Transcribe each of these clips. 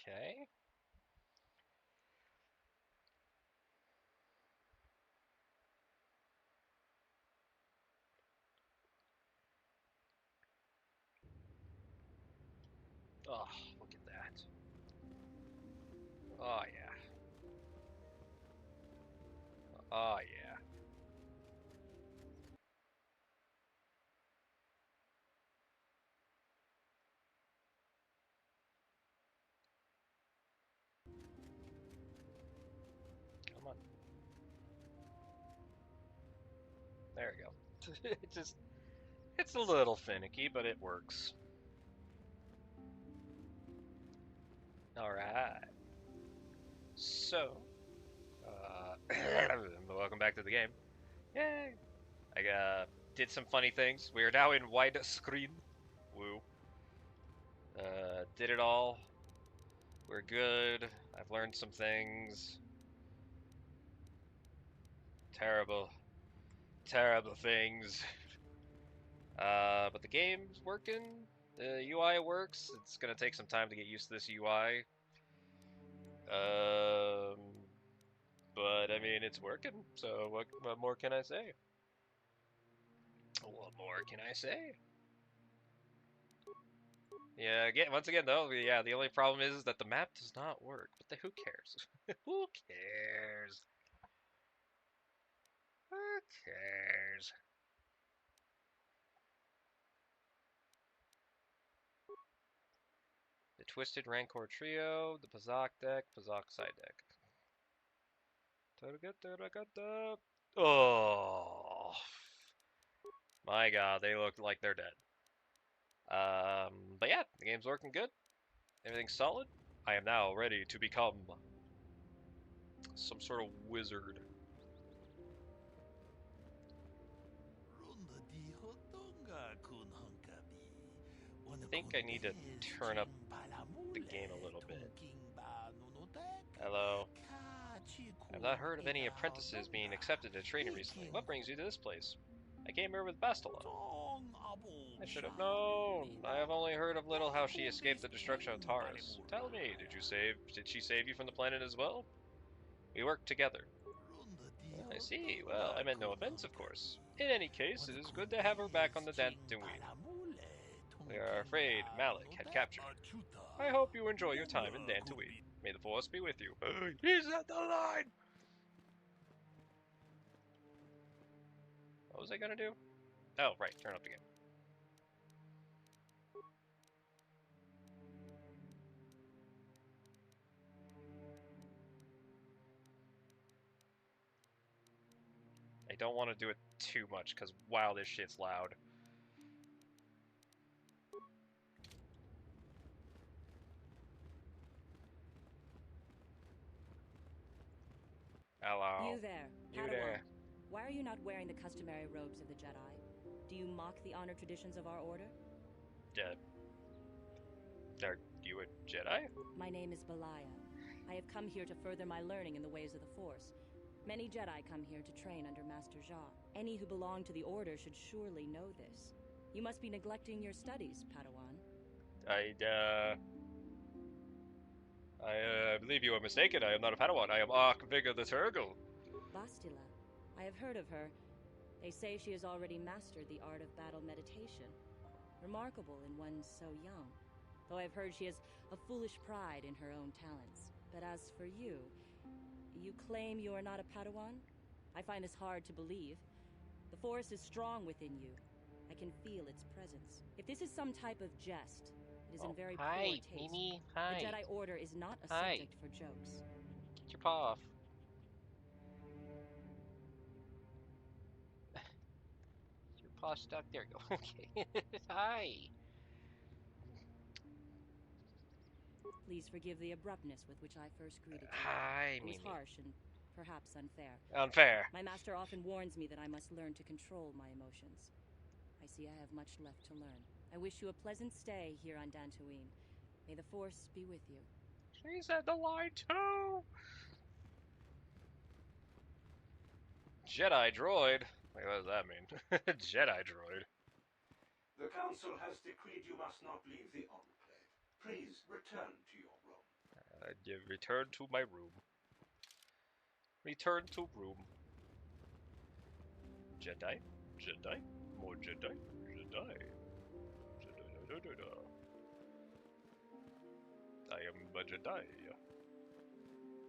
Okay. Oh, look at that. Oh, yeah. Oh, yeah. Come on. There we go. It's a little finicky, but it works. Alright. So, welcome back to the game. Yay! I did some funny things. We are now in widescreen. Woo. Did it all. We're good. I've learned some things. Terrible, terrible things. But the game's working. The UI works. It's gonna take some time to get used to this UI. But I mean, it's working. So what more can I say? What more can I say? Yeah, once again though, yeah, the only problem is that the map does not work. But who cares? Who cares? Who cares? The Twisted Rancor Trio, the Pazak deck, Pazak side deck. Oh my god, they look like they're dead. But yeah, the game's working good. Everything's solid. I am now ready to become some sort of wizard. I think I need to turn up the game a little bit. Hello. I've not heard of any apprentices being accepted to training recently. What brings you to this place? I came here with Bastila. I should have known. I have only heard of little how she escaped the destruction of Taurus. Tell me, did she save you from the planet as well? We worked together. I see. Well, I meant no offense, of course. In any case, it is good to have her back on the Dantooine. We are afraid Malik had captured her. I hope you enjoy your time in Dantooine. May the Force be with you. He's at the line! What was I gonna do? Oh, right, turn up the game. I don't want to do it too much, because wow, this shit's loud. Hello. You there, You Padawan. there. Why are you not wearing the customary robes of the Jedi? Do you mock the honor traditions of our order? Are you a Jedi? My name is Belaya. I have come here to further my learning in the ways of the Force. Many Jedi come here to train under Master Jha. Any who belong to the Order should surely know this. You must be neglecting your studies, Padawan. I believe you are mistaken. I am not a Padawan. I am Vigor the Turgle. Bastila. I have heard of her. They say she has already mastered the art of battle meditation. Remarkable in one so young. Though I've heard she has a foolish pride in her own talents. But as for you, you claim you are not a Padawan? I find this hard to believe. The Force is strong within you. I can feel its presence. If this is some type of jest, it is in very poor taste. Mimi. The Hi. Jedi Order is not a Hi. subject for jokes. Get your paw off. Your paw stuck. There you go. Okay. Hi. Please forgive the abruptness with which I first greeted you. Hi, It was Mimi. harsh and perhaps unfair. Unfair. My master often warns me that I must learn to control my emotions. I see I have much left to learn. I wish you a pleasant stay here on Dantooine. May the Force be with you. She's at the line too. Jedi droid. Wait, what does that mean? Jedi droid. The Council has decreed you must not leave the Enclave. Please return to your room. Return to my room. Return to room. Jedi? Jedi? More Jedi? Jedi. Jedi. I am a Jedi.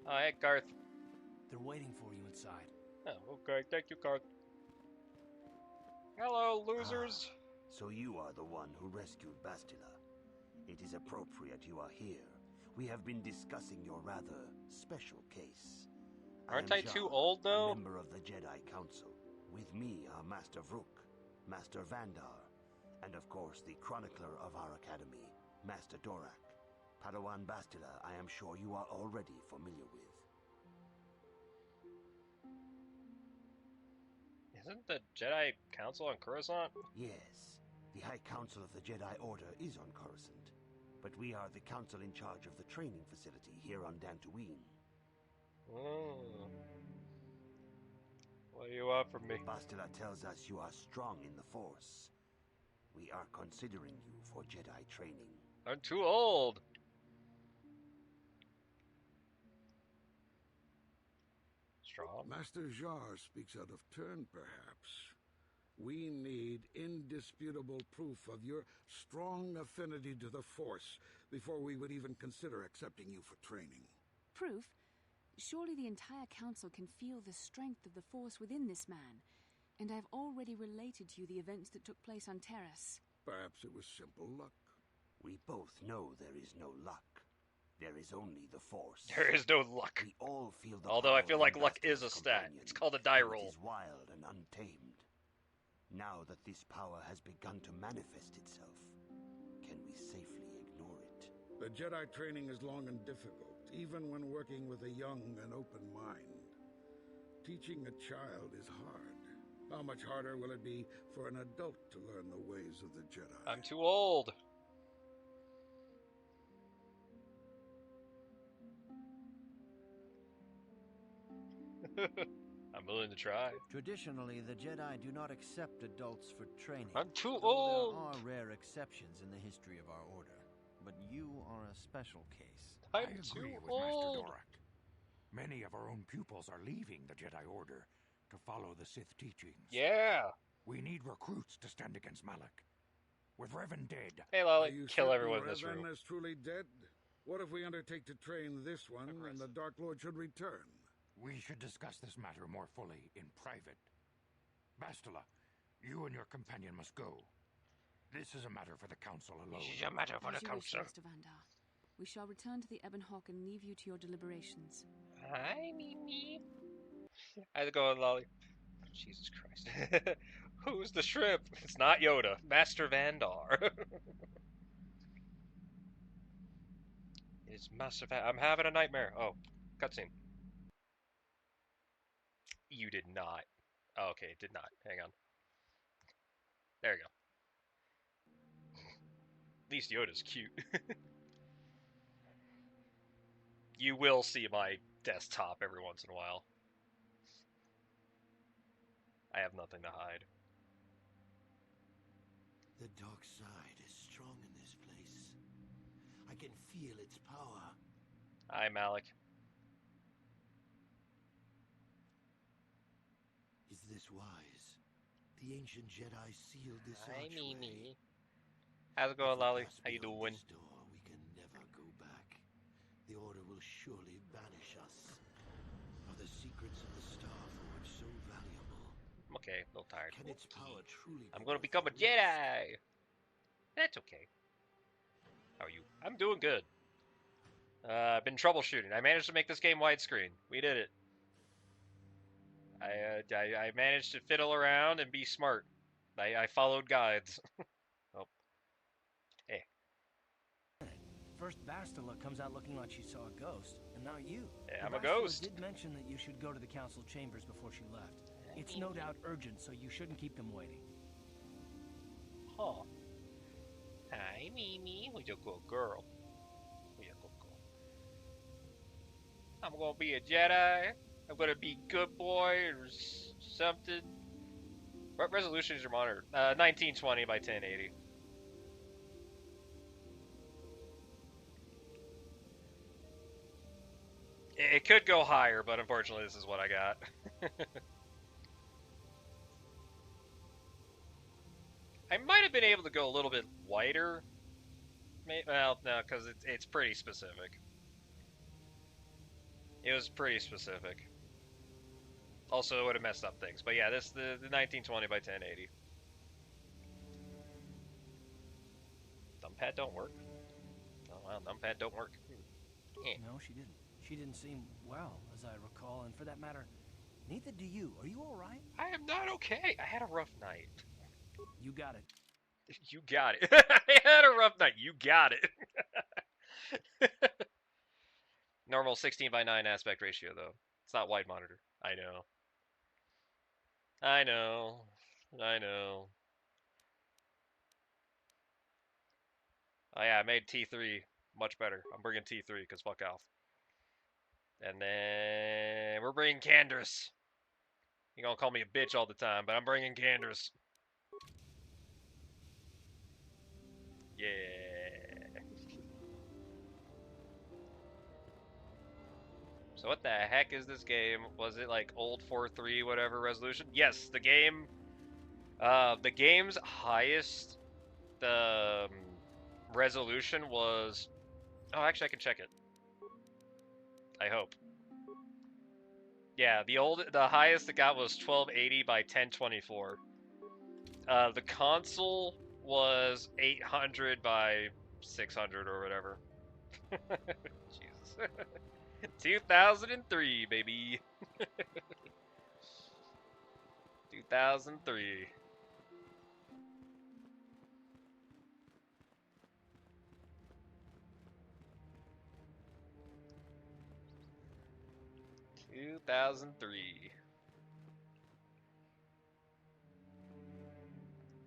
Oh, hey, Garth. They're waiting for you inside. Oh, okay. Thank you, Garth. Hello, losers. So you are the one who rescued Bastila. It is appropriate you are here. We have been discussing your rather special case. Aren't I am too Jar, old, though? A member of the Jedi Council. With me are Master Vrook, Master Vandar, and of course the chronicler of our academy, Master Dorak. Padawan Bastila, I am sure you are already familiar with. Isn't the Jedi Council on Coruscant? Yes, the High Council of the Jedi Order is on Coruscant, but we are the council in charge of the training facility here on Dantooine. Oh. What do you want from me? Bastila tells us you are strong in the Force. We are considering you for Jedi training. I'm too old. Strong. Master Jar speaks out of turn, perhaps. We need indisputable proof of your strong affinity to the Force before we would even consider accepting you for training. Proof? Surely the entire council can feel the strength of the Force within this man, and I've already related to you the events that took place on Terrace. Perhaps it was simple luck. We both know there is no luck. There is only the Force. There is no luck. We all feel the Although I power feel like in luck is Bastila's a stat. companion, It's called a die and roll. It is wild and untamed. Now that this power has begun to manifest itself, can we safely ignore it? The Jedi training is long and difficult, even when working with a young and open mind. Teaching a child is hard. How much harder will it be for an adult to learn the ways of the Jedi? I'm too old. I'm willing to try. Traditionally, the Jedi do not accept adults for training. I'm too though old. There are rare exceptions in the history of our order, but you are a special case. I I'm too agree with old. Master Dorak. Many of our own pupils are leaving the Jedi Order to follow the Sith teachings. Yeah. We need recruits to stand against Malak. With Revan dead, Hey, Are Lolly, you kill certain everyone in this Revan room. is truly dead? What if we undertake to train this one and the Dark Lord should return? we should discuss this matter more fully in private. Bastila, you and your companion must go. This is a matter for the Council alone. This is a matter for As the you wish, Council. Master Vandar. We shall return to the Ebon Hawk and leave you to your deliberations. Hi, Mimi. How's it going, Lolly? Jesus Christ. Who's the shrimp? It's not Yoda. Master Vandar. It's Master Vandar. I'm having a nightmare. Oh, cutscene. You did not. Oh, okay, it did not. Hang on. There you go. At least Yoda's cute. You will see my desktop every once in a while. I have nothing to hide. The dark side is strong in this place. I can feel its power. Hi, Malik. Is this wise? The ancient Jedi sealed this Hi, archway. Mimi. How's it going, If we Lolly? pass How you beyond doing? this door, we can never go back. The Order will surely banish us. Are the secrets of the Star Forge so valuable? I'm okay, a little tired. Can its power truly I'm be gonna worth become a the risk? Jedi! That's okay. How are you? I'm doing good. I've been troubleshooting. I managed to make this game widescreen. We did it. I managed to fiddle around and be smart. I followed guides. Oh. Hey. First, Bastila comes out looking like she saw a ghost, and now you. Yeah, I'm a Bastila ghost. did mention that you should go to the council chambers before she left. It's no doubt urgent, so you shouldn't keep them waiting. Huh. Hi, Mimi. Who's your good girl? Who's your good girl? I'm gonna be a Jedi. I'm gonna be good boy or something. What resolution is your monitor? 1920 by 1080. It could go higher, but unfortunately this is what I got. I might have been able to go a little bit whiter. Well, no, because it's pretty specific. It was pretty specific. Also, it would have messed up things. But yeah, the 1920 by 1080. Numpad don't work. Oh wow, numpad don't work. No, she didn't. She didn't seem well, as I recall, and for that matter, neither do you. Are you all right? I am not okay. I had a rough night. You got it. You got it. I had a rough night. You got it. Normal 16 by 9 aspect ratio, though. It's not wide monitor. I know. I know. I know. Oh yeah, I made T3 much better. I'm bringing T3 because fuck off. And then we're bringing Candace. You're gonna call me a bitch all the time, but I'm bringing Candace. Yeah. So what the heck is this game? Was it like old 4.3 whatever resolution? Yes, the game's highest resolution was. Oh, actually, I can check it. I hope. Yeah, the highest it got was 1280 by 1024. The console was 800 by 600 or whatever. Jesus. 2003, baby. 2003.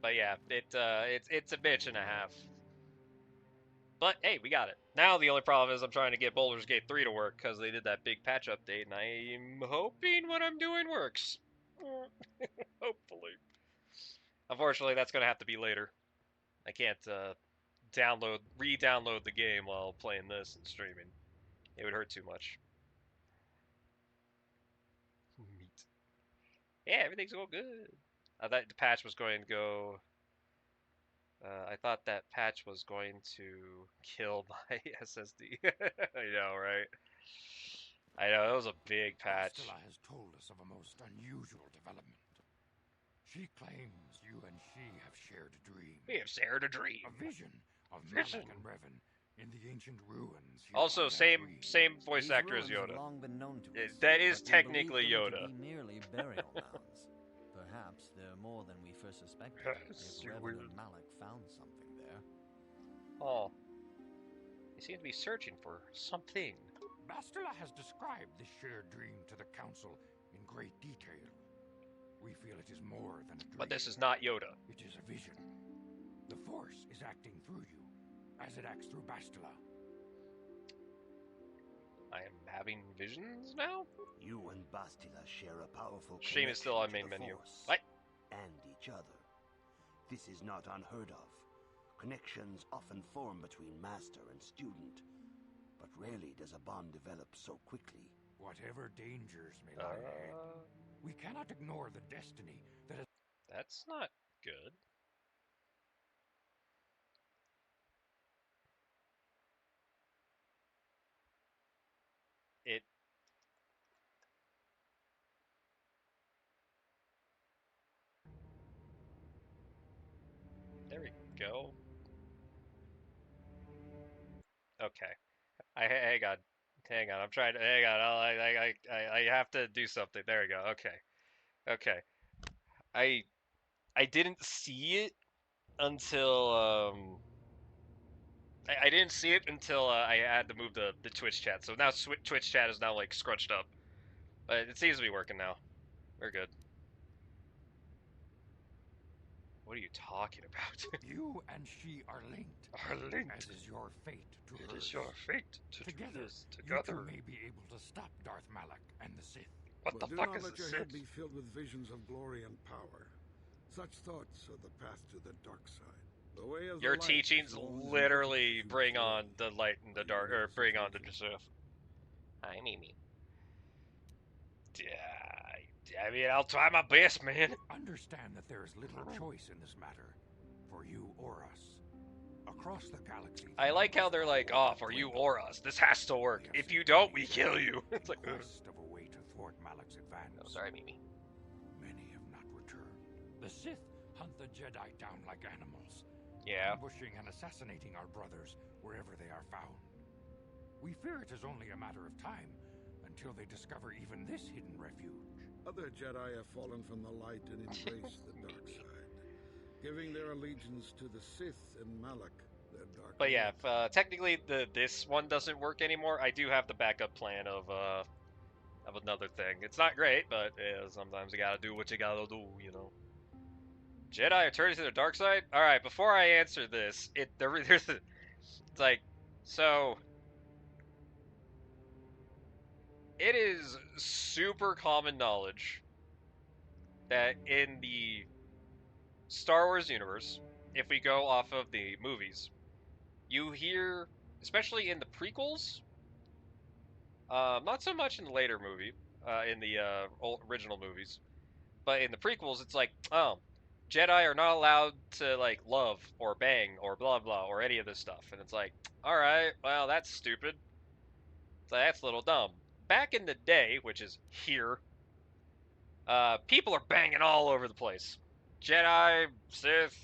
But yeah, it's a bitch and a half. But hey, we got it. Now the only problem is I'm trying to get Baldur's Gate 3 to work because they did that big patch update, and I'm hoping what I'm doing works. Hopefully. Unfortunately, that's going to have to be later. I can't re-download the game while playing this and streaming. It would hurt too much. Meat. Yeah, everything's going good. I thought the patch was going to go. I thought that patch was going to kill my SSD. I know, right? I know, it was a big patch. Bastila has told us of a most unusual development. She claims you and she have shared a dream. We have shared a dream. A vision of Malak and Revan in the ancient ruins. Also, same voice actor as Yoda. Long been known to us, that is but we technically believe them Yoda. to be merely burial mounds. Perhaps they're more than we first suspected. Yes, if Revan and Malak found something there. Oh. They seem to be searching for something. Bastila has described this shared dream to the Council in great detail. We feel it is more than a dream. But this is not Yoda. It is a vision. The Force is acting through you, as it acts through Bastila. I am having visions now? You and Bastila share a powerful Shame is still on main connection to the menu. Force What? and each other. This is not unheard of. Connections often form between master and student, but rarely does a bond develop so quickly. Whatever dangers may lie ahead, we cannot ignore the destiny that has... That's not good. It... There we go. Okay. Hang on. Hang on. I'm trying to... Hang on. I have to do something. There we go. Okay. Okay. I didn't see it until I didn't see it until I had to move the Twitch chat. So now Twitch chat is now like scrunched up, but it seems to be working now. We're good. What are you talking about? You and she are linked. Are linked. As is your fate to It hers. is your fate to Together, do this you together. two may be able to stop Darth Malak and the Sith. What But the do fuck not is let the your head Sith? be filled with visions of glory and power. Such thoughts are the path to the dark side. The way of Your the light teachings is always literally difficult to bring follow. on the light and the dark, or bring on the Sith. Hi, Mimi. I mean, I'll try my best, man. Understand that there is little choice in this matter, for you or us. Across the galaxy... I like how they're like, oh, for you or us. This has to work. If you don't, we kill you. It's like, quest of a way to thwart Malak's advance. Oh, sorry, Mimi. Many have not returned. The Sith hunt the Jedi down like animals. Yeah. Ambushing and assassinating our brothers wherever they are found. We fear it is only a matter of time until they discover even this hidden refuge. Other Jedi have fallen from the light and embraced the dark side, giving their allegiance to the Sith and Malak, their dark. But yeah, if, technically this one doesn't work anymore, I do have the backup plan of another thing. It's not great, but sometimes you gotta do what you gotta do, you know. Jedi are turning to the dark side? Alright, before I answer this, it's like, so... It is super common knowledge that in the Star Wars universe, if we go off of the movies, you hear, especially in the prequels, not so much in the later movie, in the original movies, but in the prequels, it's like, oh, Jedi are not allowed to, like, love or bang or blah blah or any of this stuff. And it's like, alright, well, that's stupid. So that's a little dumb. Back in the day, which is here, people are banging all over the place. Jedi, Sith,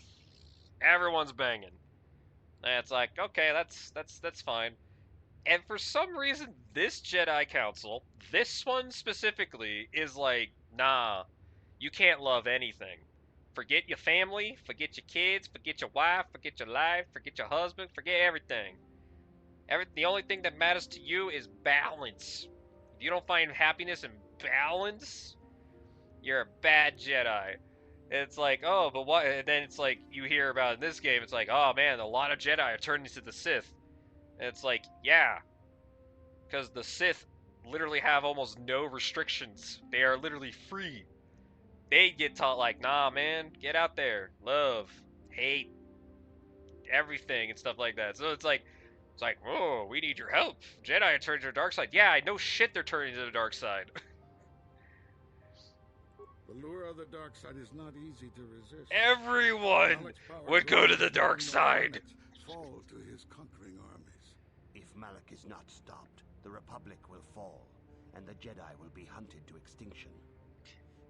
everyone's banging. And it's like, okay, that's fine. And for some reason, this Jedi Council, this one specifically, is like, nah, you can't love anything. Forget your family, forget your kids, forget your wife, forget your life, forget your husband, forget everything. The only thing that matters to you is balance. If you don't find happiness in balance, you're a bad Jedi. It's like, oh, but what? And then it's like, you hear about in this game, it's like, oh man, a lot of Jedi are turning to the Sith. And it's like, yeah. Because the Sith literally have almost no restrictions. They are literally free. They get taught like, nah, man, get out there. Love, hate, everything and stuff like that. So it's like, oh, we need your help. Jedi are turning to the dark side. Yeah, I know shit they're turning to the dark side. The lure of the dark side is not easy to resist. Everyone would go to the dark side. Fall to his conquering armies. If Malak is not stopped, the Republic will fall, and the Jedi will be hunted to extinction.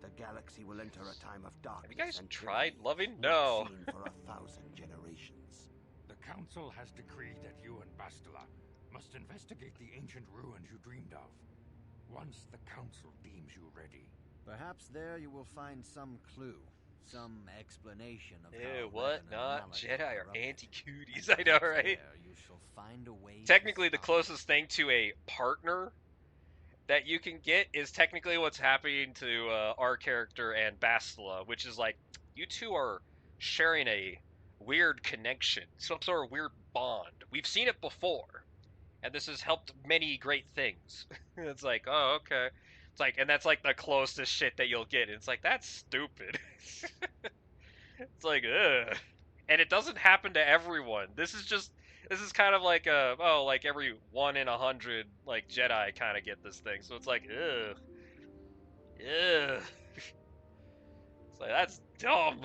The galaxy will enter a time of darkness. Have you guys and tried tyranny loving? not No. seen for 1,000 generations. The Council has decreed that you and Bastila must investigate the ancient ruins you dreamed of. Once the Council deems you ready. Perhaps there you will find some clue, some explanation of Ew, how what? Revan and Not Malak Jedi are corrupted. anti-cooties. I know, right? There you shall find a way Technically, to the stop closest thing to a partner that you can get is technically what's happening to our character and Bastila, which is like, you two are sharing a weird connection, some sort of weird bond. We've seen it before, and this has helped many great things. It's like, oh, okay. It's like, and that's like the closest shit that you'll get. It's like, that's stupid. It's like, ugh. And it doesn't happen to everyone. This is kind of like like every 1 in 100 like Jedi kind of get this thing. So it's like, ugh. Ugh. It's like, that's dumb.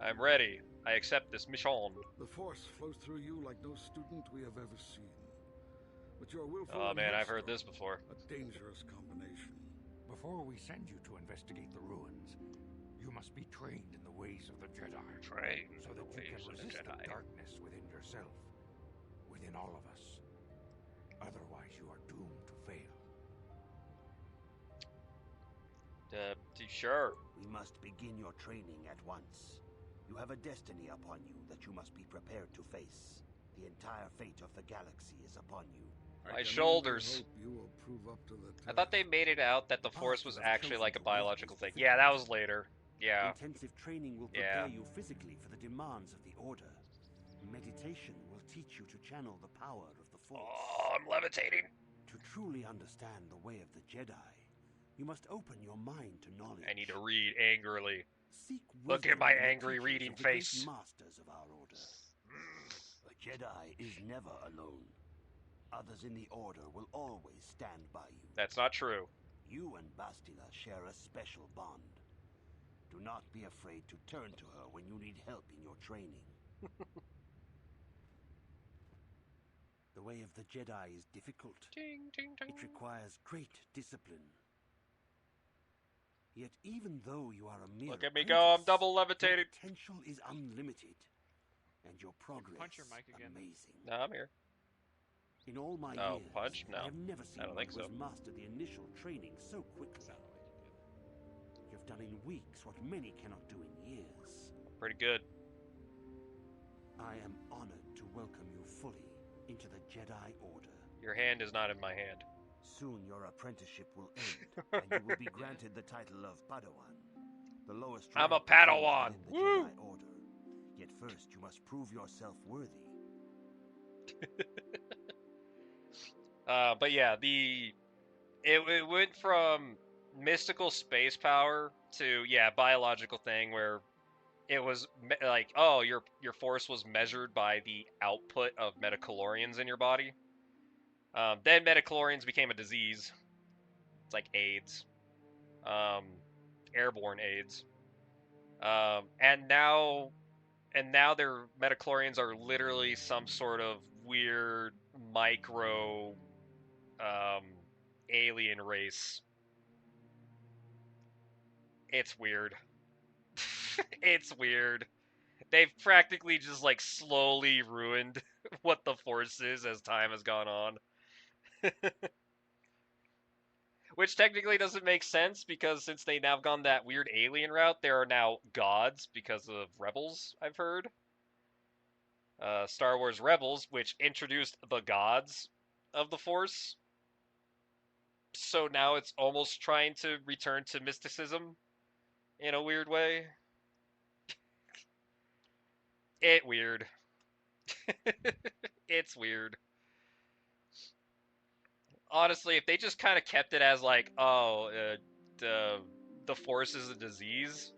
I'm ready. I accept this mission. The Force flows through you like no student we have ever seen. But your willful Oh man, I've heard headstrong, this before. a dangerous combination. Before we send you to investigate the ruins, you must be trained in the ways of the Jedi. Trained so in that the you can ways of the resist the Jedi. darkness within yourself, within all of us. Otherwise, you are doomed to fail. Sure. We must begin your training at once. You have a destiny upon you that you must be prepared to face. The entire fate of the galaxy is upon you. My I can shoulders. only hope you will prove up to the I thought they task. made it out that the Force was actually like a biological thing. Yeah, that was later. Yeah. Intensive training will prepare you physically for the demands of the Order. Meditation will teach you to channel the power of the Force. Oh, I'm levitating. To truly understand the way of the Jedi, you must open your mind to knowledge. I need to read angrily. Seek Look at wisdom my in the angry teachings reading of the great face. masters of our Order. A Jedi is never alone. Others in the Order will always stand by you. That's not true. You and Bastila share a special bond. Do not be afraid to turn to her when you need help in your training. The way of the Jedi is difficult. Ding, ding, ding. It requires great discipline. Yet even though you are a mere Look at me go, I'm apprentice, double your levitating. potential is unlimited. And your progress punch your mic again. amazing. No, I'm here. In all my Oh, years, punch? No. I have never seen I don't one think who has so. mastered the initial training so quickly. Sounded like you did. You've done in weeks what many cannot do in years. Pretty good. I am honored to welcome you fully into the Jedi Order. Your hand is not in my hand. Soon your apprenticeship will end, and you will be granted the title of Padawan, the lowest I'm a rank of those Padawan. within the Woo! Jedi Order. Yet first you must prove yourself worthy. But yeah, it went from mystical space power to, yeah, biological thing where it was like, oh, your force was measured by the output of metachlorians in your body. Then metachlorians became a disease. It's like AIDS, airborne AIDS, and now their metachlorians are literally some sort of weird micro alien race. It's weird. It's weird. They've practically just like slowly ruined what the Force is as time has gone on. Which technically doesn't make sense because since they now have gone that weird alien route, there are now gods because of Rebels, I've heard. Star Wars Rebels, which introduced the gods of the Force. So now it's almost trying to return to mysticism in a weird way. Weird. It's weird. Honestly, if they just kind of kept it as like, oh, the Force is a disease,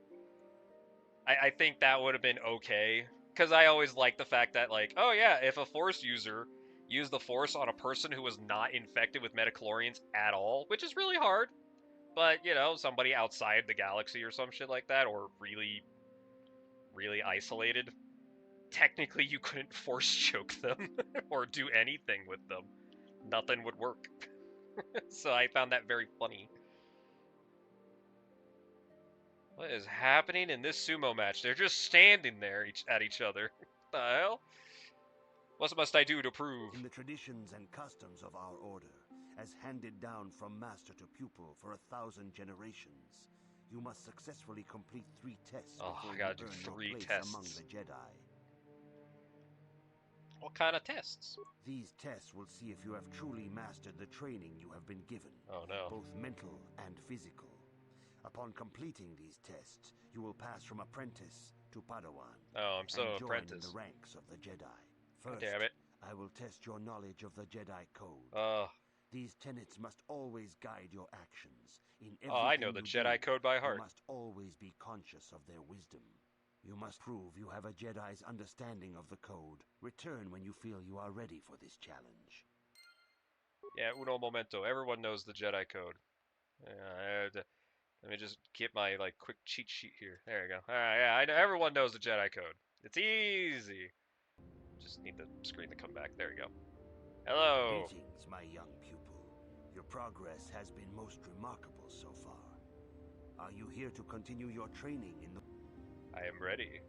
I think that would have been okay. Because I always like the fact that, like, oh yeah, if a Force user used the Force on a person who was not infected with metachlorians at all, which is really hard, but, you know, somebody outside the galaxy or some shit like that, or really, really isolated, technically you couldn't Force choke them or do anything with them. Nothing would work. So I found that very funny. What is happening in this sumo match? They're just standing there at each other. What the hell? What must I do to prove? In the traditions and customs of our order, as handed down from master to pupil for 1,000 generations, you must successfully complete 3 tests before you earn your place among the Jedi. What kind of tests? These tests will see if you have truly mastered the training you have been given, oh, no. both mental and physical. Upon completing these tests, you will pass from apprentice to Padawan. Oh, I'm so and join apprentice. in the ranks of the Jedi. First, damn it. I will test your knowledge of the Jedi Code. These tenets must always guide your actions. In everything I know the Jedi Code by heart. You must always be conscious of their wisdom. You must prove you have a Jedi's understanding of the code. Return when you feel you are ready for this challenge. Yeah, uno momento. Everyone knows the Jedi Code. Let me just get my quick cheat sheet here. There you go. All right, yeah, I know everyone knows the Jedi Code. It's easy. Just need the screen to come back. There you go. Hello. Greetings, my young pupil. Your progress has been most remarkable so far. Are you here to continue your training in the... I am ready.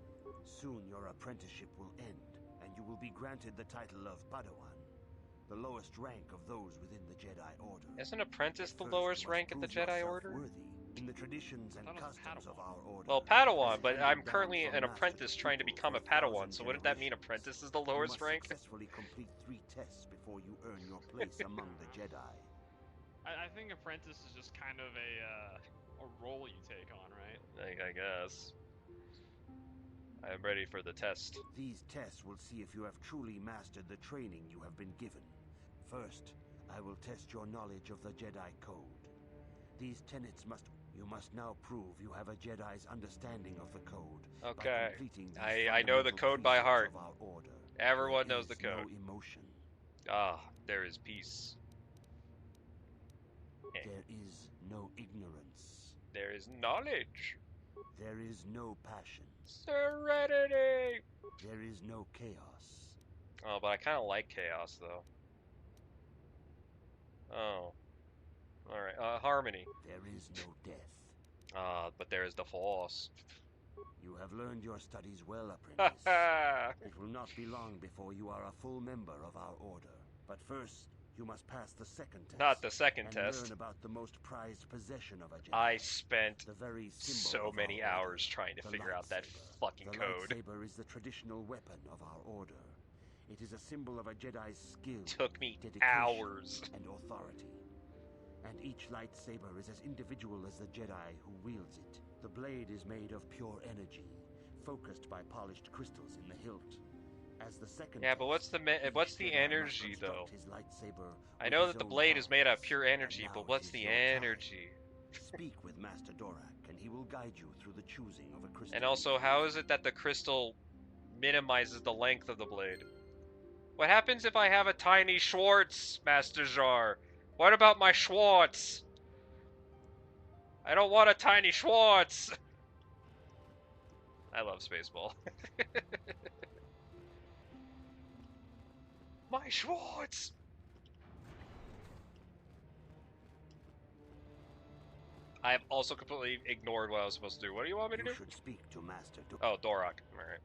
Soon your apprenticeship will end, and you will be granted the title of Padawan, the lowest rank of those within the Jedi Order. Isn't apprentice the lowest rank in the Jedi Order? Worthy in the traditions and customs of our order. Well, Padawan, but I'm currently an apprentice trying to become a Padawan, so wouldn't that mean apprentice is the lowest rank? You must successfully complete 3 tests before you earn your place among the Jedi. I think apprentice is just kind of a role you take on, right? I guess. I am ready for the test. These tests will see if you have truly mastered the training you have been given. First, I will test your knowledge of the Jedi Code. These tenets you must now prove you have a Jedi's understanding of the code. Okay. By completing I know the code by heart. Of our order. Everyone knows the code. No emotion. there is peace. There is no ignorance. There is knowledge. There is no passion. Serenity. There is no chaos. Oh, but I kind of like chaos, though. Oh. Alright, harmony. There is no death. But there is the force. You have learned your studies well, apprentice. It will not be long before you are a full member of our order. But first, you must pass the second test. Not the second and test. Learn about the most prized possession of a Jedi. I spent the very so many hours trying to figure out that fucking code. The lightsaber is the traditional weapon of our order. It is a symbol of a Jedi's skill. Took me dedication, hours. And authority. And each lightsaber is as individual as the Jedi who wields it. The blade is made of pure energy, focused by polished crystals in the hilt. As the second yeah, but what's the energy though? I know that the blade is made out of pure energy, but what's the energy? Speak with Master Dorak, and he will guide you through the choosing of a crystal. And also, how is it that the crystal minimizes the length of the blade? What happens if I have a tiny Schwartz, Master Jar? What about my Schwartz? I don't want a tiny Schwartz! I love Spaceball. My Schwartz! I have also completely ignored what I was supposed to do. What do you want me to do? You should speak to Master Dorak. Oh, Dorak. Alright.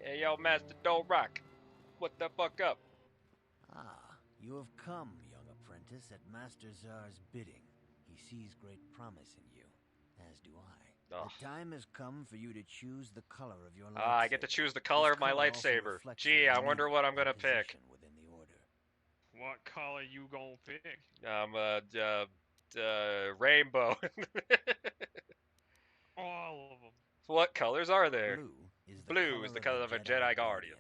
Yeah, yo, Master Dorak. What the fuck up? Ah, you have come, young apprentice, at Master Zar's bidding. He sees great promise in you, as do I. Ugh. The time has come for you to choose the color of your lightsaber. Ah, I get to choose the color of my lightsaber. Gee, I wonder what I'm gonna pick. Within the order. What color you gonna pick? Rainbow. All of them. What colors are there? Blue is the color of a Jedi Guardian.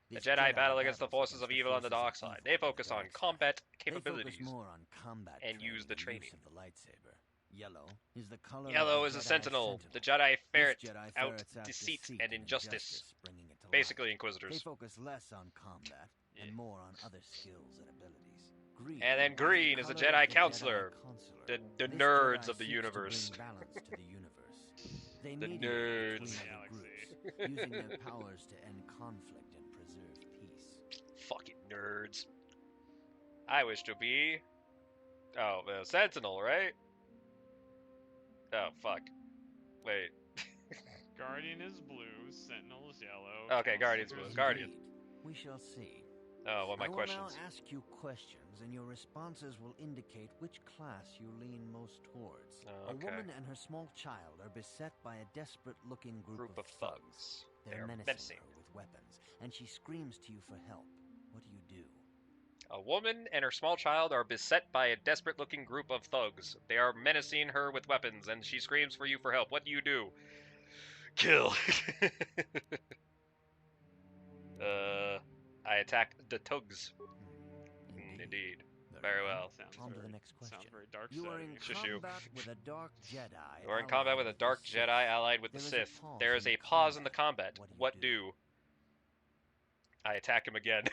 The Jedi battle against the forces of evil on the dark side. They focus on combat capabilities They focus more on combat and use the training. Use of the lightsaber. Yellow is the color Yellow of is the a sentinel. The Jedi ferret out deceit and injustice. bringing it to Basically, light. Inquisitors. They focus less on combat and more on other skills and abilities. Green And then green is the Jedi Counselor. The This nerds Jedi of the seeks to universe. bring balance to the universe. They The mediate nerds. between other groups, using their powers to end conflict and preserve peace. Fucking nerds. I wish to be... Oh, Sentinel, right? Oh, fuck. Wait. Guardian is blue, Sentinel is yellow. Okay, Guardian's blue. Guardian. We shall see. Oh, what are my I will questions? now ask you questions, and your responses will indicate which class you lean most towards. Oh, okay. A woman and her small child are beset by a desperate-looking group of thugs. They are menacing menacing. her with weapons, and she screams to you for help. What do? A woman and her small child are beset by a desperate-looking group of thugs. They are menacing her with weapons, and she screams for you for help. What do? Kill. I attack the thugs. Indeed. Very well. On to the next question. Sounds very dark. You are in Shushu. combat with a dark Jedi. You are in combat with a dark Jedi allied with the Sith. There is a pause in the combat. What do? I attack him again.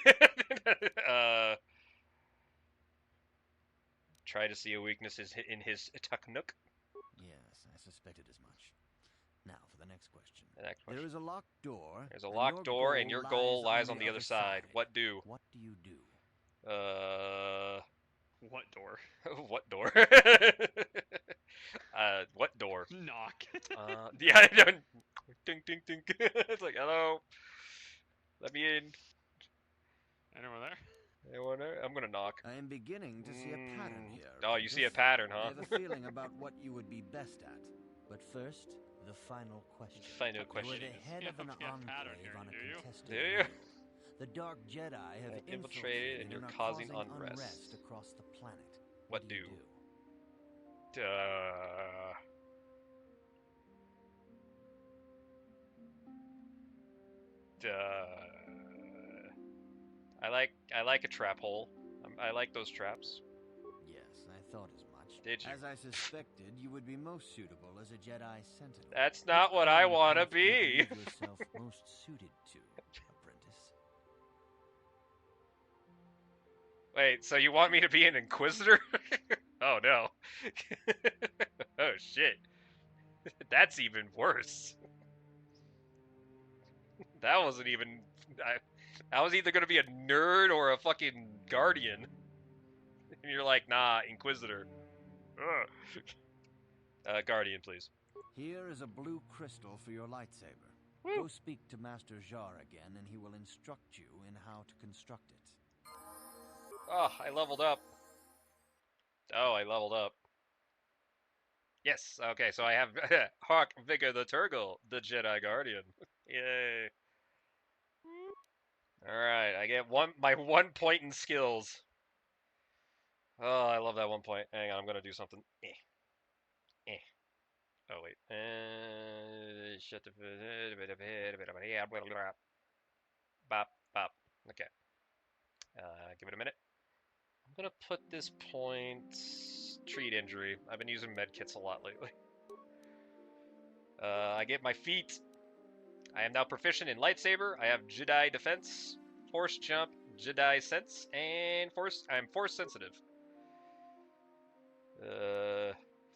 Try to see a weakness in his Taknuk. Yes, I suspected as much. Now for the next question. There is a locked door. There's a locked door, and your goal lies on the other side. What do? What do you do? What door? What door? What door? Knock. Yeah, I don't. Ding, ding, ding. It's like, hello. Let me in. Anyone there? Anyone there? I'm gonna knock. I am beginning to see a pattern here. Oh, you see a pattern, huh? I have a feeling about what you would be best at. But first, the final question. Final question. You are the head of an enclave on a contested Do you? world. The Dark Jedi have infiltrated and you're are causing unrest unrest. across the planet. What do? I like a trap hole. I like those traps. Yes, I thought as much. Did you? As I suspected, you would be most suitable as a Jedi Sentinel. That's not what I want to Which path do you be. believe yourself most suited to, apprentice? Wait, so you want me to be an Inquisitor? Oh no. Oh shit. That's even worse. That wasn't even... I was either going to be a nerd or a fucking guardian. And you're like, nah, Inquisitor. Guardian, please. Here is a blue crystal for your lightsaber. Woo. Go speak to Master Jar again, and he will instruct you in how to construct it. Oh, I leveled up. Oh, I leveled up. Yes, okay, so I have Hawk Vigor the Turgle, the Jedi Guardian. Yay. Alright, I get my 1 point in skills. Oh, I love that 1 point. Hang on, I'm gonna do something. Oh, wait. Shut the... Bop, bop. Okay. Give it a minute. I'm gonna put this point... Treat injury. I've been using medkits a lot lately. I get my feet. I am now proficient in lightsaber. I have Jedi defense, force jump, Jedi sense, and I'm force sensitive.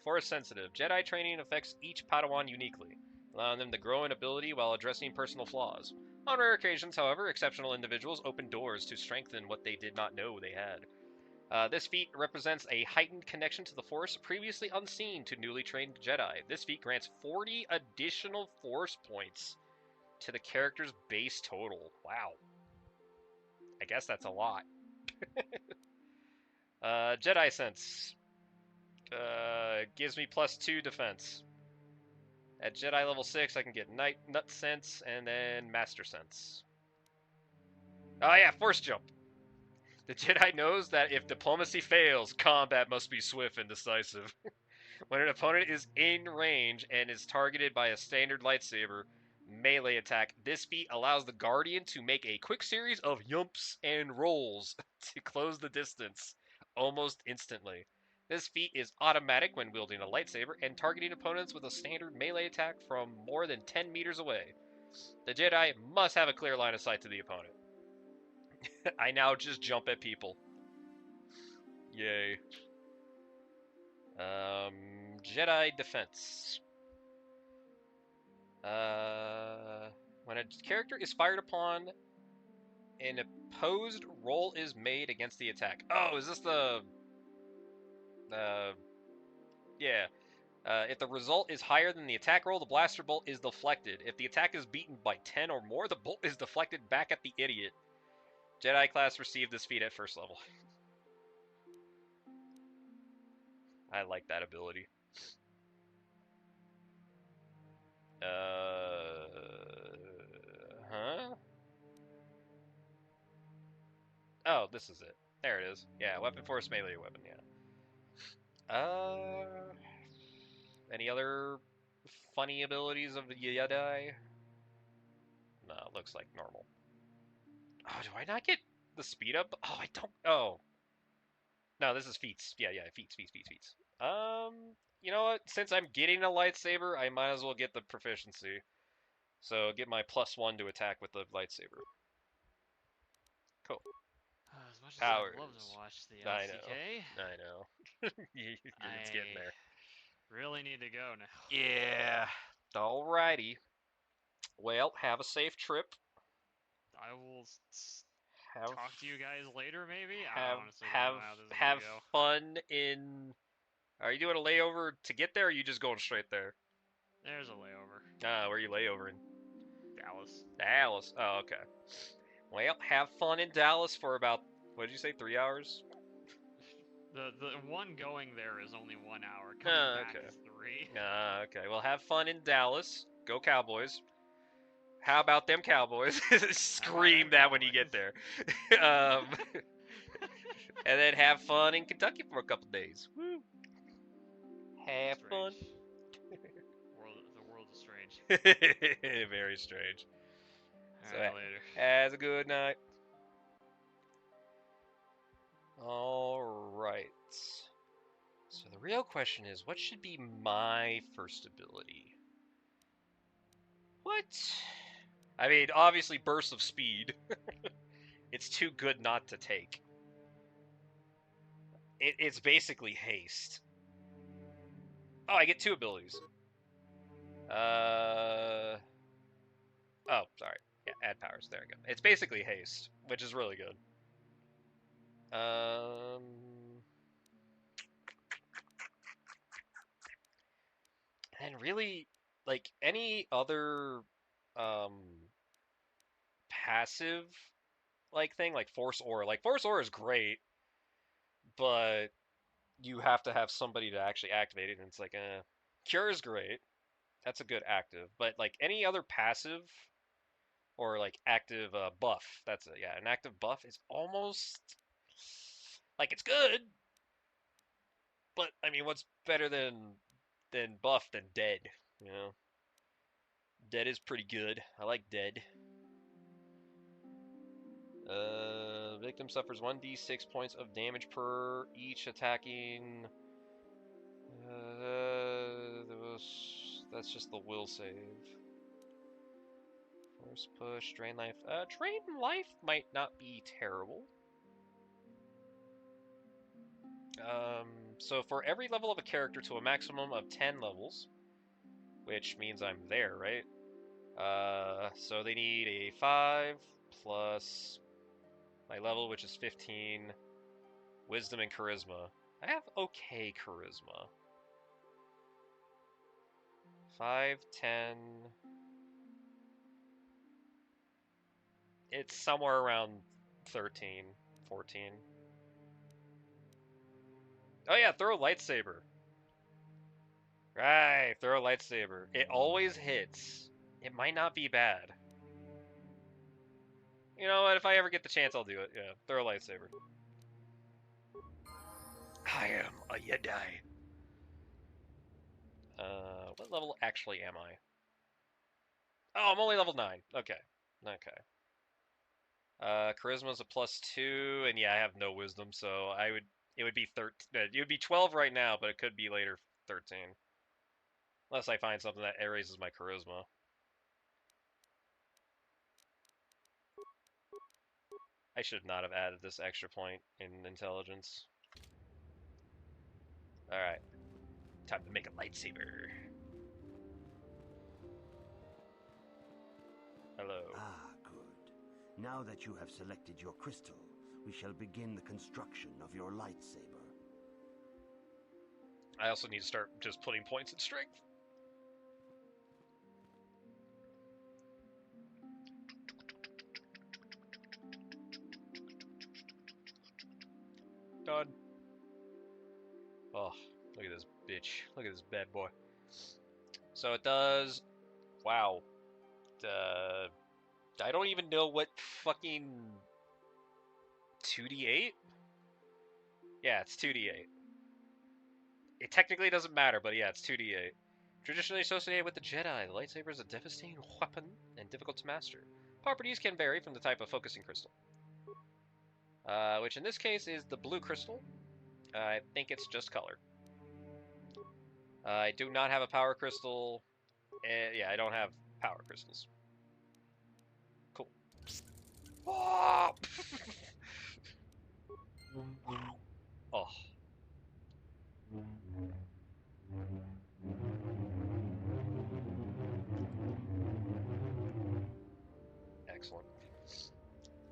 Force sensitive. Jedi training affects each Padawan uniquely, allowing them to grow in ability while addressing personal flaws. On rare occasions, however, exceptional individuals open doors to strengthen what they did not know they had. This feat represents a heightened connection to the Force previously unseen to newly trained Jedi. This feat grants 40 additional Force points to the character's base total. Wow. I guess that's a lot. Jedi Sense. Gives me +2 defense. At Jedi level 6, I can get Nut Sense and then Master Sense. Oh yeah, Force Jump. The Jedi knows that if diplomacy fails, combat must be swift and decisive. When an opponent is in range and is targeted by a standard lightsaber melee attack, this feat allows the Guardian to make a quick series of yumps and rolls to close the distance almost instantly. This feat is automatic when wielding a lightsaber and targeting opponents with a standard melee attack from more than 10 meters away. The Jedi must have a clear line of sight to the opponent. I now just jump at people. Yay. Jedi Defense. When a character is fired upon, an opposed roll is made against the attack. Oh, is this the... yeah. If the result is higher than the attack roll, the blaster bolt is deflected. If the attack is beaten by 10 or more, the bolt is deflected back at the idiot. Jedi class received this feat at first level. I like that ability. Huh? Oh, this is it. There it is. Yeah, weapon force melee weapon, yeah. Any other funny abilities of the Jedi? No, it looks like normal. Oh, do I not get the speed up? Oh, I don't... Oh. No, this is feats. Yeah, feats. You know what? Since I'm getting a lightsaber, I might as well get the proficiency. So get my +1 to attack with the lightsaber. Cool. As much as Powers. I'd love to watch the I LCK, know. It's getting there. Really need to go now. Yeah. Alrighty. Well, have a safe trip. I will talk to you guys later, maybe. Have I honestly don't know how this is have gonna go. fun in. Are you doing a layover to get there, or are you just going straight there? There's a layover. Where are you layovering? Dallas. Dallas. Oh, okay. Well, have fun in Dallas for about, what did you say, 3 hours? The one going there is only 1 hour. Coming back is 3. Okay. Well, have fun in Dallas. Go Cowboys. How about them Cowboys? Scream that when you get there. And then have fun in Kentucky for a couple days. Woo. Have fun. The world is strange. Very strange. All right, later. Have a good night. Alright. So the real question is, what should be my first ability? What? I mean, obviously burst of speed. It's too good not to take. It's basically haste. Oh, I get 2 abilities. Oh, sorry. Yeah, add powers. There we go. It's basically haste, which is really good. And really, like, any other passive like thing, like Force Aura. Like, Force Aura is great, but you have to have somebody to actually activate it, and it's like, Cure is great. That's a good active. But, like, any other passive or, like, active buff, that's it. Yeah, an active buff is almost... Like, it's good, but, I mean, what's better than buff than dead, you know? Dead is pretty good. I like dead. Victim suffers 1d6 points of damage per each attacking. That's just the will save. Force push, drain life. Drain life might not be terrible. So for every level of a character to a maximum of 10 levels, which means I'm there, right? So they need a 5 plus my level, which is 15, wisdom and charisma. I have okay charisma. 5, 10... It's somewhere around 13, 14. Oh yeah, throw a lightsaber. Right, throw a lightsaber. It always hits. It might not be bad. You know what, if I ever get the chance, I'll do it. Yeah, throw a lightsaber. I am a jedi. What level actually am I? Oh, I'm only level 9. Okay. Okay. Charisma's a +2, and yeah, I have no wisdom, so it would be 13. It would be 12 right now, but it could be later 13. Unless I find something that raises my charisma. I should not have added this extra point in intelligence. Alright. Time to make a lightsaber. Hello. Ah, good. Now that you have selected your crystal, we shall begin the construction of your lightsaber. I also need to start just putting points in strength. Done. Oh, look at this bitch. Look at this bad boy. So it does... Wow. I don't even know what fucking... 2d8? Yeah, it's 2d8. It technically doesn't matter, but yeah, it's 2d8. Traditionally associated with the Jedi, the lightsaber is a devastating weapon and difficult to master. Properties can vary from the type of focusing crystal. Which in this case is the blue crystal. I think it's just color. I do not have a power crystal. Yeah, I don't have power crystals. Cool. Oh! Oh. Excellent.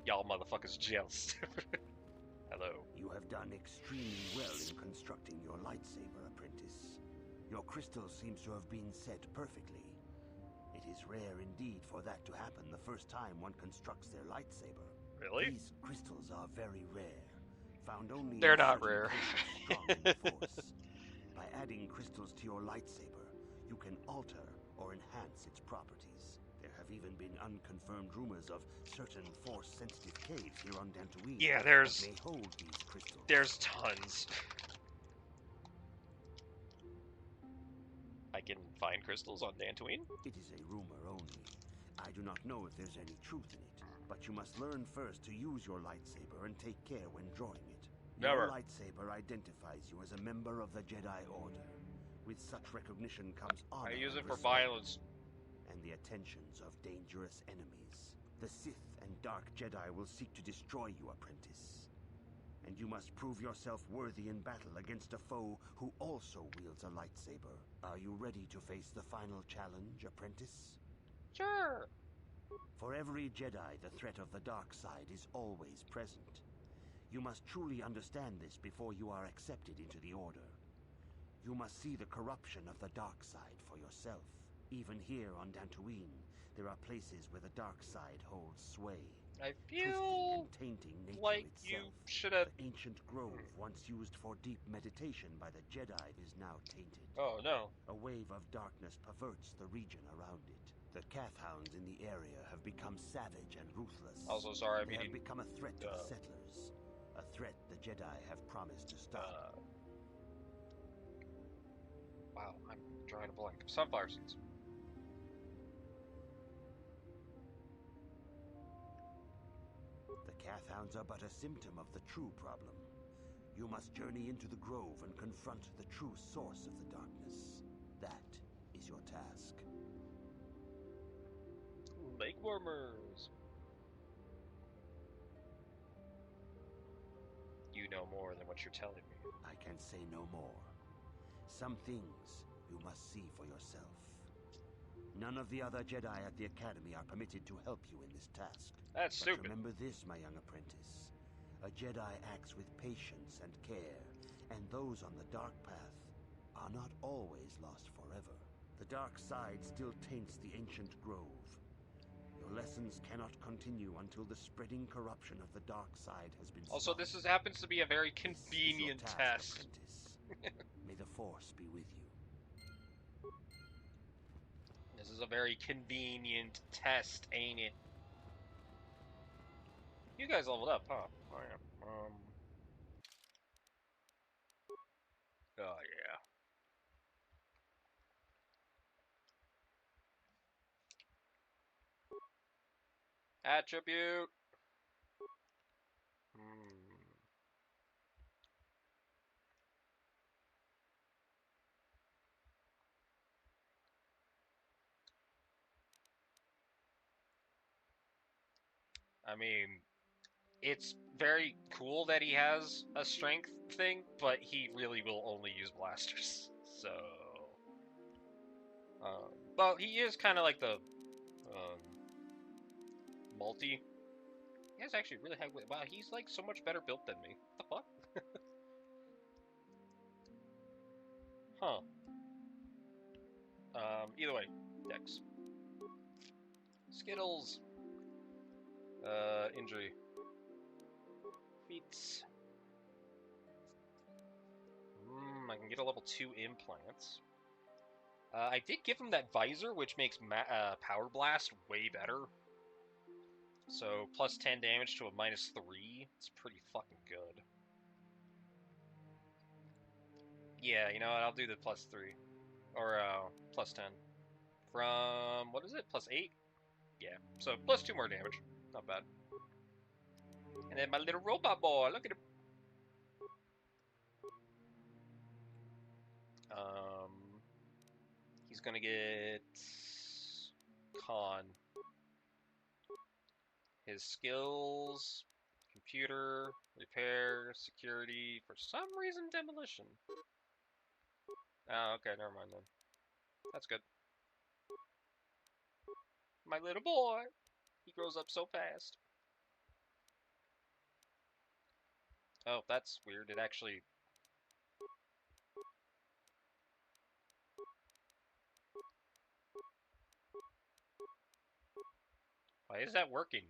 Y'all motherfuckers jealous. Hello. You have done extremely well in constructing your lightsaber, apprentice. Your crystal seems to have been set perfectly. It is rare indeed for that to happen the first time one constructs their lightsaber. Really? These crystals are very rare. Found only They're in not certain rare. places strong in the Force. By adding crystals to your lightsaber, you can alter or enhance its properties. There have even been unconfirmed rumors of certain Force-sensitive caves here on Dantooine. Yeah, that may hold these crystals. There's tons. I can find crystals on Dantooine? It is a rumor only. I do not know if there's any truth in it, but you must learn first to use your lightsaber and take care when drawing it. Never. Your lightsaber identifies you as a member of the Jedi Order. With such recognition comes honor. I use it and for respect, violence. and the attentions of dangerous enemies. The Sith and Dark Jedi will seek to destroy you, apprentice. and you must prove yourself worthy in battle against a foe who also wields a lightsaber. Are you ready to face the final challenge, apprentice? Sure. For every Jedi, the threat of the dark side is always present. You must truly understand this before you are accepted into the Order. You must see the corruption of the dark side for yourself. Even here on Dantooine, there are places where the dark side holds sway. I Twisting feel and tainting nature like itself. you should have... The ancient grove, once used for deep meditation by the Jedi, is now tainted. Oh, no. A wave of darkness perverts the region around it. The Kath hounds in the area have become savage and ruthless. Also, sorry, I'm They have eating... become a threat to the settlers. A threat the Jedi have promised to stop. Wow, I'm drawing a blank. Sunflower seeds. The Kath hounds are but a symptom of the true problem. You must journey into the grove and confront the true source of the darkness. That is your task. Lake warmers. You know more than what you're telling me. I can say no more. Some things you must see for yourself. None of the other Jedi at the Academy are permitted to help you in this task. That's But stupid. remember this, my young apprentice. A Jedi acts with patience and care, and those on the dark path are not always lost forever. The dark side still taints the ancient grove. Your lessons cannot continue until the spreading corruption of the dark side has been Also, stopped. this happens to be a very This is your convenient task, test. apprentice. May the Force be with you. This is a very convenient test, ain't it? You guys leveled up, huh? Oh, yeah. Oh, yeah. Attribute. I mean, it's very cool that he has a strength thing, but he really will only use blasters. So, well, he is kind of like the multi. He has actually really high. Wow, he's like so much better built than me. What the fuck? Huh. Either way, Dex. Skittles. Injury. Feats. I can get a level 2 implants. I did give him that visor, which makes Power Blast way better. So, plus 10 damage to a minus 3. It's pretty fucking good. Yeah, you know what? I'll do the plus 3. Or, plus 10. From, what is it? Plus 8? Yeah, so plus 2 more damage. Not bad. And then my little robot boy, look at him. He's gonna get con. His skills, computer, repair, security, for some reason demolition. Oh, okay, never mind then. That's good. My little boy! He grows up so fast. Oh, that's weird. It actually... Why is that working?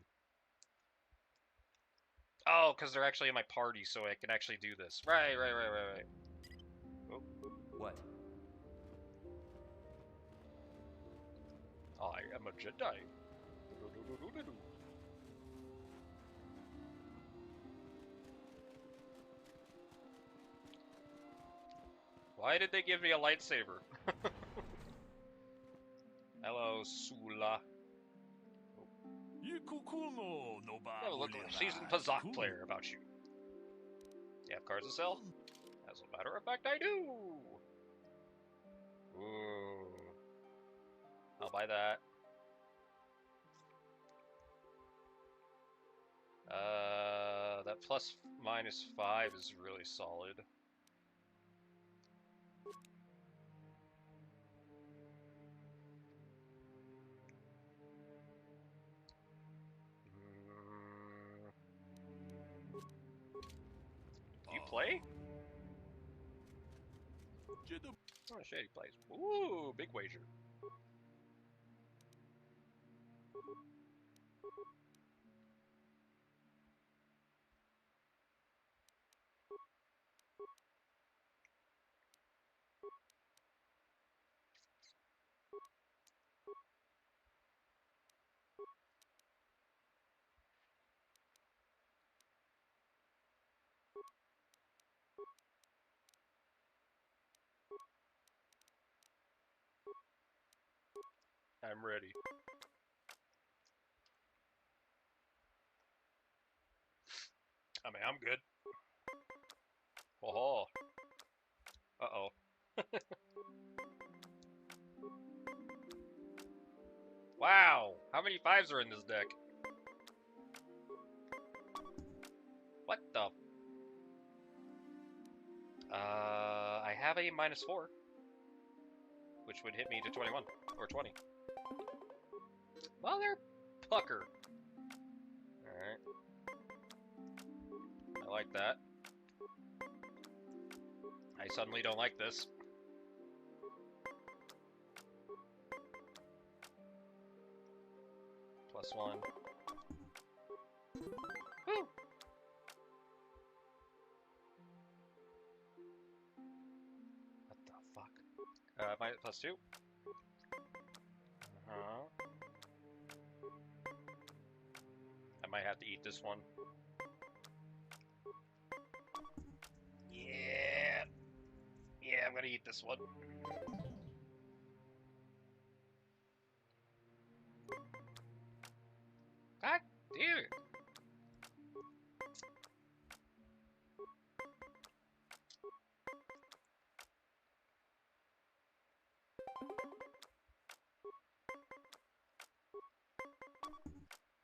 Oh, because they're actually in my party, so I can actually do this. Right. Oh. What? I am a Jedi. Why did they give me a lightsaber? Hello, Sula. You have a look like a seasoned Pazak player about you. You have cards to sell? As a matter of fact, I do! Ooh. I'll buy that. That plus minus 5 is really solid. Do you play? Oh shit, he plays. Ooh, big wager. I'm ready. I mean, I'm good. Oh. Uh-oh. Wow! How many 5s are in this deck? What the? I have a minus 4. Which would hit me to 21. Or 20. Mother pucker. Alright. I like that. I suddenly don't like this. +1. Woo! What the fuck? My +2. I might have to eat this one. Yeah. Yeah, I'm gonna eat this one. God damn it.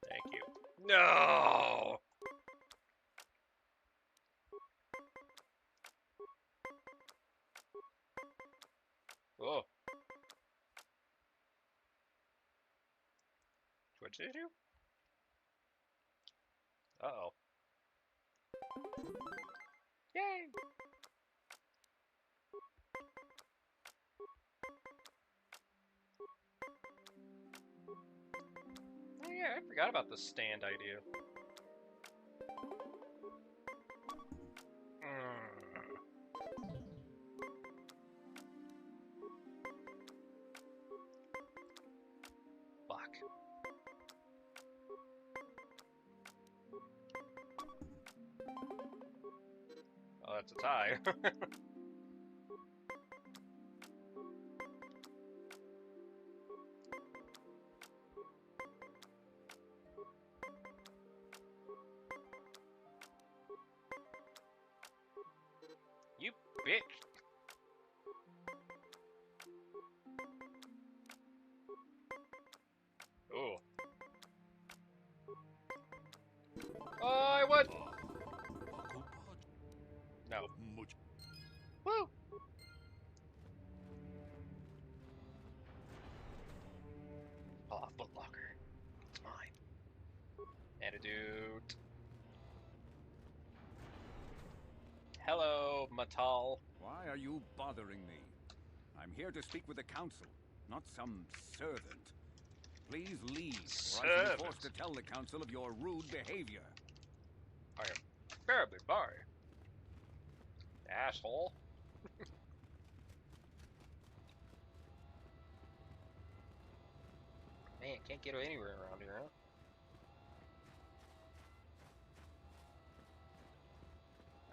Thank you. No! Oh. What did you do? Uh-oh. Yay! Oh yeah, I forgot about the stand idea. Fuck. Oh, that's a tie. You bitch. Oh. I won! No. Woo! Oh, footlocker. It's mine. Antidote. Hello, Matal. Why are you bothering me? I'm here to speak with the council, not some servant. Please leave, or I shall be forced to tell the council of your rude behavior. I am terribly sorry. Asshole. Man, can't get anywhere around here, huh?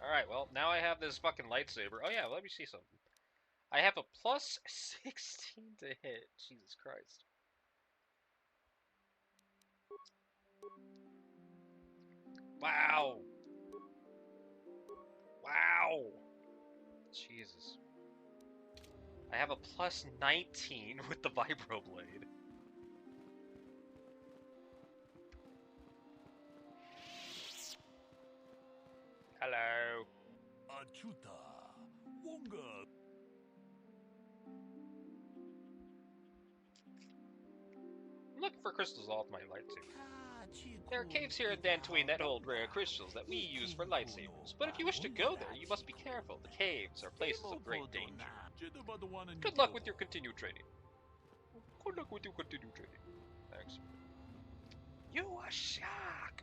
Alright, well, now I have this fucking lightsaber. Oh yeah, let me see something. I have a plus 16 to hit. Jesus Christ. Wow. Wow. Jesus. I have a plus 19 with the vibroblade. Hello. Achuta. Wonga. I'm looking for crystals off my lightsaber. There are caves here in Dantooine that hold rare crystals that we use for lightsabers. But if you wish to go there, you must be careful. The caves are places of great danger. Good luck with your continued training. Good luck with your continued training. Thanks. You a shark!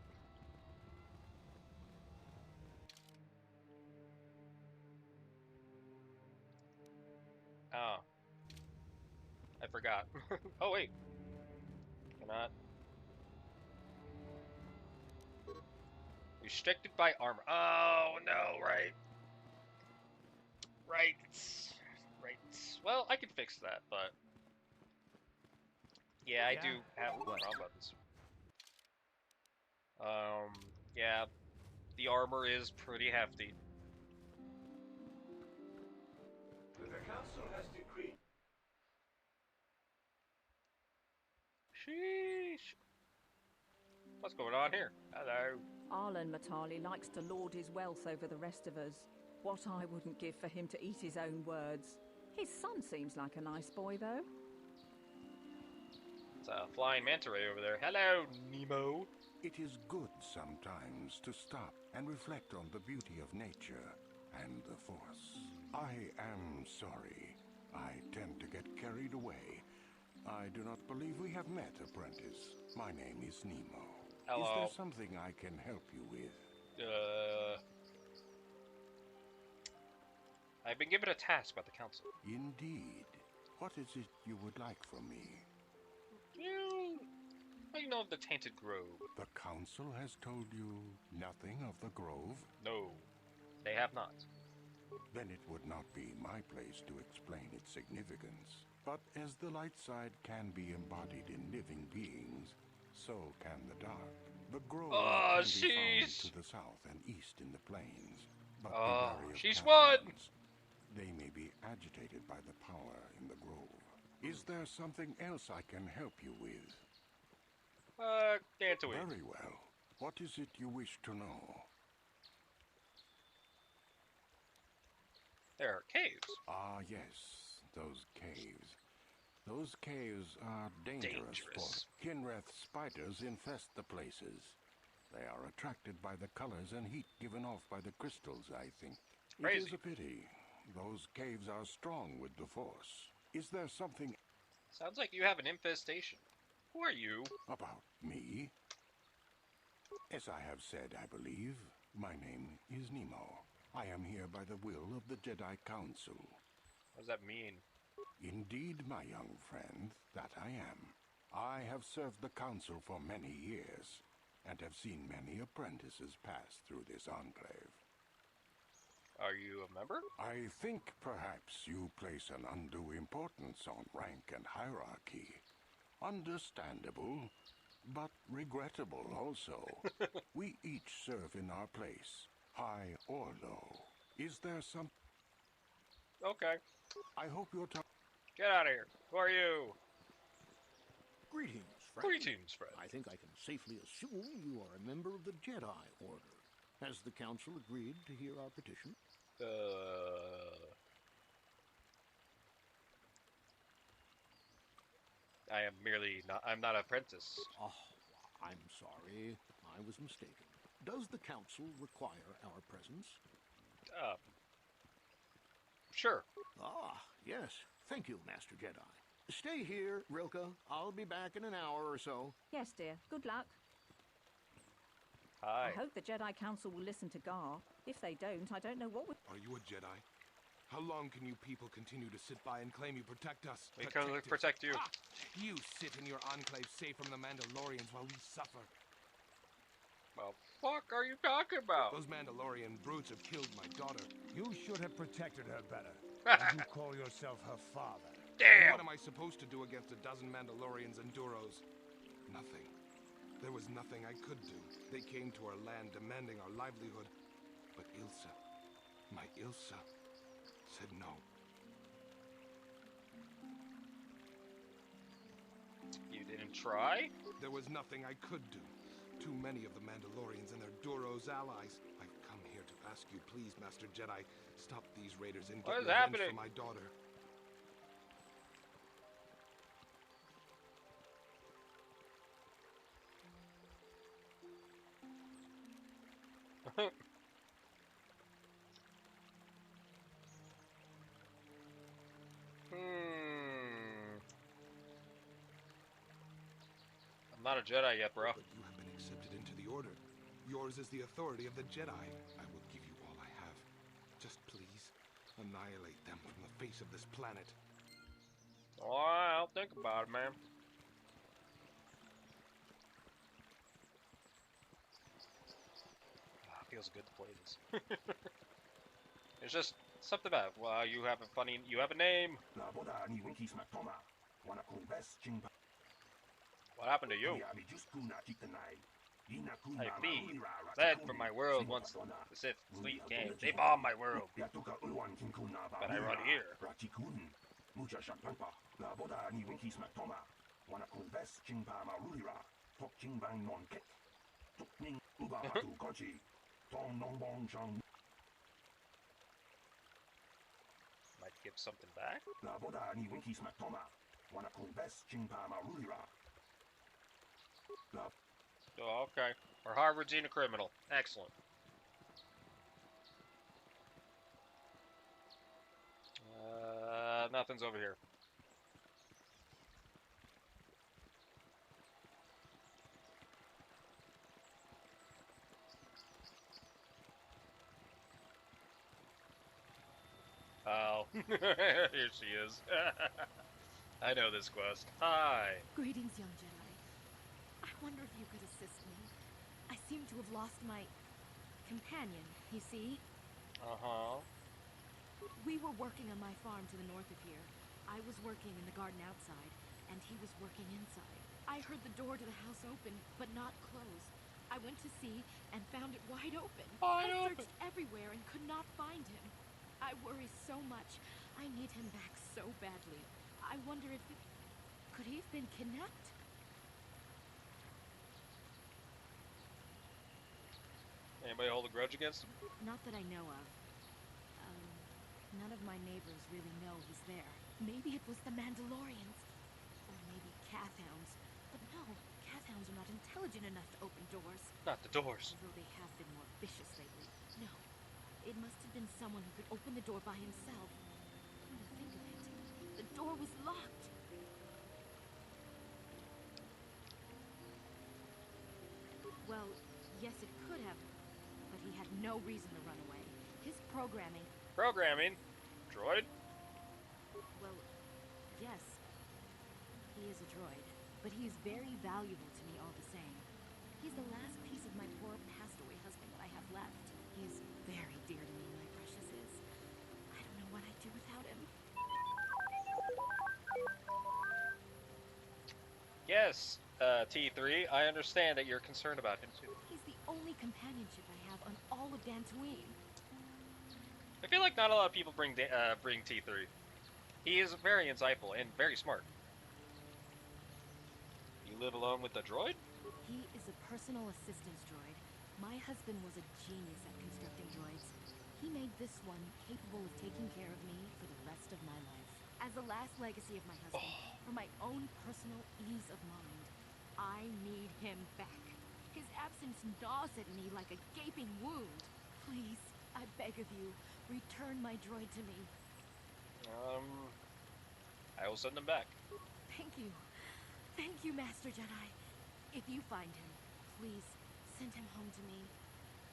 Oh. I forgot. Oh, wait. Cannot. Restricted by armor. Oh, no, right. Right. Right. Well, I can fix that, but... Yeah, I do have wrong buttons. Yeah. The armor is pretty hefty. The council has decreed. Sheesh. What's going on here? Hello. Arlen Matali likes to lord his wealth over the rest of us. What I wouldn't give for him to eat his own words. His son seems like a nice boy, though. It's a flying manta ray over there. Hello, Nemo. It is good sometimes to stop and reflect on the beauty of nature and the Force. I am sorry. I tend to get carried away. I do not believe we have met, apprentice. My name is Nemo. Hello. Is there something I can help you with? I've been given a task by the council. Indeed. What is it you would like from me? I know of the Tainted Grove. The council has told you nothing of the grove? No, they have not. Then it would not be my place to explain its significance. But as the light side can be embodied in living beings, so can the dark. The grove can be found to the south and east in the plains. But be wary of she's won! They may be agitated by the power in the grove. Is there something else I can help you with? Dantooine. Very well. What is it you wish to know? There are caves. Ah, yes, those caves. Those caves are dangerous. For Kinreth spiders infest the places. They are attracted by the colors and heat given off by the crystals, I think. Crazy. It is a pity. Those caves are strong with the Force. Is there something... Sounds like you have an infestation. Who are you? About me? As I have said, I believe, my name is Nemo. I am here by the will of the Jedi Council. What does that mean? Indeed, my young friend, that I am. I have served the Council for many years, and have seen many apprentices pass through this enclave. Are you a member? I think perhaps you place an undue importance on rank and hierarchy. Understandable, but regrettable also. We each serve in our place, high or low. Is there some... Okay. I hope you're Get out of here. Who are you? Greetings, friend. Greetings, friend. I think I can safely assume you are a member of the Jedi Order. Has the Council agreed to hear our petition? I am merely not... I'm not an apprentice. Oh, I'm sorry. I was mistaken. Does the Council require our presence? Sure. Ah, yes. Thank you, Master Jedi. Stay here, Rilka. I'll be back in an hour or so. Yes, dear. Good luck. Hi. I hope the Jedi Council will listen to Gar. If they don't, I don't know what would... Are you a Jedi? How long can you people continue to sit by and claim you protect us? We can protect you. Ah, you sit in your enclave safe from the Mandalorians while we suffer. Well, fuck are you talking about? Those Mandalorian brutes have killed my daughter. You should have protected her better. You call yourself her father. Damn! What am I supposed to do against a dozen Mandalorians and Duros? Nothing. There was nothing I could do. They came to our land demanding our livelihood. But Ilsa, my Ilsa, said no. You didn't try? There was nothing I could do. Too many of the Mandalorians and their Duros allies. I've come here to ask you, please, Master Jedi, stop these raiders and What get is revenge happening? for my daughter. I'm not a Jedi yet, bro. But you have been accepted into the Order. Yours is the authority of the Jedi. I will give you all I have. Just please, annihilate them from the face of this planet. Alright, I'll think about it, man. Feels good to play this. It's just something about it. Well, you have a name. What happened to you? I fled from my world once the Sith fleet came. They bombed my world. But I run here. Might give something back? Oh, okay. Or Harvard's in a criminal. Excellent. Nothing's over here. Oh, here she is. I know this quest. Hi. Greetings, young Jedi. I wonder if you could assist me. I seem to have lost my companion, you see? Uh-huh. We were working on my farm to the north of here. I was working in the garden outside, and he was working inside. I heard the door to the house open, but not close. I went to see and found it wide open. I searched everywhere and could not find him. I worry so much. I need him back so badly. I wonder if... Could he have been kidnapped? Anybody hold a grudge against him? Not that I know of. None of my neighbors really know he's there. Maybe it was the Mandalorians. Or maybe Cathhounds. But no, Cathhounds are not intelligent enough to open doors. Not the doors. Although they have been more vicious lately. No. It must have been someone who could open the door by himself. Come to think of it, the door was locked. Well, yes, it could have, but he had no reason to run away. His programming... Programming? Droid? Well, yes. He is a droid, but he is very valuable to me all the same. He's the last piece of my poor passed-away husband that I have left. He is very dear to me, my precious is. I don't know what I'd do without him. Yes, T3, I understand that you're concerned about him too. He's the only companionship I have on all of Dantooine. I feel like not a lot of people bring T3. He is very insightful and very smart. You live alone with the droid? He is a personal assistance droid. My husband was a genius at constructing droids. He made this one capable of taking care of me for the rest of my life. As the last legacy of my husband, for my own personal ease of mind, I need him back. His absence gnaws at me like a gaping wound. Please, I beg of you, return my droid to me. I will send them back. Thank you. Thank you, Master Jedi. If you find him, please send him home to me.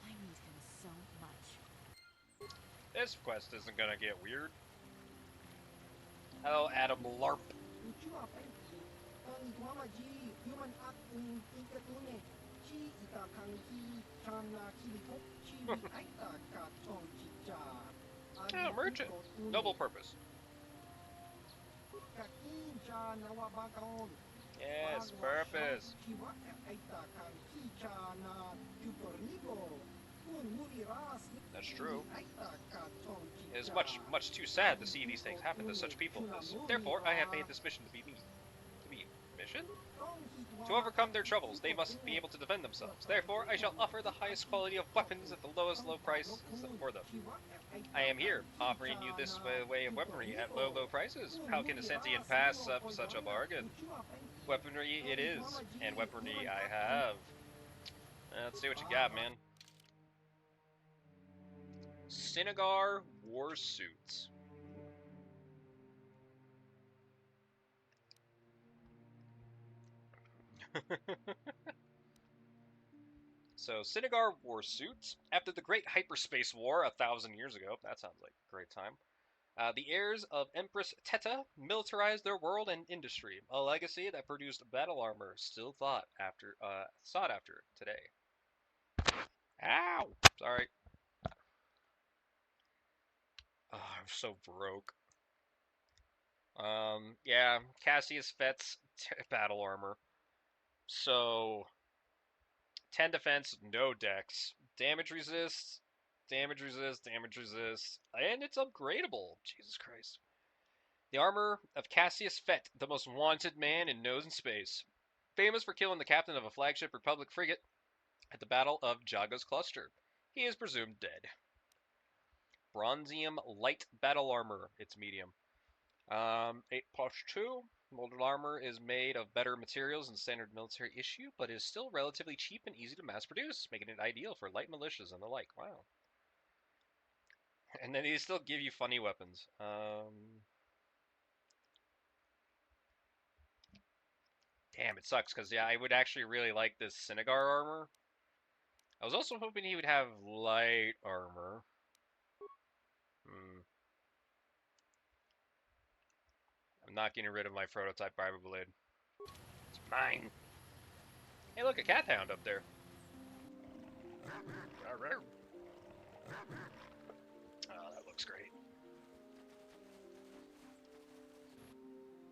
I need him so much. This quest isn't gonna get weird. Hello, Adam LARP. Oh, merchant. Noble purpose. Yes, purpose. That's true. It is much too sad to see these things happen to such people as this. Therefore, I have made this mission to be me. To be mission? question? To overcome their troubles, they must be able to defend themselves. Therefore, I shall offer the highest quality of weapons at the lowest low price for them. I am here, offering you this way of weaponry at low prices. How can a sentient pass up such a bargain? Weaponry it is, and weaponry I have. Let's see what you got, man. Sinagar war suits. So, Sinagar war suits. After the Great Hyperspace War 1,000 years ago, that sounds like a great time. The heirs of Empress Teta militarized their world and industry, a legacy that produced battle armor still sought after today. Ow! Sorry. Oh, I'm so broke. Yeah, Cassius Fett's battle armor. So, 10 defense, no dex. Damage resist, damage resist, damage resist, and it's upgradable. Jesus Christ. The armor of Cassius Fett, the most wanted man in known space. Famous for killing the captain of a flagship Republic frigate at the Battle of Jaga's Cluster. He is presumed dead. Bronzium light battle armor. It's medium. 8+2. Molded armor is made of better materials than standard military issue, but is still relatively cheap and easy to mass produce, making it ideal for light militias and the like. Wow. And then they still give you funny weapons. Damn, it sucks, because, yeah, I would actually really like this Sinagar armor. I was also hoping he would have light armor. I'm not getting rid of my prototype Barber Blade. It's mine. Hey, look, a cat hound up there. Oh, that looks great.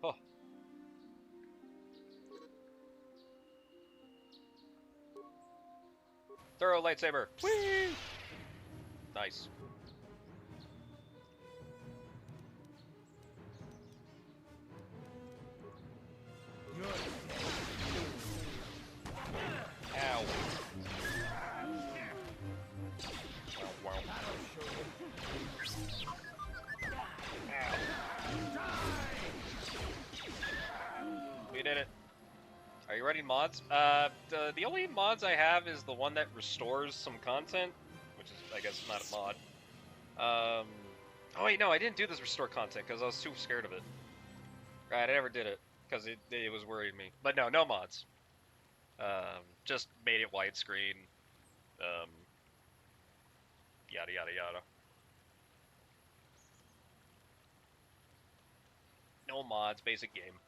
Oh. Throw a lightsaber. Whee! Nice. Ow. Wow. We did it. Are you ready, mods? The only mods I have is the one that restores some content, which is, I guess, not a mod. Oh wait, no, I didn't do this restore content because I was too scared of it. Right, I never did it because it was worrying me. But no mods. Just made it widescreen. Yada yada yada. No mods, basic game.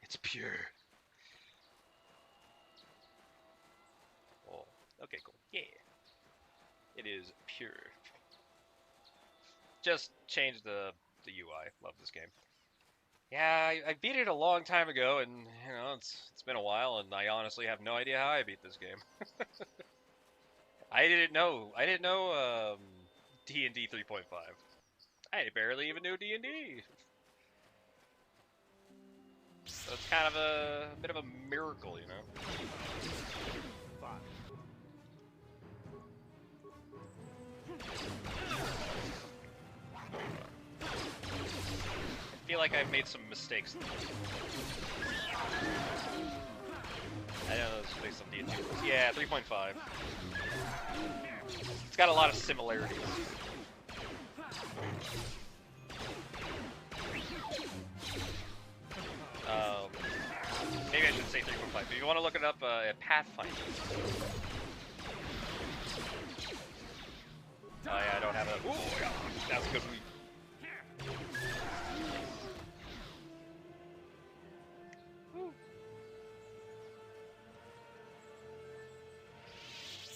It's pure. Oh, okay, cool. Yeah. It is pure. Just change the UI. Love this game. Yeah, I beat it a long time ago, and you know it's been a while, and I honestly have no idea how I beat this game. I didn't know D&D 3.5. I barely even knew D&D. So it's kind of a bit of a miracle, you know. I feel like I've made some mistakes. I know this is based on D&D. Yeah, 3.5. It's got a lot of similarities. Maybe I should say 3.5. If you want to look it up, Pathfinder. Oh yeah, I don't have a... Ooh, yeah, that's a good one.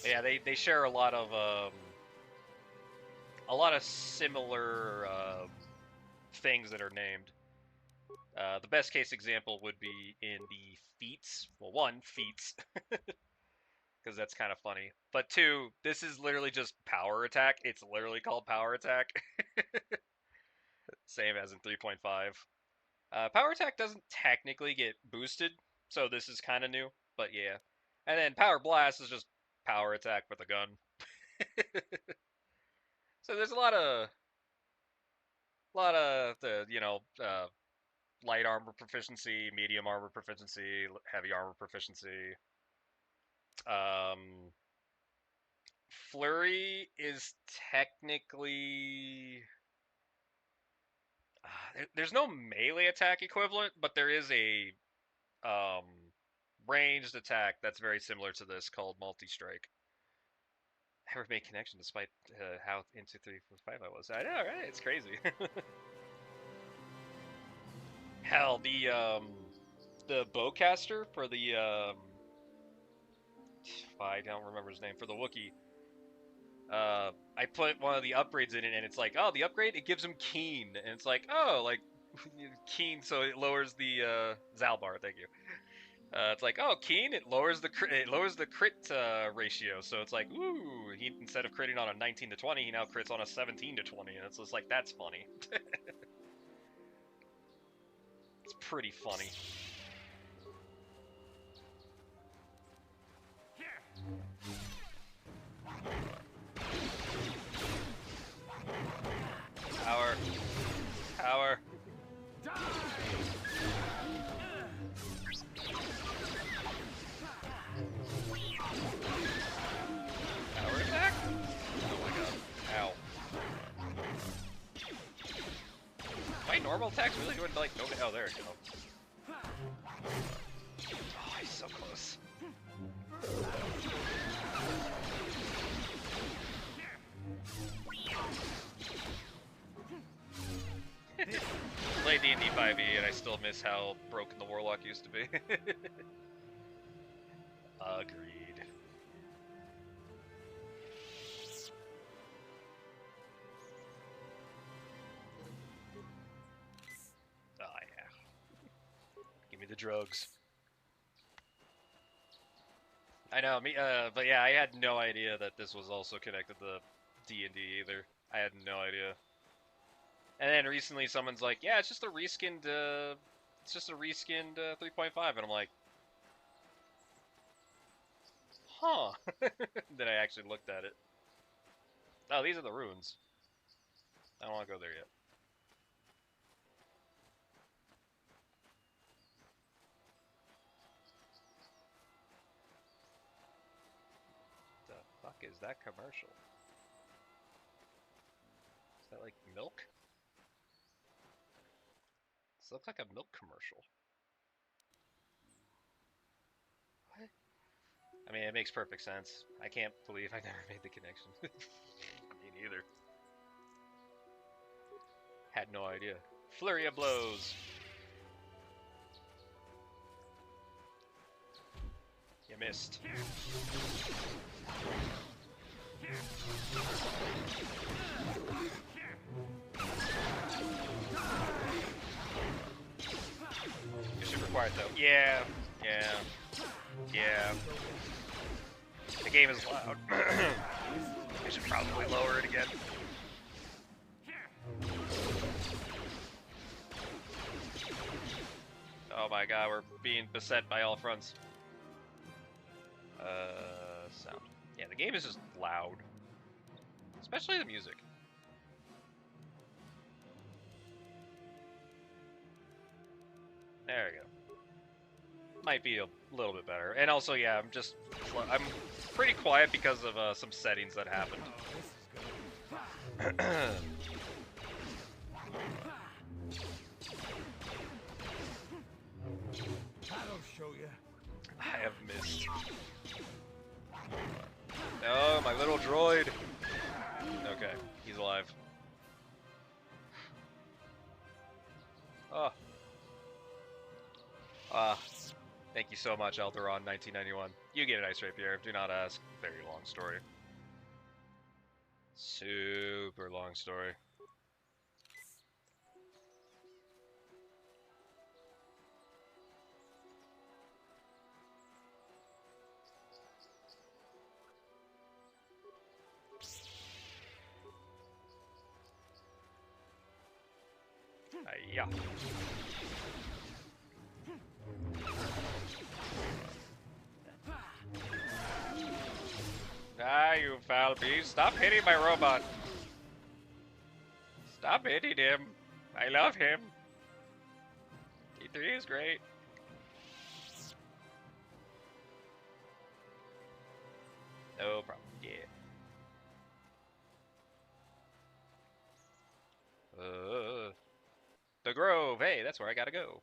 Yeah, they share a lot of similar things that are named. The best case example would be in the feats. Well, one, feats, because that's kind of funny. But two, this is literally just power attack. It's literally called power attack. Same as in 3.5. Power attack doesn't technically get boosted, so this is kind of new, but yeah. And then power blast is just power attack with a gun. So there's a lot of the light armor proficiency, medium armor proficiency, heavy armor proficiency. Flurry is technically there's no melee attack equivalent, but there is a ranged attack that's very similar to this called multi-strike. I never made connection despite how into 3.5 I was. I know, right? It's crazy. Hell, the bowcaster for the I don't remember his name, for the Wookiee. I put one of the upgrades in it, and it's like, oh, the upgrade, it gives him keen, and it's like, oh, like keen, so it lowers the Zalbar. Thank you. It's like, oh, keen, it lowers the crit ratio, so it's like, ooh, he instead of critting on a 19 to 20, he now crits on a 17 to 20, and it's just like, that's funny. It's pretty funny. Power. Power. Power attack? Oh my god. Ow. My normal attack's really doing like no. Oh, there we go. Oh, he's so close. Play D&D 5e and I still miss how broken the Warlock used to be. Agreed. Oh yeah. Give me the drugs. I know, but yeah, I had no idea that this was also connected to D&D either. I had no idea. And then recently someone's like, yeah, it's just a reskinned 3.5, and I'm like, huh. Then I actually looked at it. Oh, these are the runes. I don't want to go there yet. The fuck is that commercial? Is that like milk? This looks like a milk commercial. What? I mean, it makes perfect sense. I can't believe I never made the connection. Me neither. Had no idea. Flurry of blows. You missed. You're super quiet though. Yeah. The game is loud. I should probably lower it again. Oh my god, we're being beset by all fronts. Sound. Yeah, the game is just loud. Especially the music. There we go. Might be a little bit better. And also, yeah, I'm pretty quiet because of some settings that happened. I'll show you. I have missed. Oh, my little droid. Okay, he's alive. Oh. Thank you so much, Elderon 1991. You get an ice rapier. Do not ask. Very long story. Super long story. Yeah. Ah, you foul beast. Stop hitting my robot. Stop hitting him. I love him. D3 is great. No problem. Yeah. The Grove. Hey, that's where I gotta go.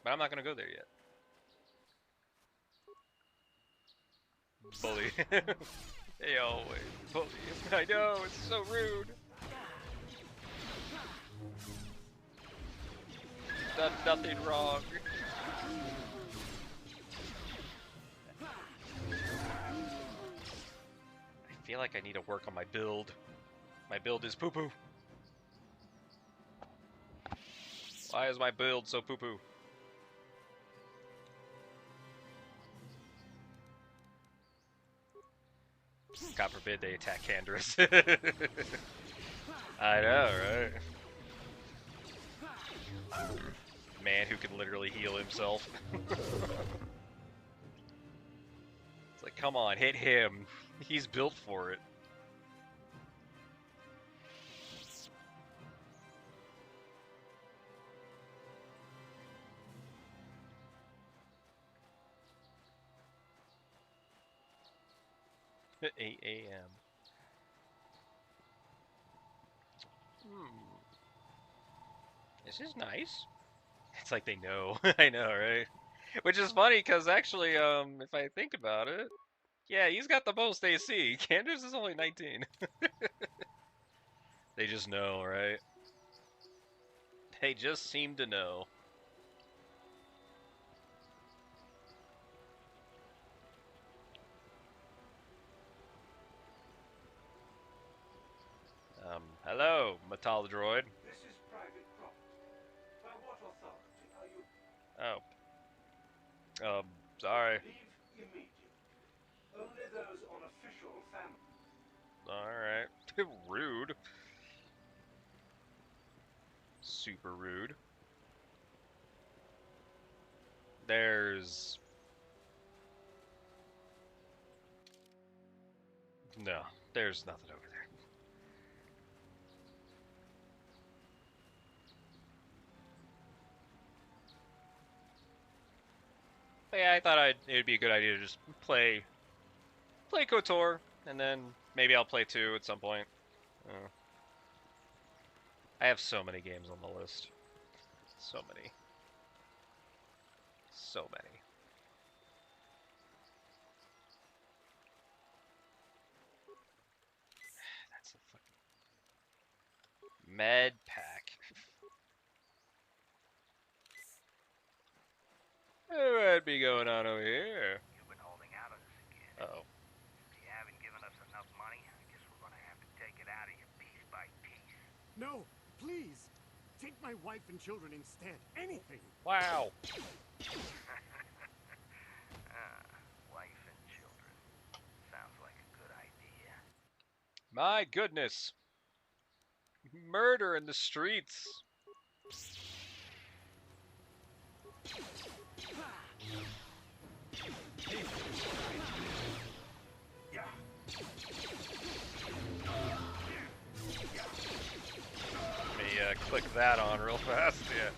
But I'm not gonna go there yet. Bully. They always bully. I know, it's so rude. Done nothing wrong. I feel like I need to work on my build. My build is poo-poo. Why is my build so poo-poo? God forbid they attack Canderous. I know, right? Man who can literally heal himself. It's like, come on, hit him. He's built for it. At 8 a.m. This is nice. It's like they know. I know, right? Which is funny, because actually, if I think about it, yeah, he's got the most AC. Candace is only 19. They just know, right? They just seem to know. Hello, Metallodroid. This is private property. By what authority are you? Oh. Sorry. Leave immediately. Only those on official family. Alright. Rude. Super rude. There's... No, there's nothing over there. But yeah, I thought it would be a good idea to just play Kotor, and then maybe I'll play 2 at some point. I have so many games on the list. So many. So many. That's a fucking... Med pack. What might be going on over here? You've been holding out on us again. Uh-oh. If you haven't given us enough money, I guess we're gonna have to take it out of you piece by piece. No, please. Take my wife and children instead. Anything. Wow. Wife and children. Sounds like a good idea. My goodness. Murder in the streets. Let me click that on real fast. Yeah.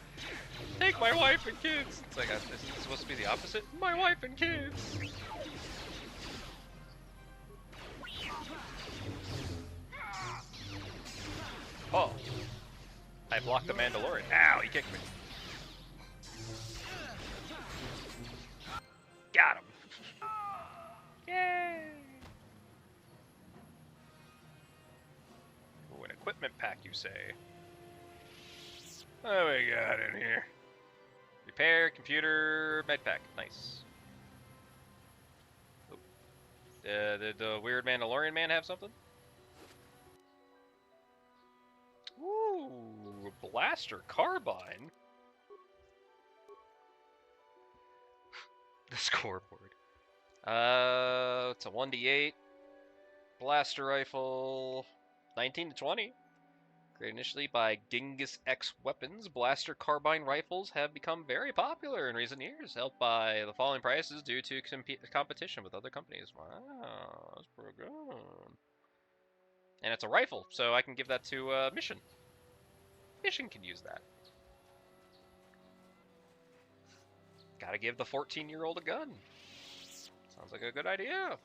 Take my wife and kids. It's like, isn't it supposed to be the opposite? My wife and kids. Oh. I blocked the Mandalorian. Ow, he kicked me. Got him. Yay. Ooh, an equipment pack, you say? What do we got in here? Repair, computer, med pack. Nice. Did the weird Mandalorian man have something? Ooh, blaster carbine. The scoreboard. It's a 1d8. Blaster rifle. 19 to 20. Created initially by Genghis X Weapons, blaster carbine rifles have become very popular in recent years, helped by the falling prices due to competition with other companies. Wow, that's pretty good. And it's a rifle, so I can give that to Mission. Mission can use that. Gotta give the 14-year-old a gun. Sounds like a good idea.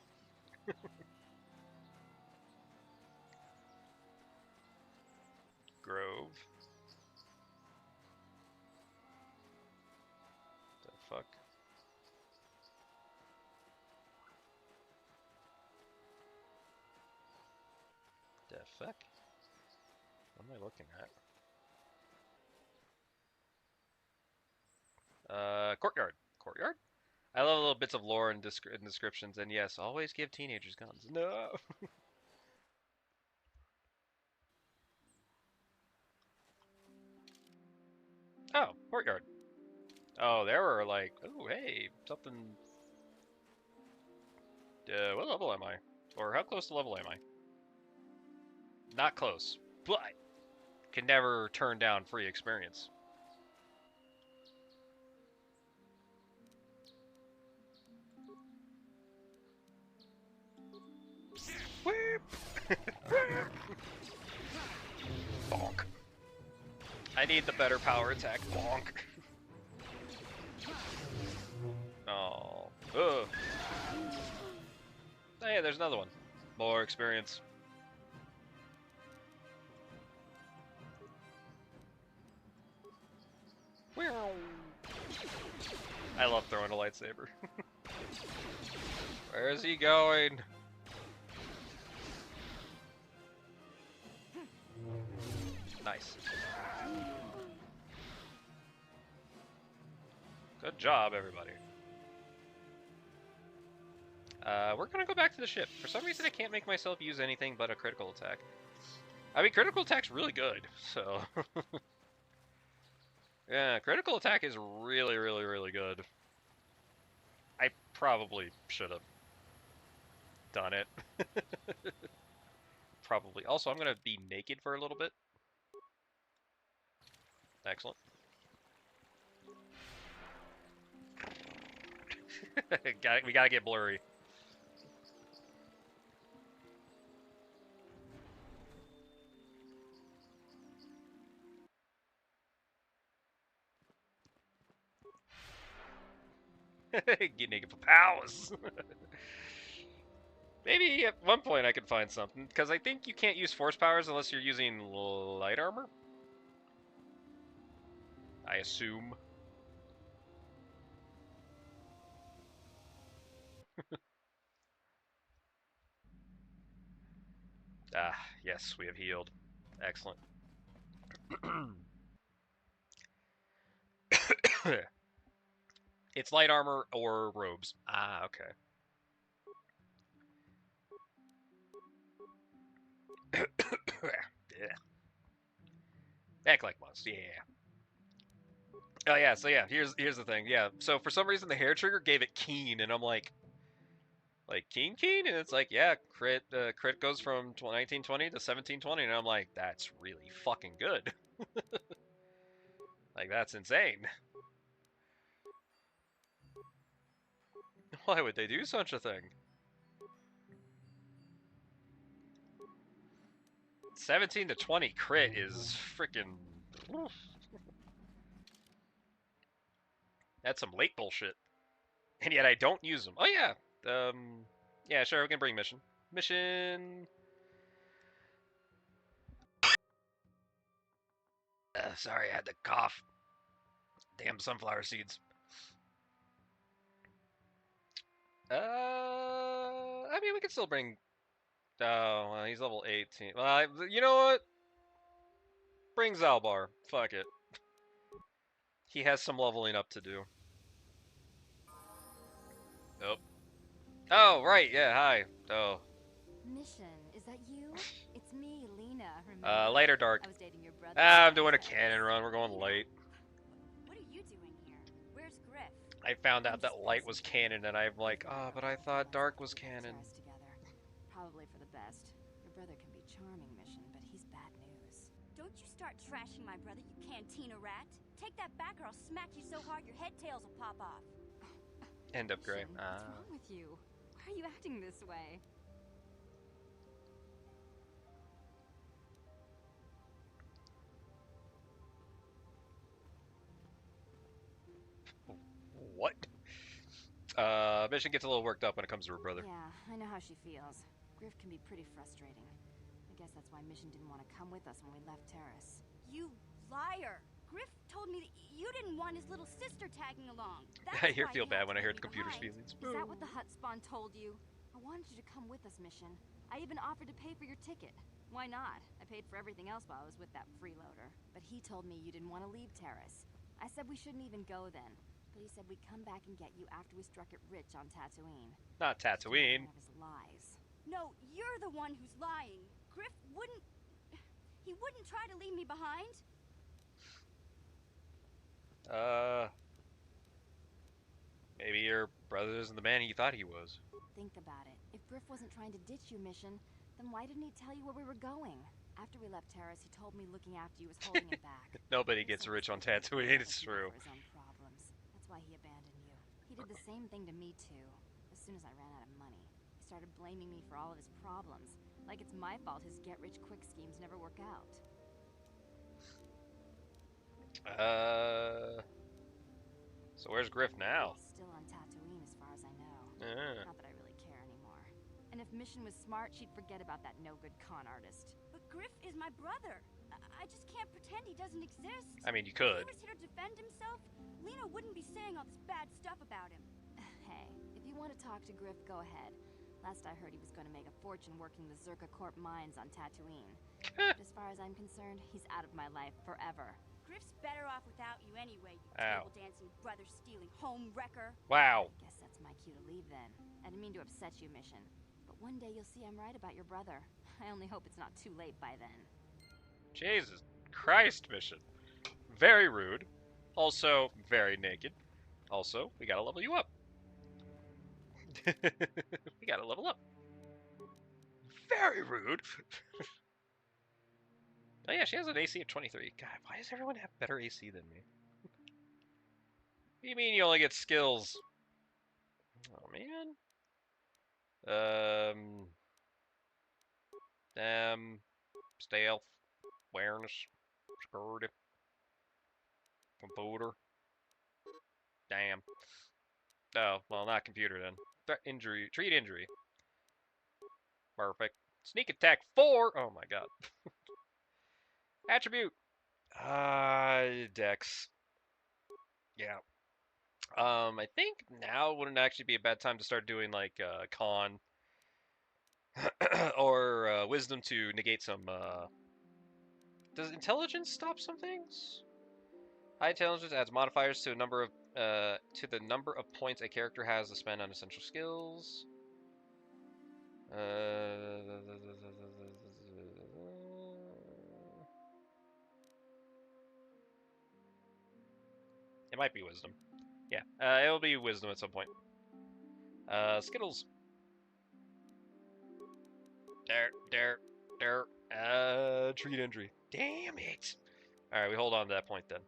Grove. The fuck? The fuck? What am I looking at? Courtyard. Courtyard? I love little bits of lore and descriptions, and yes, always give teenagers guns. No! Oh, courtyard. Oh, there were like, oh, hey, something. What level am I? Or how close to level am I? Not close, but can never turn down free experience. Bonk. I need the better power attack. Bonk. Oh. Ugh. Hey, there's another one. More experience. I love throwing a lightsaber. Where is he going? Nice. Good job, everybody. We're gonna go back to the ship. For some reason, I can't make myself use anything but a critical attack. I mean, critical attack's really good, so... yeah, critical attack is really, really, really good. I probably should have done it. Probably. Also, I'm gonna be naked for a little bit. Excellent. We gotta get blurry. Get naked for powers. Maybe at one point I could find something, because I think you can't use force powers unless you're using light armor. I assume. Ah, yes, we have healed. Excellent. It's light armor or robes. Ah, okay. Yeah. Act like once, yeah. Oh yeah, so yeah, here's the thing. Yeah, so for some reason the hair trigger gave it keen, and I'm like keen, and it's like, yeah, crit goes from 1920 to 1720, and I'm like, that's really fucking good. Like, that's insane. Why would they do such a thing? 17 to 20 crit is freaking. That's some late bullshit. And yet I don't use them. Oh yeah. Yeah, sure, we can bring mission. Mission. Sorry, I had to cough. Damn sunflower seeds. I mean, we can still bring. Oh, well, he's level 18. Well, you know what? Bring Zalbar. Fuck it. He has some leveling up to do. Nope. Oh, right. Yeah, hi. Oh. Mission, is that you? It's me, Lena. Remember? Light or dark? I was dating your brother. I'm doing a cannon run. We're going light. What are you doing here? Where's Griff? I found out that light was canon, and I'm like, oh, but I thought dark was canon. Probably for the best. Your brother can be charming, Mission, but he's bad news. Don't you start trashing my brother, you cantina rat. Take that back or I'll smack you so hard your head tails will pop off. End up gray. What's wrong with you? Why are you acting this way? What? Mission gets a little worked up when it comes to her brother. Yeah, I know how she feels. Griff can be pretty frustrating. I guess that's why Mission didn't want to come with us when we left Terrace. You liar! Griff told me that you didn't want his little sister tagging along. I feel bad when I hear the computer's feelings. Is that what the hut spawn told you? I wanted you to come with us, Mission. I even offered to pay for your ticket. Why not? I paid for everything else while I was with that freeloader. But he told me you didn't want to leave Terrace. I said we shouldn't even go then. But he said we'd come back and get you after we struck it rich on Tatooine. Not Tatooine. His lies. No, you're the one who's lying. Griff wouldn't... He wouldn't try to leave me behind. Maybe your brother isn't the man he thought he was. Think about it. If Griff wasn't trying to ditch you, Mission, then why didn't he tell you where we were going? After we left Terrace, he told me looking after you was holding him back. Nobody gets rich on Tatooine, it's true. His own problems. That's why he abandoned you. He did the same thing to me, too. As soon as I ran out of money, he started blaming me for all of his problems. Like it's my fault his get-rich-quick schemes never work out. So where's Griff now? He's still on Tatooine as far as I know. Not that I really care anymore. And if Mission was smart, she'd forget about that no-good con artist. But Griff is my brother. I just can't pretend he doesn't exist. I mean, you could. If he was here to defend himself, Lena wouldn't be saying all this bad stuff about him. Hey, if you want to talk to Griff, go ahead. Last I heard, he was going to make a fortune working the Zerka Corp mines on Tatooine. But as far as I'm concerned, he's out of my life forever. Griff's better off without you anyway, you table-dancing, brother-stealing home wrecker. Wow. I guess that's my cue to leave then. I didn't mean to upset you, Mission. But one day you'll see I'm right about your brother. I only hope it's not too late by then. Jesus Christ, Mission. Very rude. Also, very naked. Also, we gotta level you up. We gotta level up. Very rude. Oh yeah, she has an AC of 23. God, why does everyone have better AC than me? What do you mean you only get skills? Oh man. Stealth, awareness, security, computer. Damn. Oh, well, not computer then. Threat injury, treat injury. Perfect. Sneak attack 4. Oh my god. Attribute. Dex. Yeah. I think now wouldn't actually be a bad time to start doing like con or wisdom to negate some. Does intelligence stop some things? High intelligence adds modifiers to a number of to the number of points a character has to spend on essential skills. It might be wisdom. Yeah, it'll be wisdom at some point. Skittles. There. Treat injury. Damn it. Alright, we hold on to that point then.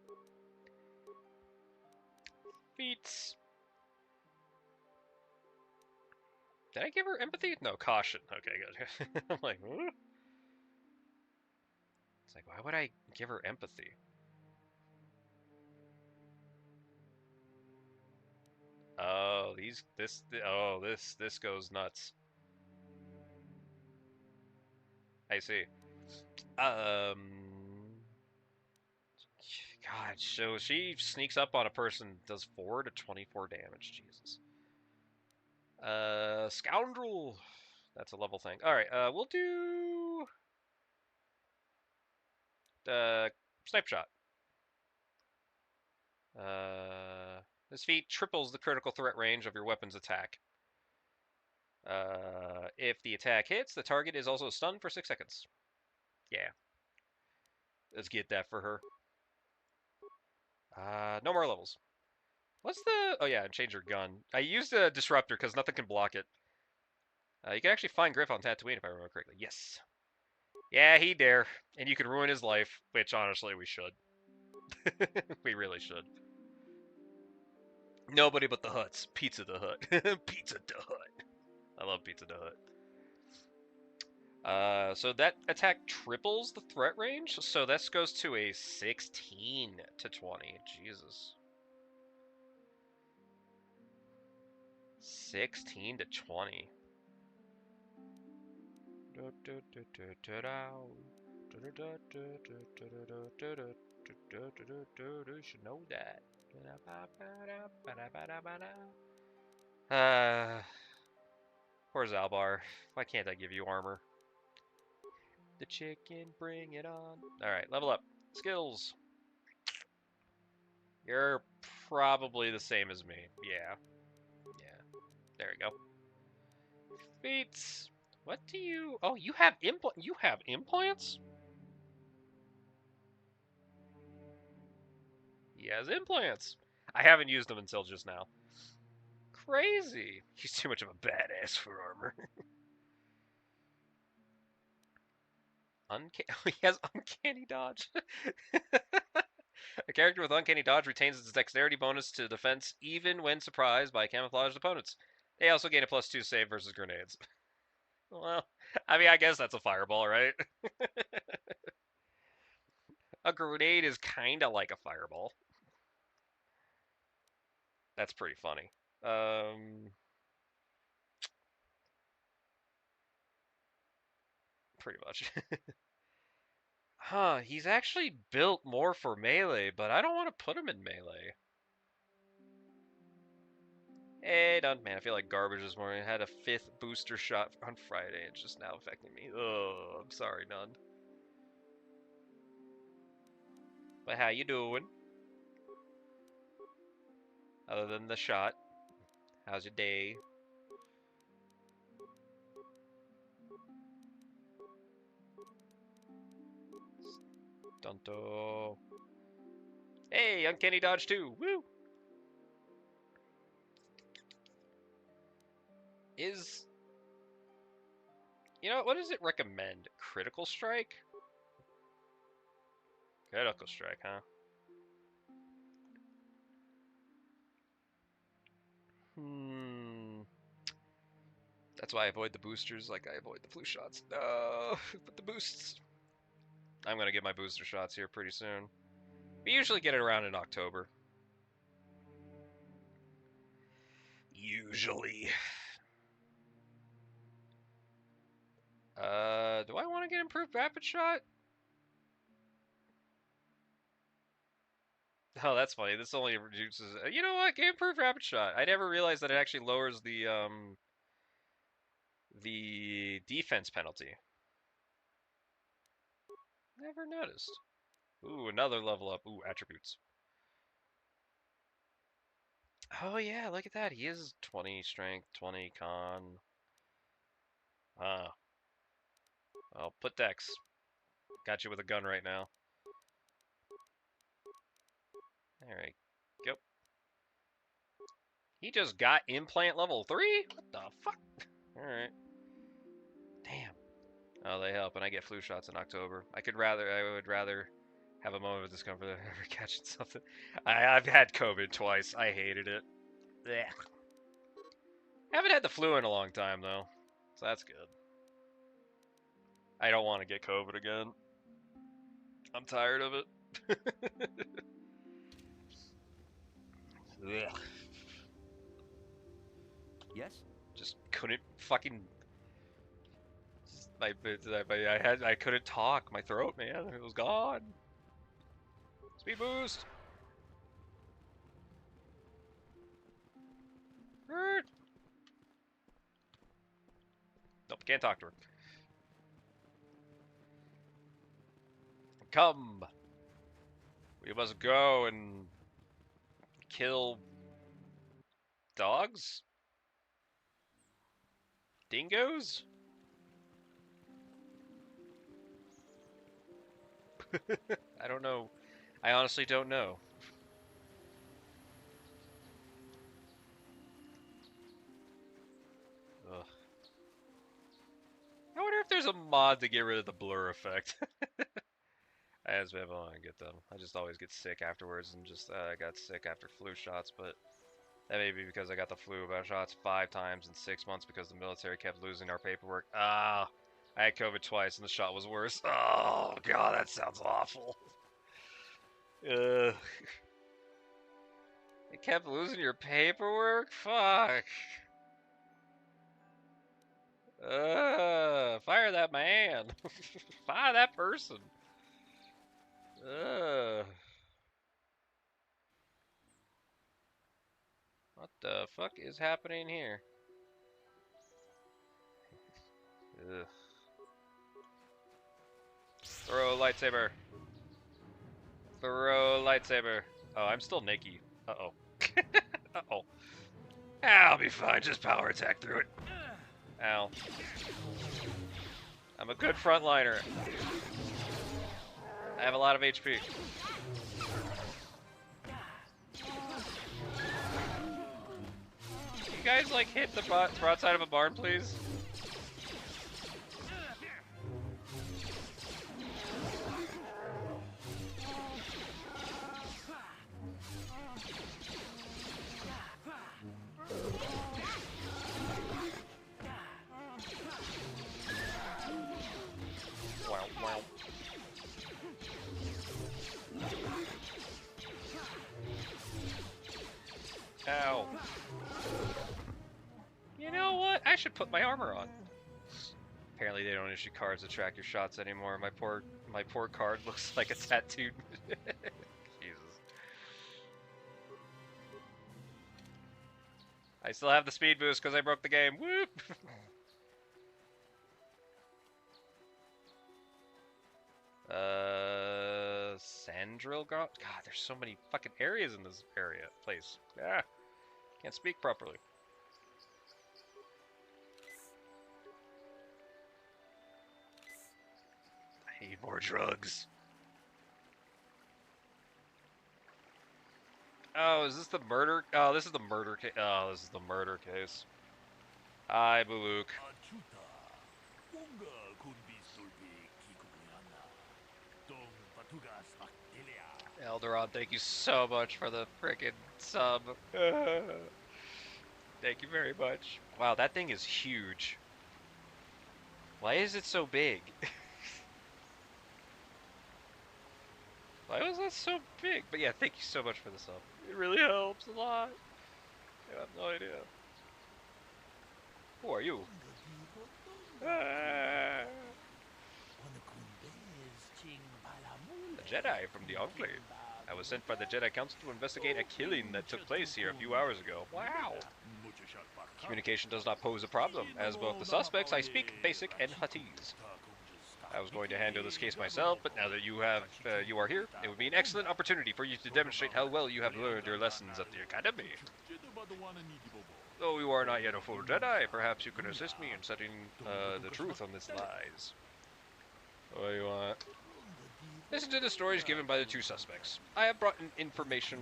Feats. Did I give her empathy? No, caution. Okay, good. I'm like, huh? It's like, why would I give her empathy? Oh, this goes nuts. I see. God, so she sneaks up on a person, does 4 to 24 damage. Jesus. Scoundrel. That's a level thing. All right, we'll do the snipe shot. This feat triples the critical threat range of your weapon's attack. If the attack hits, the target is also stunned for 6 seconds. Yeah. Let's get that for her. No more levels. What's the... Oh yeah, change your gun. I used a disruptor because nothing can block it. You can actually find Griff on Tatooine if I remember correctly. Yes. Yeah, he dare. And you could ruin his life, which honestly we should. We really should. Nobody but the Huts. Pizza the Hut. Pizza the Hut. I love Pizza the Hut. So that attack triples the threat range. So this goes to a 16 to 20. Jesus. 16 to 20. You should know that. Where's Albar? Why can't I give you armor? The chicken, bring it on. Alright, level up. Skills. You're probably the same as me. Yeah. Yeah. There we go. Feats. What do you... Oh, you have implants? He has implants. I haven't used them until just now. Crazy. He's too much of a badass for armor. He has uncanny dodge. A character with uncanny dodge retains its dexterity bonus to defense even when surprised by camouflaged opponents. They also gain a +2 save versus grenades. Well, I mean, I guess that's a fireball, right? A grenade is kind of like a fireball. That's pretty funny. Pretty much. Huh, he's actually built more for melee, but I don't want to put him in melee. Hey, done. Man, I feel like garbage this morning. I had a 5th booster shot on Friday. It's just now affecting me. Oh, I'm sorry, none. But how you doing? Other than the shot. How's your day? Stunto. Hey, uncanny dodge too. Woo! You know, what does it recommend? Critical strike? Critical strike, huh? That's why I avoid the boosters like I avoid the flu shots. No, but the boosts. I'm going to get my booster shots here pretty soon. We usually get it around in October. Usually. Do I want to get improved rapid shot? Oh, that's funny. This only reduces... You know what? Get improved rapid shot. I never realized that it actually lowers the defense penalty. Never noticed. Ooh, another level up. Ooh, attributes. Oh, yeah, look at that. He is 20 strength, 20 con. Ah. Well, put dex. Got you with a gun right now. Alright, go. He just got implant level 3? What the fuck? Alright. Damn. Oh, they help, and I get flu shots in October. I would rather have a moment of discomfort than ever catching something. I've had COVID twice. I hated it. Blech. Haven't had the flu in a long time, though. So that's good. I don't want to get COVID again. I'm tired of it. Ugh. Yes? Just couldn't fucking... I couldn't talk. My throat, man. It was gone. Speed boost. Nope, can't talk to her. Come. We must go and kill dogs? Dingoes? I don't know. I honestly don't know. Ugh. I wonder if there's a mod to get rid of the blur effect. I just never want to get them. I just always get sick afterwards, and just I got sick after flu shots, but that may be because I got the flu shots 5 times in 6 months because the military kept losing our paperwork. I had COVID twice, and the shot was worse. Oh god, that sounds awful. They kept losing your paperwork? Fuck. Fire that man. Fire that person. What the fuck is happening here? Ugh. Throw lightsaber. Throw lightsaber. Oh, I'm still naked. Uh-oh. Uh-oh. I'll be fine. Just power attack through it. Ow. I'm a good frontliner. I have a lot of HP. You guys, like, hit the broadside of a barn, please? Wow, wow. Ow. You know what? I should put my armor on. Apparently they don't issue cards to track your shots anymore. My poor card looks like a tattooed. Jesus. I still have the speed boost because I broke the game. Whoop! Sandrill God, there's so many fucking areas in this place. Ah, can't speak properly. I need more drugs. Oh, is this the murder? Oh, this is the murder case. Oh, this is the murder case. Hi, Buluk. Eldoron, thank you so much for the frickin' sub. Thank you very much. Wow, that thing is huge. Why is it so big? Why was that so big? But yeah, thank you so much for the sub. It really helps a lot. I have no idea. Who are you? Ah. A Jedi from the Enclave. I was sent by the Jedi Council to investigate a killing that took place here a few hours ago. Wow! Communication does not pose a problem, as both the suspects I speak Basic and Huttese. I was going to handle this case myself, but now that you are here, it would be an excellent opportunity for you to demonstrate how well you have learned your lessons at the Academy. Though you are not yet a full Jedi, perhaps you can assist me in setting the truth on this lies. What do you want? Listen to the stories given by the 2 suspects. I have brought an information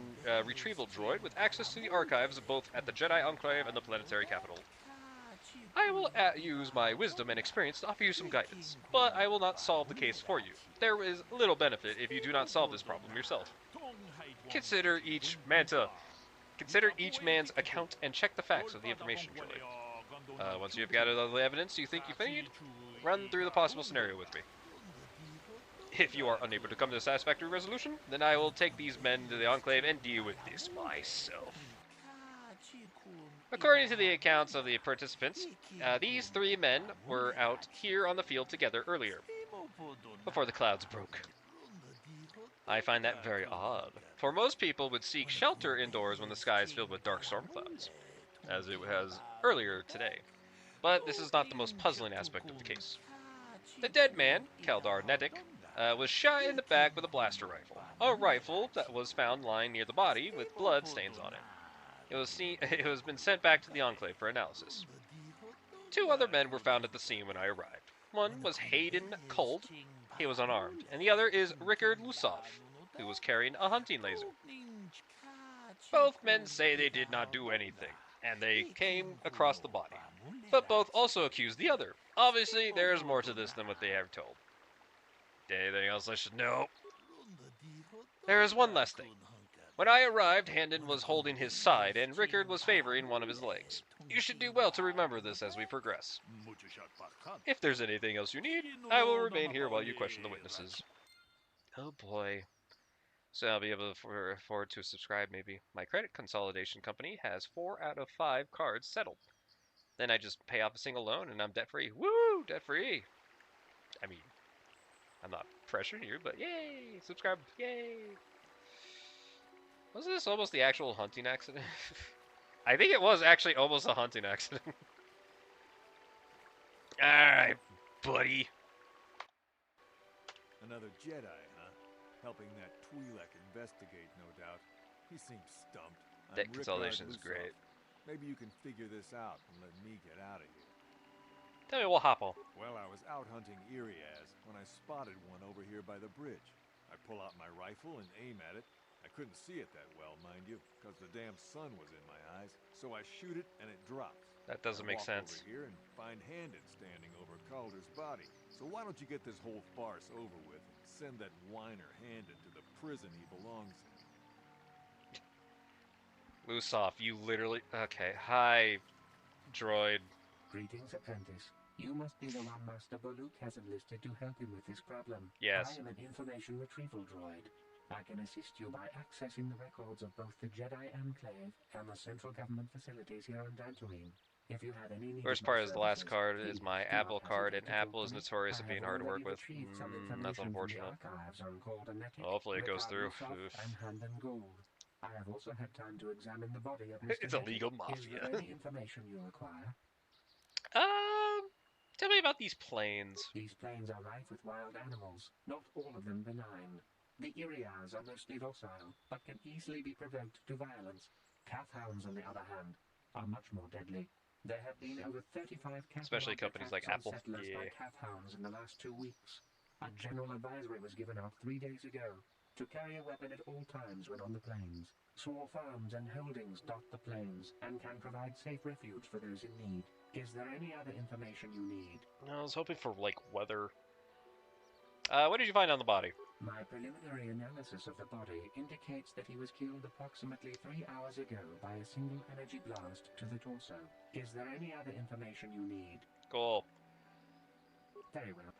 retrieval droid with access to the archives both at the Jedi Enclave and the planetary capital. I will use my wisdom and experience to offer you some guidance, but I will not solve the case for you. There is little benefit if you do not solve this problem yourself. Consider each man's account and check the facts of the information droid. Once you have gathered all the evidence you think you need, run through the possible scenario with me. If you are unable to come to a satisfactory resolution, then I will take these men to the Enclave and deal with this myself. According to the accounts of the participants, these 3 men were out here on the field together earlier, before the clouds broke. I find that very odd, for most people would seek shelter indoors when the sky is filled with dark storm clouds, as it has earlier today. But this is not the most puzzling aspect of the case. The dead man, Keldar Nedik, was shot in the back with a blaster rifle. A rifle that was found lying near the body with blood stains on it. It has been sent back to the Enclave for analysis. 2 other men were found at the scene when I arrived. One was Hayden Cold, he was unarmed, and the other is Rickard Lusov, who was carrying a hunting laser. Both men say they did not do anything, and they came across the body. But both also accuse the other. Obviously, there is more to this than what they have told. Anything else I should know? There is one last thing. When I arrived, Handon was holding his side, and Rickard was favoring one of his legs. You should do well to remember this as we progress. If there's anything else you need, I will remain here while you question the witnesses. Oh boy. So I'll be able to afford to subscribe maybe. My credit consolidation company has 4 out of 5 cards settled. Then I just pay off a single loan and I'm debt-free. Woo! Debt-free! I mean, I'm not pressuring you, but yay! Subscribe! Yay! Wasn't this almost the actual hunting accident? I think it was actually almost a hunting accident. Alright, buddy. Another Jedi, huh? Helping that Twi'lek investigate, no doubt. He seems stumped. Debt consolidation is great. Maybe you can figure this out and let me get out of here. Tell me what happened. Well, I was out hunting Iriaz when I spotted one over here by the bridge. I pull out my rifle and aim at it. I couldn't see it that well, mind you, because the damn sun was in my eyes. So I shoot it and it drops. That doesn't make sense. Over here and find Handon standing over Calder's body. So why don't you get this whole farce over with and send that whiner Handon to the prison he belongs in? Lusoff, you literally... Okay, hi, droid. Greetings, apprentice. You must be the one Master Boluk has enlisted to help him with this problem. Yes. I am an information retrieval droid. I can assist you by accessing the records of both the Jedi Enclave and the central government facilities here on Dantooine. If you have any Worst part is the last card is my Apple card, and Apple is notorious at being hard to work with. That's unfortunate. Hopefully it goes through. I have also had time to examine the body of It's a legal mafia. Is there any information you require? Tell me about these planes. These planes are rife with wild animals, not all of them benign. The Iriaz are mostly docile, but can easily be provoked to violence. Calf hounds, on the other hand, are much more deadly. There have been over 35 especially companies like Apple. By calf hounds in the last 2 weeks. A general advisory was given out 3 days ago to carry a weapon at all times when on the plains. Small farms and holdings dot the plains and can provide safe refuge for those in need. Is there any other information you need? No, I was hoping for, like, weather. What did you find on the body? My preliminary analysis of the body indicates that he was killed approximately 3 hours ago by a single energy blast to the torso. Is there any other information you need? Cool. Very well.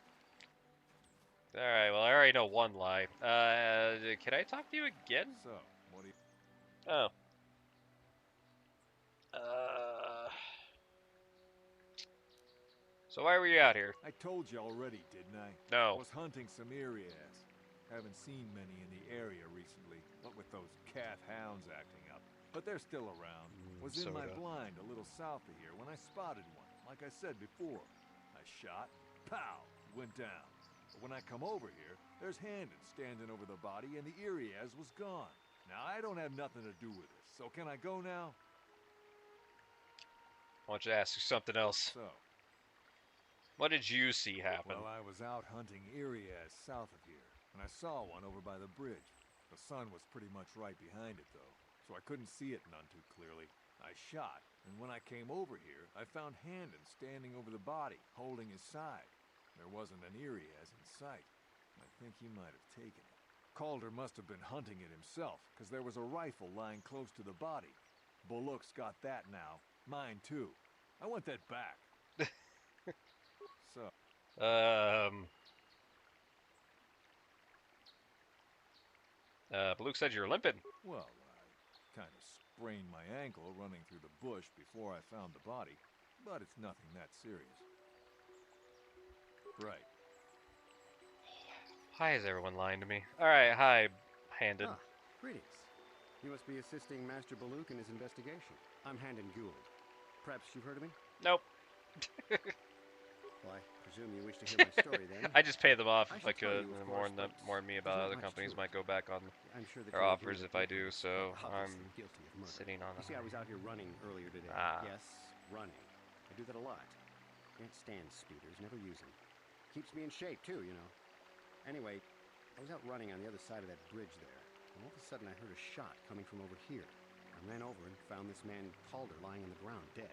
Alright, well, I already know one lie. Can I talk to you again? So, what do you... Oh. So why were you out here? I told you already, didn't I? No. I was hunting some Iriaz. Haven't seen many in the area recently, what with those calf hounds acting up. But they're still around. Was in my blind a little south of here when I spotted one, like I said before. I shot, pow, went down. But when I come over here, there's Handon standing over the body and the Iriaz was gone. Now, I don't have nothing to do with this, so can I go now? I want you to ask you something else. So, what did you see happen? Well, I was out hunting Iriaz south of here, and I saw one over by the bridge. The sun was pretty much right behind it, though, so I couldn't see it none too clearly. I shot, and when I came over here, I found Handon standing over the body, holding his side. There wasn't an Iriaz in sight. I think he might have taken it. Calder must have been hunting it himself, because there was a rifle lying close to the body. Boluk's got that now. Mine, too. I want that back. So... Luke said you're limping. Well, I kind of sprained my ankle running through the bush before I found the body, but it's nothing that serious. Right. Why is everyone lying to me? Alright, hi, Handon. Ah, greetings. You must be assisting Master Boluk in his investigation. I'm Handon Gould. Perhaps you've heard of me? Nope. Well, I presume you wish to hear my story, then. I just pay them off if I could. More than me about other companies might go back on their offers if I do, so I'm sitting on it. You see, I was out here running earlier today. Yes, running. I do that a lot. Can't stand speeders, never use them. Keeps me in shape, too, you know. Anyway, I was out running on the other side of that bridge there, and all of a sudden I heard a shot coming from over here. I ran over and found this man Calder lying on the ground, dead.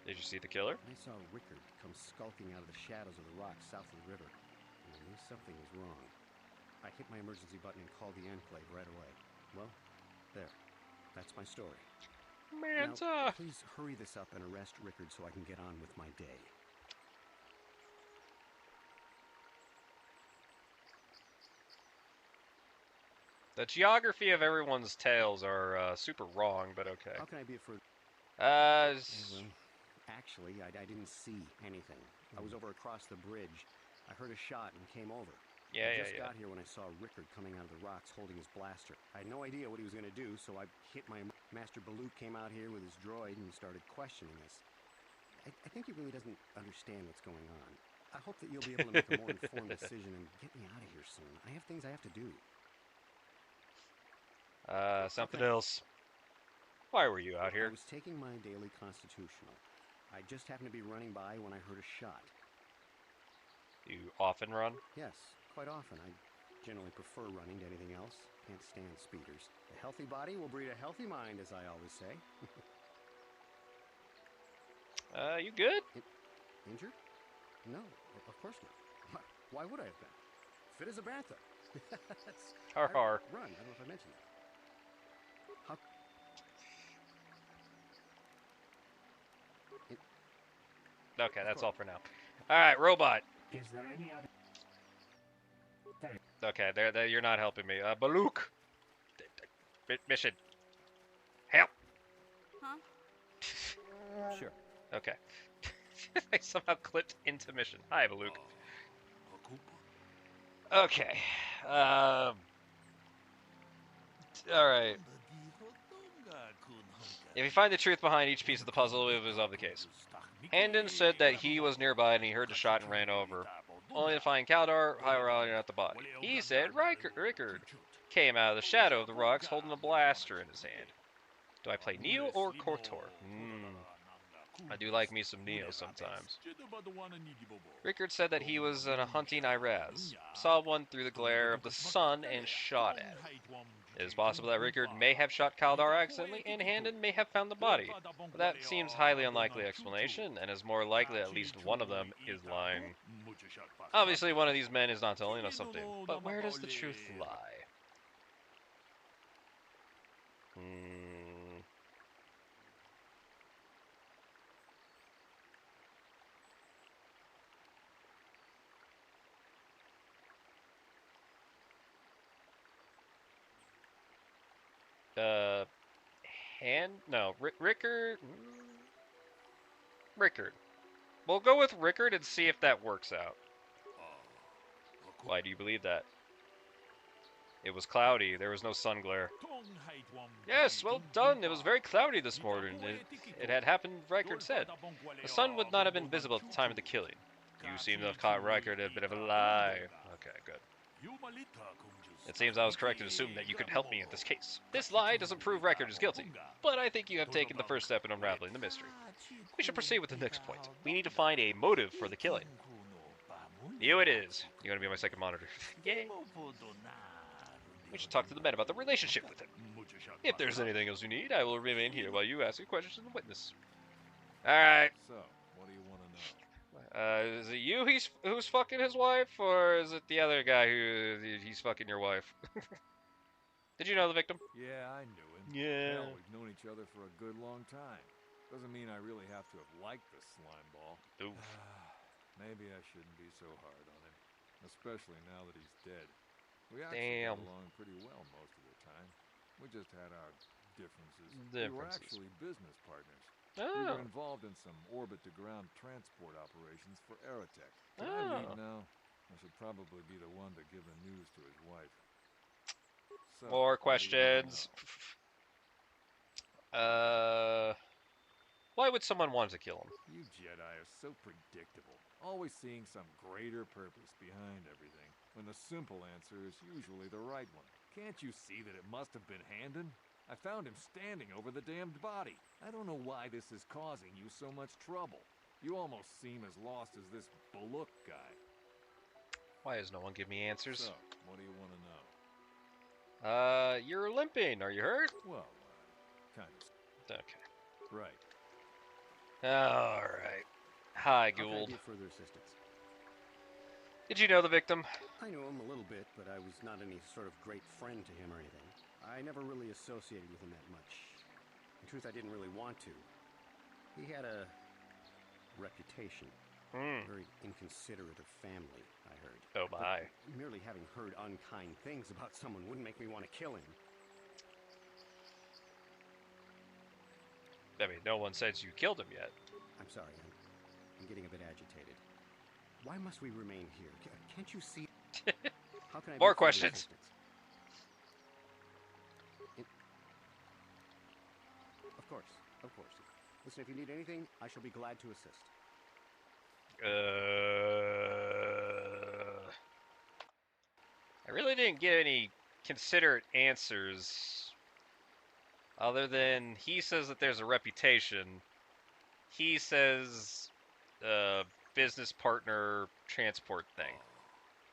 Did you see the killer? I saw Rickard come skulking out of the shadows of the rocks south of the river, and I knew something was wrong. I hit my emergency button and called the Enclave right away. Well, there. That's my story. Manta! Now, please hurry this up and arrest Rickard so I can get on with my day. The geography of everyone's tales are super wrong, but okay. How can I be a further... actually, I didn't see anything. I was over across the bridge. I heard a shot and came over. I just got here when I saw Rickard coming out of the rocks holding his blaster. I had no idea what he was going to do, so I hit my... Master Baluk came out here with his droid and started questioning us. I think he really doesn't understand what's going on. I hope that you'll be able to make a more informed decision and get me out of here soon. I have things I have to do. Something else. Why were you out here? I was taking my daily constitutional. I just happened to be running by when I heard a shot. You often run? Yes, quite often. I generally prefer running to anything else. Can't stand speeders. A healthy body will breed a healthy mind, as I always say. You good? Injured? No, of course not. Why would I have been? Fit as a bantha. Har. Run. I don't know if I mentioned that. Okay, that's all for now. Alright, robot. Is there any other... Okay, there, you're not helping me. Baluk! Mission. Help! Huh? Sure. Okay. I somehow clipped into mission. Hi, Baluk. Okay. Alright. If you find the truth behind each piece of the puzzle, it was of the case. Handon said that he was nearby and he heard the shot and ran over, only to find Kaldar howling at the body. He said Rickard came out of the shadow of the rocks holding a blaster in his hand. Do I play Neo or Kotor? I do like me some Neo sometimes. Rickard said that he was hunting Iraz, saw one through the glare of the sun and shot at it. It is possible that Rickard may have shot Kaldar accidentally and Handon may have found the body, but that seems highly unlikely explanation and is more likely that at least one of them is lying. Obviously one of these men is not telling us something, but where does the truth lie? Rickard. We'll go with Rickard and see if that works out. Why do you believe that? It was cloudy. There was no sun glare. Yes, well done. It was very cloudy this morning. It had happened, Rickard said. The sun would not have been visible at the time of the killing. You seem to have caught Rickard a bit of a lie. Okay, good. It seems I was correct in assuming that you could help me in this case. This lie doesn't prove Rickard is guilty, but I think you have taken the first step in unraveling the mystery. We should proceed with the next point. We need to find a motive for the killing. You it is. You're going to be my second monitor. Yay. We should talk to the men about the relationship with him. If there's anything else you need, I will remain here while you ask your questions to the witness. Alright. So, what do you want to know? Is it you who's fucking his wife, or is it the other guy he's fucking your wife? Did you know the victim? Yeah, I knew him. Yeah. Hell, we've known each other for a good long time. Doesn't mean I really have to have liked the slime ball. Oof. Maybe I shouldn't be so hard on him, especially now that he's dead. We actually got along pretty well most of the time. We just had our differences. We were actually business partners. We were involved in some orbit-to-ground transport operations for Aerotech. Can I leave now? I should probably be the one to give the news to his wife. So, more questions. Why would someone want to kill him? You Jedi are so predictable. Always seeing some greater purpose behind everything, when the simple answer is usually the right one. Can't you see that it must have been Handon? I found him standing over the damned body. I don't know why this is causing you so much trouble. You almost seem as lost as this Baluk guy. Why does no one give me answers? So, what do you want to know? You're limping. Are you hurt? Well, kind of... Okay. Right. Alright. Hi, How can I Gould. be of further assistance? Did you know the victim? I knew him a little bit, but I was not any sort of great friend to him or anything. I never really associated with him that much. In truth, I didn't really want to. He had a reputation. Very inconsiderate of family, I heard. Oh my. But merely having heard unkind things about someone wouldn't make me want to kill him. I mean, no one says you killed him yet. I'm sorry, I'm getting a bit agitated. Why must we remain here? Can't you see? How can I More questions. Of course, of course. Listen, if you need anything, I shall be glad to assist. I really didn't get any considerate answers. Other than he says that there's a reputation. He says business partner transport thing.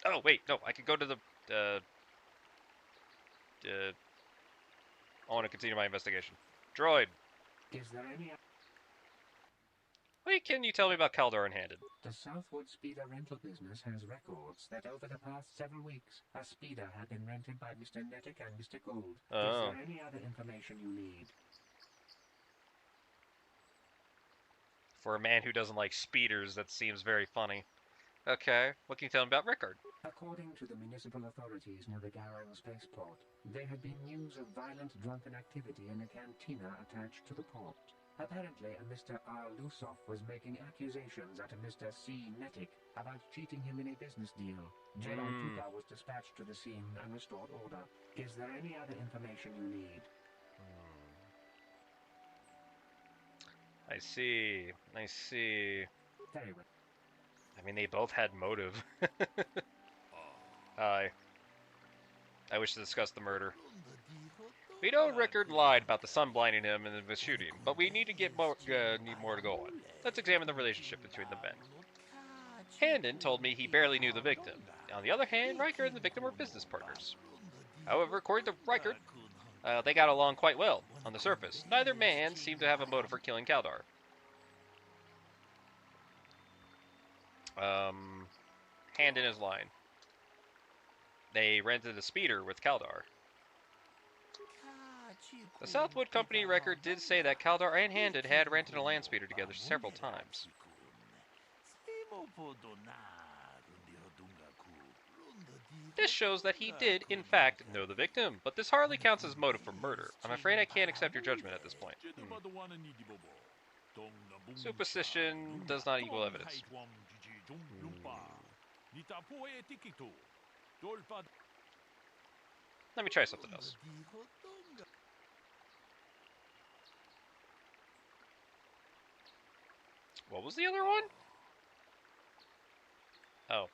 Oh, wait, no, I could go to the... I want to continue my investigation. Droid. Is there any... Wait, can you tell me about Kaldor and Handed? The Southwood Speeder rental business has records that over the past several weeks, a speeder had been rented by Mr. Nettic and Mr. Gould. Oh. Is there any other information you need? For a man who doesn't like speeders, that seems very funny. Okay, what can you tell me about Rickard? According to the municipal authorities near the Garang spaceport, there had been news of violent drunken activity in a cantina attached to the port. Apparently, a Mr. R. Lusoff was making accusations at a Mr. C. Nettic about cheating him in a business deal. Jedi Tuka was dispatched to the scene and restored order. Is there any other information you need? I see. I see. Very well. I mean, they both had motive. Hi. I wish to discuss the murder. We know Rickard lied about the sun blinding him and the shooting, but we need to get more to go on. Let's examine the relationship between the men. Handon told me he barely knew the victim. On the other hand, Riker and the victim were business partners. However, according to Riker, they got along quite well. On the surface, neither man seemed to have a motive for killing Kaldor. Handon is lying. They rented a speeder with Kaldor. The Southwood Company record did say that Kaldor and Handon had rented a land speeder together several times. This shows that he did, in fact, know the victim, but this hardly counts as motive for murder. I'm afraid I can't accept your judgment at this point. Superstition does not equal evidence. Let me try something else. What was the other one? Oh.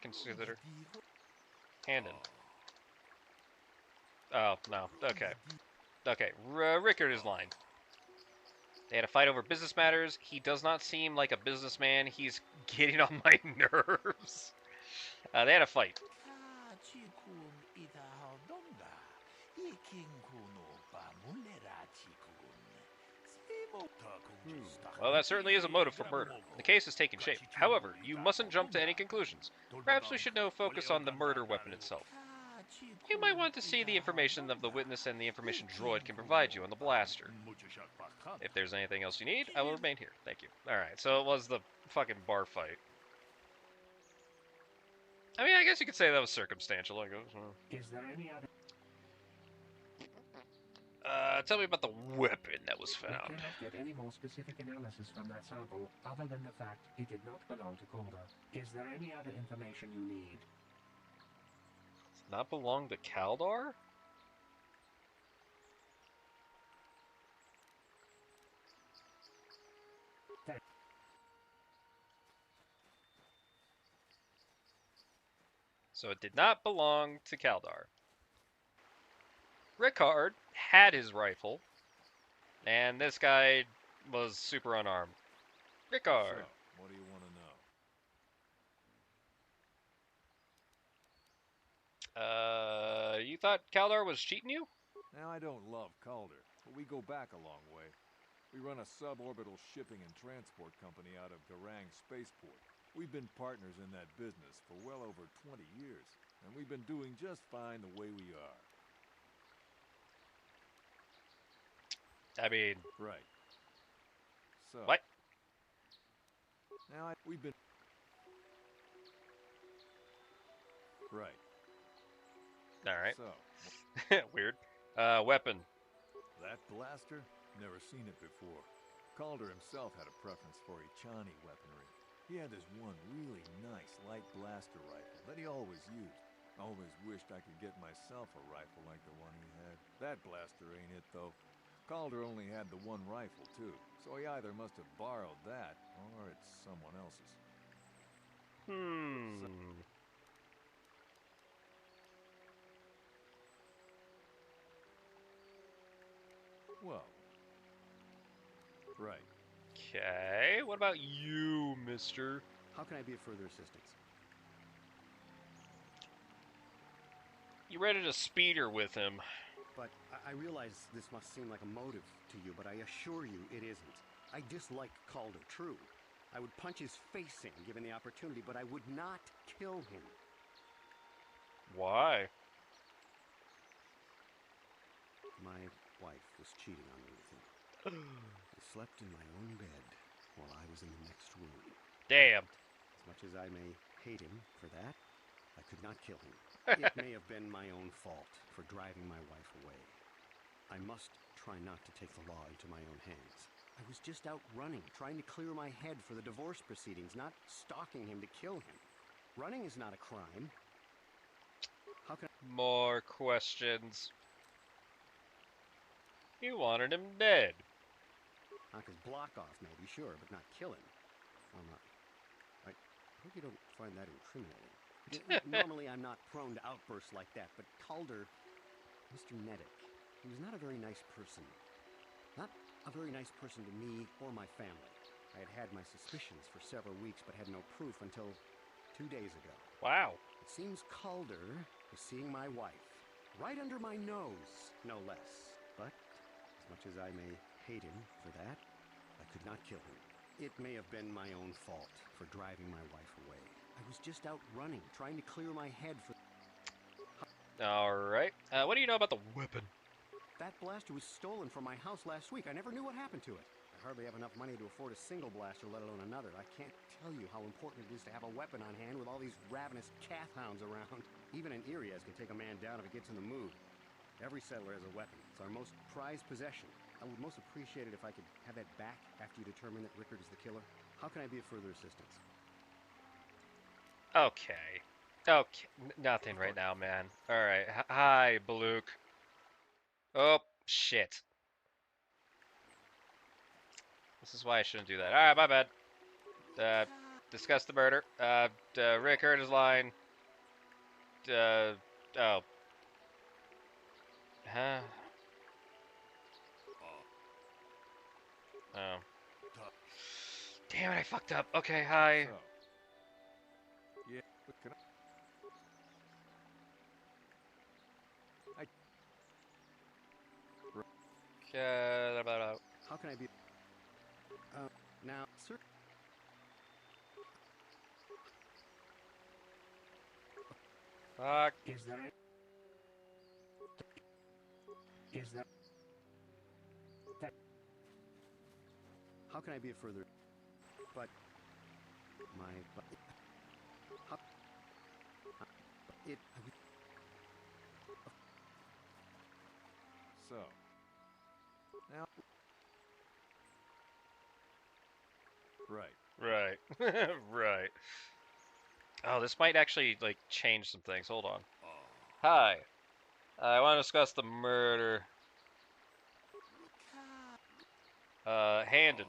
Consider. Handon. Oh, no. Okay. Okay. Rickard is lying. They had a fight over business matters. He does not seem like a businessman. He's getting on my nerves. They had a fight. Well, that certainly is a motive for murder. The case is taking shape. However, you mustn't jump to any conclusions. Perhaps we should now focus on the murder weapon itself. You might want to see the information of the witness and the information droid can provide you on the blaster. If there's anything else you need, I will remain here. Thank you. Alright, so it was the fucking bar fight. I mean, I guess you could say that was circumstantial, I guess. Is there any other... Tell me about the weapon that was found. We cannot get any more specific analysis from that sample, other than the fact it did not belong to Calder. Is there any other information you need? Does not belong to Kaldor? So it did not belong to Kaldor. Rickard had his rifle, and this guy was super unarmed. Rickard. So, what do you want to know? You thought Kaldor was cheating you? Now, I don't love Calder, but we go back a long way. We run a suborbital shipping and transport company out of Garang Spaceport. We've been partners in that business for well over 20 years, and we've been doing just fine the way we are. I mean... Right. So... What? Now, we've been... Right. Alright. So... Weird. Weapon. That blaster? Never seen it before. Calder himself had a preference for Echani weaponry. He had this one really nice light blaster rifle that he always used. Always wished I could get myself a rifle like the one he had. That blaster ain't it, though. Calder only had the one rifle, too, so he either must have borrowed that, or it's someone else's. Well... Right. Okay, what about you, mister? How can I be of further assistance? You rented a speeder with him. But I realize this must seem like a motive to you, but I assure you it isn't. I dislike Calder, true. I would punch his face in, given the opportunity, but I would not kill him. Why? My wife was cheating on me with him. I slept in my own bed while I was in the next room. Damn. As much as I may hate him for that, I could not kill him. It may have been my own fault for driving my wife away. I must try not to take the law into my own hands. I was just out running, trying to clear my head for the divorce proceedings, not stalking him to kill him. Running is not a crime. How can More questions. You wanted him dead. Knock his block off, maybe, sure, but not kill him. Well, not. I hope you don't find that incriminating. Normally, I'm not prone to outbursts like that, but Calder, Mr. Neddick, he was not a very nice person. Not a very nice person to me or my family. I had had my suspicions for several weeks, but had no proof until 2 days ago. Wow. It seems Calder was seeing my wife, right under my nose, no less. But, as much as I may hate him for that, I could not kill him. It may have been my own fault for driving my wife away. I was just out running, trying to clear my head for... Alright. What do you know about the weapon? That blaster was stolen from my house last week. I never knew what happened to it. I hardly have enough money to afford a single blaster, let alone another. I can't tell you how important it is to have a weapon on hand with all these ravenous cath hounds around. Even an Irias can take a man down if it gets in the mood. Every settler has a weapon. It's our most prized possession. I would most appreciate it if I could have that back after you determine that Rickard is the killer. How can I be of further assistance? Okay. Okay. Nothing right now, man. Alright. Hi, Baluk. Oh, shit. This is why I shouldn't do that. Alright, my bad. Discuss the murder. Rickard is lying. Oh. Huh? Oh. Damn it, I fucked up. Okay, hi. Yeah, can How can I be... now, sir... Fuck. Is that... How can I be of further... But... My... How... It... So... Now... Right. Right. Right. Oh, this might actually, like, change some things. Hold on. Hi. I want to discuss the murder. Handon.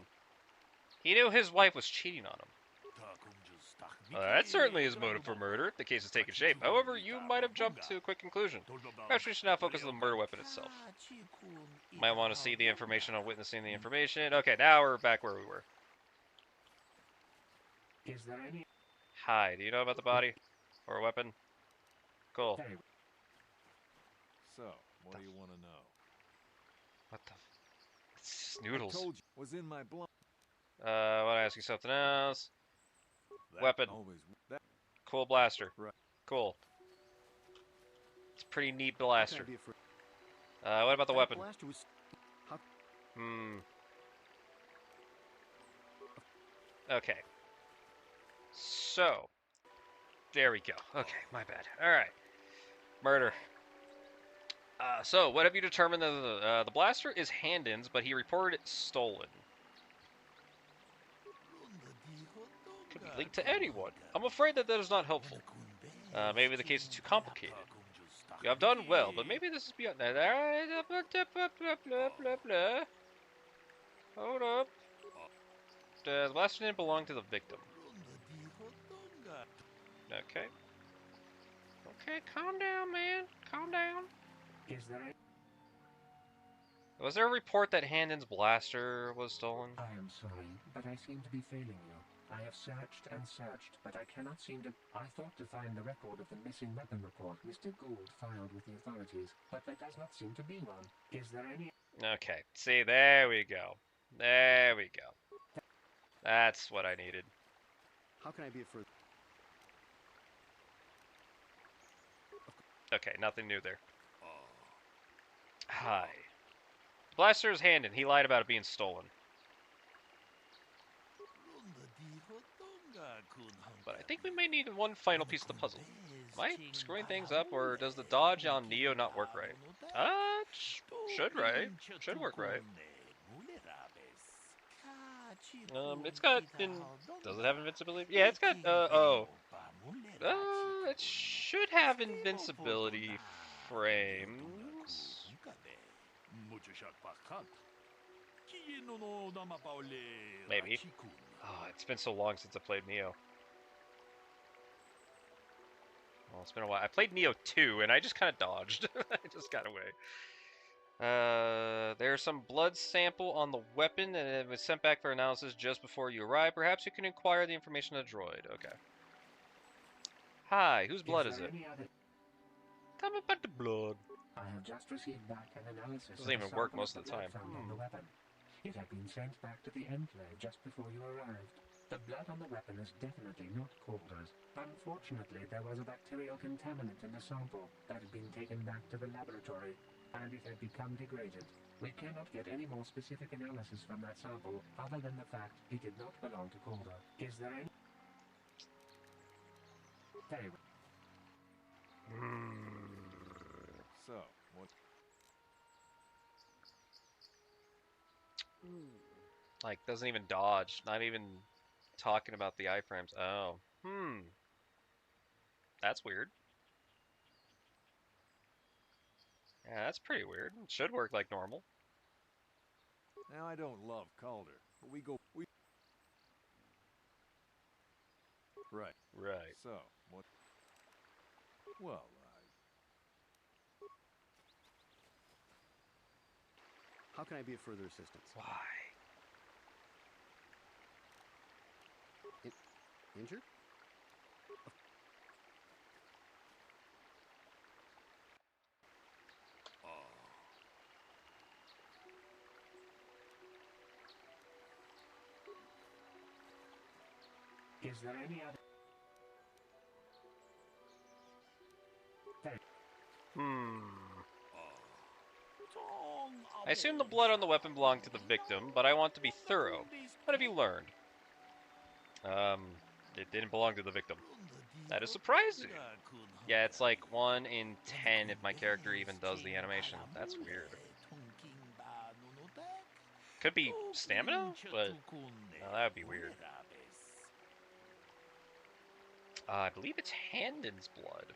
He knew his wife was cheating on him. That certainly is motive for murder. The case is taking shape. However, you might have jumped to a quick conclusion. Perhaps we should now focus on the murder weapon itself. Might want to see the information on witnessing the information. Okay, now we're back where we were. Is there any... Hi, do you know about the body? Or a weapon? Cool. So, what do you want to know? What the Noodles. I told you was in my blood. Want to ask you something else? That Weapon. that. Cool blaster. Right. Cool. It's a pretty neat blaster. What about the weapon? Blaster was... Okay. So, there we go. Okay, my bad. All right. Murder. So, what have you determined? The blaster is Handon's, but he reported it stolen. Could be linked to anyone. I'm afraid that is not helpful. Maybe the case is too complicated. You have done well, but maybe this is beyond... Hold up. The blaster didn't belong to the victim. Okay. Okay, calm down, man. Calm down. Is there a... Was there a report that Handon's blaster was stolen? I am sorry, but I seem to be failing you. I have searched and searched, but I cannot seem to... I thought to find the record of the missing weapon report Mr. Gould filed with the authorities, but there does not seem to be one. Is there any... Okay, see, there we go. There we go. That's what I needed. How can I be a further... Okay, nothing new there. Hi. The blaster is Handon. He lied about it being stolen. But I think we may need one final piece of the puzzle. Am I screwing things up, or does the dodge on Neo not work right? Should right. Should work right. It's got... Does it have invincibility? Yeah, it's got... it should have invincibility frames. Maybe. Oh, it's been so long since I played Neo. Well, it's been a while. I played Neo 2, and I just kind of dodged. I just got away. There's some blood sample on the weapon, and it was sent back for analysis just before you arrived. Perhaps you can inquire the information of the droid. Okay. Hi, whose blood is it? Tell me about the blood. I have just received back an analysis. Doesn't even work most of the time. On the weapon. It had been sent back to the Enclave just before you arrived. The blood on the weapon is definitely not Calder's. Unfortunately, there was a bacterial contaminant in the sample that had been taken back to the laboratory, and it had become degraded. We cannot get any more specific analysis from that sample other than the fact it did not belong to Calder. Is there any... Very well. So, what... Like, doesn't even dodge. Not even talking about the iframes. Oh. That's weird. Yeah, that's pretty weird. It should work like normal. Now, I don't love Calder, but we... Right. Right. So, what... Well, How can I be of further assistance? Why? Injured? Is there any other... I assume the blood on the weapon belonged to the victim, but I want to be thorough. What have you learned? It didn't belong to the victim. That is surprising. Yeah, it's like 1 in 10 if my character even does the animation. That's weird. Could be stamina, but no, that would be weird. I believe it's Handon's blood.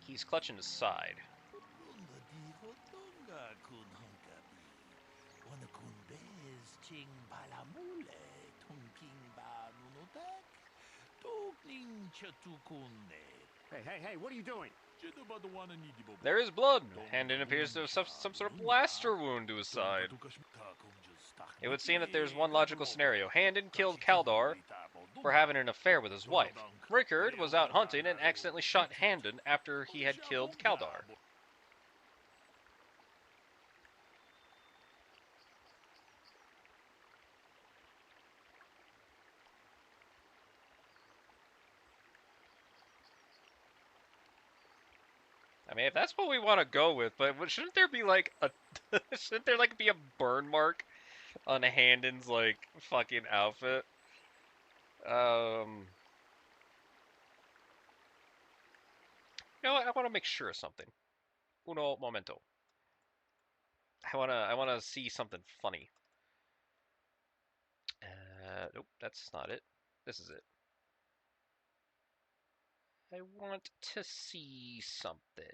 He's clutching his side. Hey, what are you doing? There is blood. Handon appears to have some sort of blaster wound to his side. It would seem that there's one logical scenario. Handon killed Kaldar, for having an affair with his wife. Rickard was out hunting and accidentally shot Handon after he had killed Kaldar. I mean, if that's what we want to go with, but shouldn't there be like a shouldn't there like be a burn mark on Handon's like fucking outfit? You know what? I want to make sure of something. Uno momento. I wanna see something funny. Nope, that's not it. This is it. I want to see something.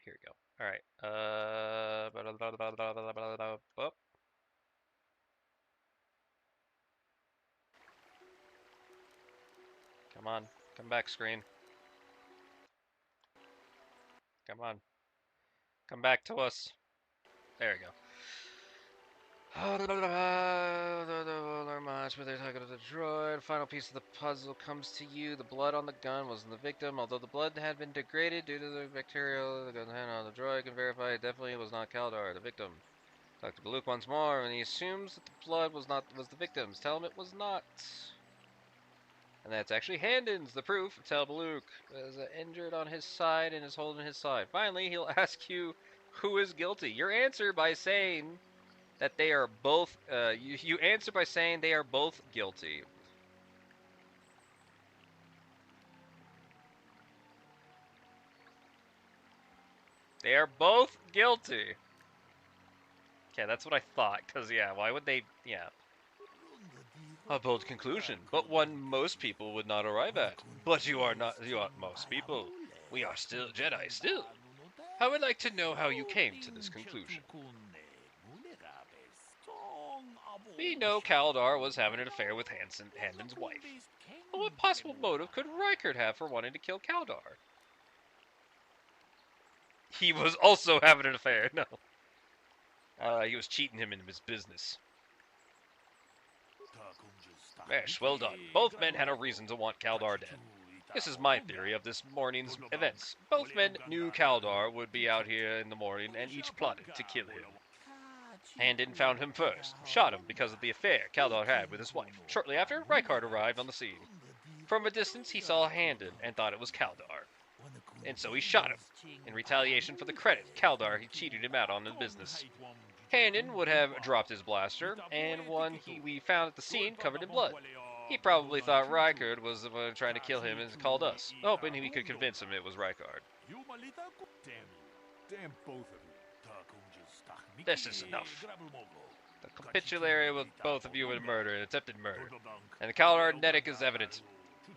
Here we go. All right. Oh. Come on, come back, screen. Come on, come back to us. There we go. Where they're talking to the droid. Final piece of the puzzle comes to you. The blood on the gun wasn't the victim, although the blood had been degraded due to the bacterial. The gun hand on the droid can verify it definitely was not Kaldar, the victim. Talk to Baluk once more, and he assumes that the blood was the victim's. Tell him it was not. And that's actually Handon's, the proof. Tell Baluk is injured on his side and is holding his side. Finally, he'll ask you who is guilty. Your answer by saying that they are both. You answer by saying they are both guilty. They are both guilty. Okay, that's what I thought. Cause yeah, why would they? Yeah. A bold conclusion, but one most people would not arrive at. But you are not. You are most people. We are still Jedi. Still. I would like to know how you came to this conclusion. We know Kaldar was having an affair with Handon's wife. But what possible motive could Rickard have for wanting to kill Kaldar? He was also having an affair. No. He was cheating him in his business. Mesh, well done. Both men had a reason to want Kaldar dead. This is my theory of this morning's events. Both men knew Kaldar would be out here in the morning and each plotted to kill him. Handon found him first, shot him because of the affair Kaldar had with his wife. Shortly after, Rickard arrived on the scene. From a distance, he saw Handon and thought it was Kaldar. And so he shot him. In retaliation for the credit, Kaldar had cheated him out on the business. Handon would have dropped his blaster, and one we found at the scene covered in blood. He probably thought Rickard was the one trying to kill him and called us, hoping we could convince him it was Rickard. Damn both of you. This is enough. The capitulary with both of you in murder and attempted murder, and the Kaldar netic is evident.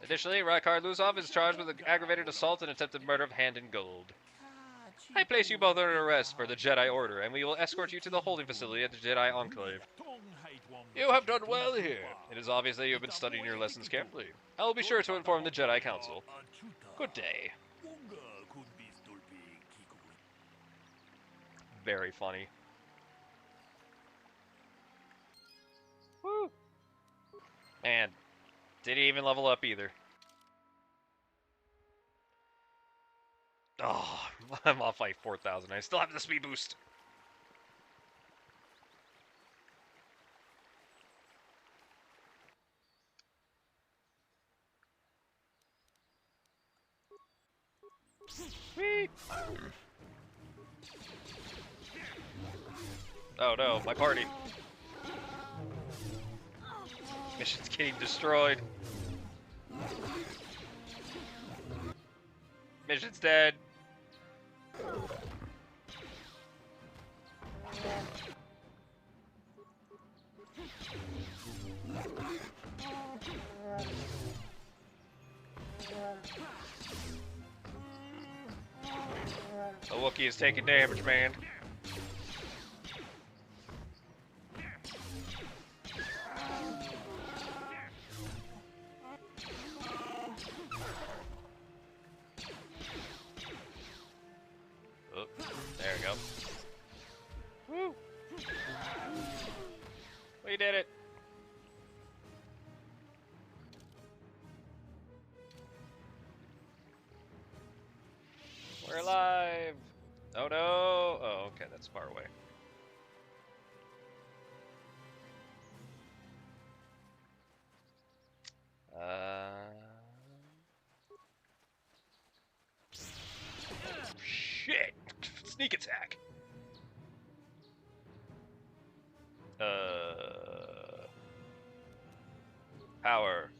Additionally, Rickard Luzov is charged with aggravated assault and attempted murder of Handon Gold. I place you both under arrest for the Jedi Order, and we will escort you to the holding facility at the Jedi Enclave. You have done well here. It is obvious that you have been studying your lessons carefully. I will be sure to inform the Jedi Council. Good day. Very funny. Woo! Man, didn't even level up either. Oh, I'm off like 4,000. I still have the speed boost. Sweet. Oh no, my party. Mission's getting destroyed. Mission's dead. The Wookiee is taking damage, man. Oh, there we go. attack. Power.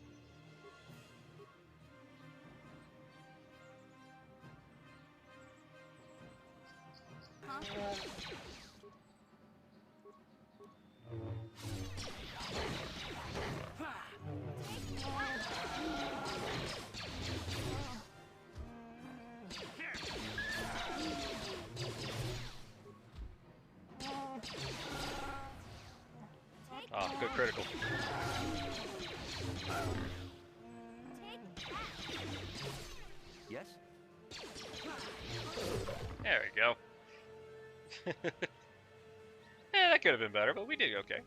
Oh, good critical. Yes? There we go. Yeah, that could have been better, but we did okay.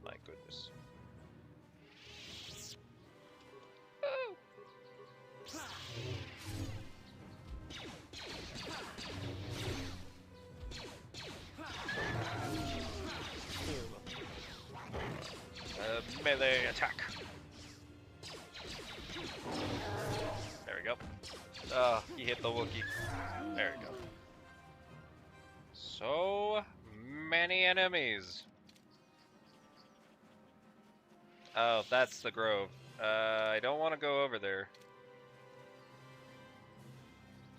My goodness. Oh. Melee attack. There we go. He hit the Wookiee. There we go. So many enemies. Oh, that's the grove. I don't want to go over there.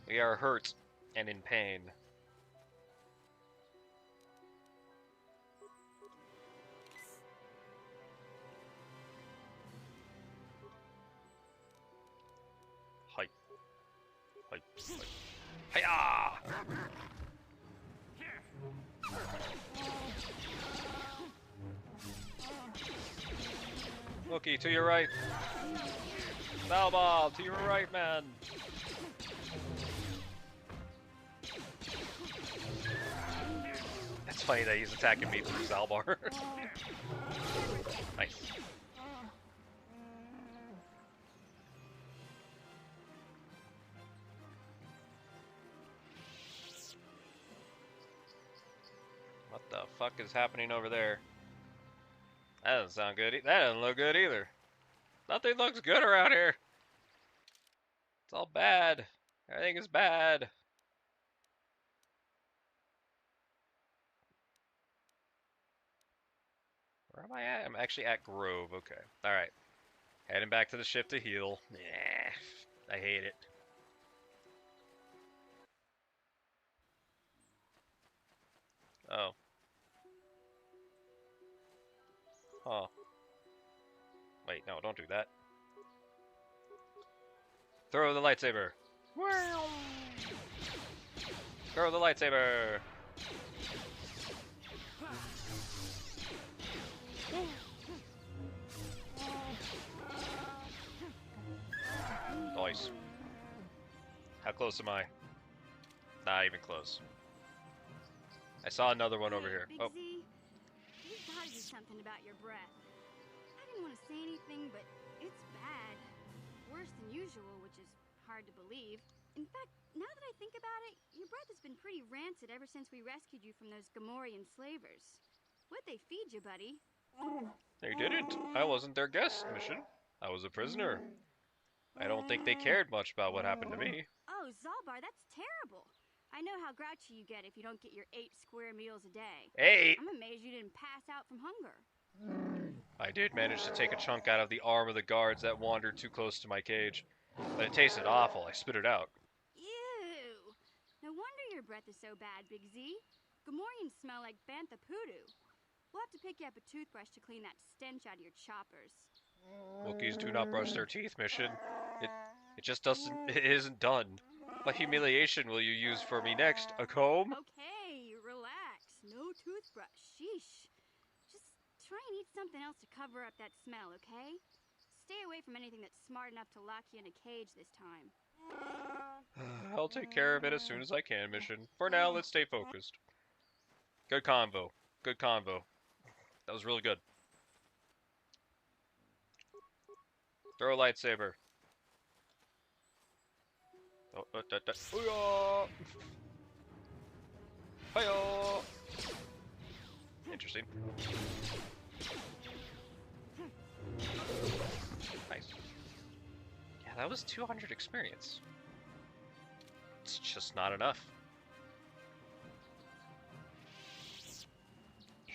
We are hurt and in pain. Hype. Hype. Hype. Hiya! Wookiee, to your right. Balbal, to your right, man. It's funny that he's attacking me through Zalbar. Nice. What the fuck is happening over there? That doesn't sound good. That doesn't look good either. Nothing looks good around here. It's all bad. Everything is bad. Where am I at? I'm actually at Grove. Okay. Alright. Heading back to the ship to heal. Nah. I hate it. Oh. Huh. Wait, no, don't do that. Throw the lightsaber. Throw the lightsaber. Nice. How close am I? Not even close. I saw another one over here. Big Oh. Z, you gotta do something about your breath. I didn't want to say anything, but it's bad. Worse than usual, which is hard to believe. In fact, now that I think about it, your breath has been pretty rancid ever since we rescued you from those Gamorrean slavers. What'd they feed you, buddy? They didn't. I wasn't their guest, Mission. I was a prisoner. I don't think they cared much about what happened to me. Oh, Zalbar, that's terrible. I know how grouchy you get if you don't get your 8 square meals a day. 8? I'm amazed you didn't pass out from hunger. I did manage to take a chunk out of the arm of the guards that wandered too close to my cage. But it tasted awful. I spit it out. Ew. No wonder your breath is so bad, Big Z. Gamorreans smell like bantha poodoo. We'll have to pick you up a toothbrush to clean that stench out of your choppers. Wookiees do not brush their teeth, Mission. It just doesn't. It isn't done. What humiliation will you use for me next? A comb? Okay, relax. No toothbrush. Sheesh. Just try and eat something else to cover up that smell, okay? Stay away from anything that's smart enough to lock you in a cage this time. I'll take care of it as soon as I can, Mission. For now, let's stay focused. Good convo. Good convo. That was really good. Throw a lightsaber. Oh, Hoo-yah! Hi-yah! Interesting. Nice. Yeah, that was 200 experience. It's just not enough.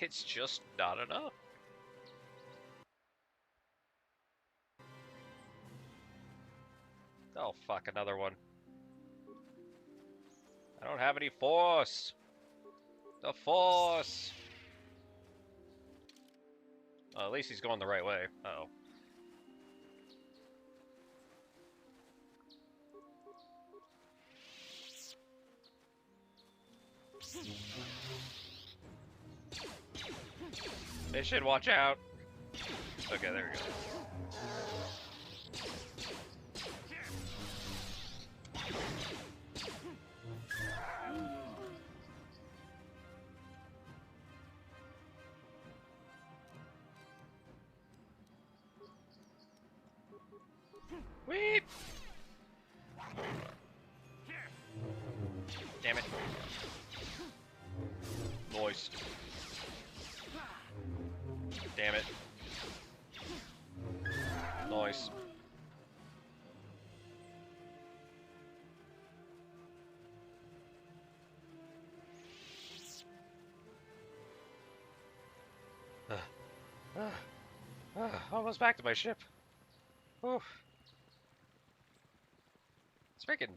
It's just not enough. Oh, fuck, another one. I don't have any force. The force. Well, at least he's going the right way. Uh-oh. They should watch out. Okay, there we go. Weep! Damn it. Noise. Damn it. Noise. Almost back to my ship. Oof. It's freaking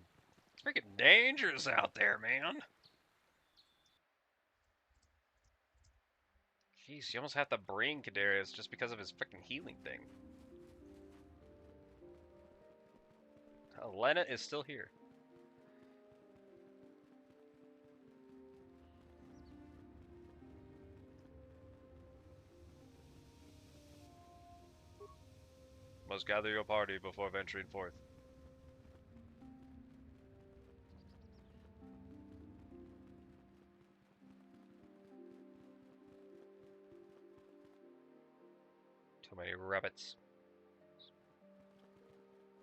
dangerous out there, man. Jeez, you almost have to bring Kadarius just because of his freaking healing thing. Lena is still here. Must gather your party before venturing forth. Too many rabbits.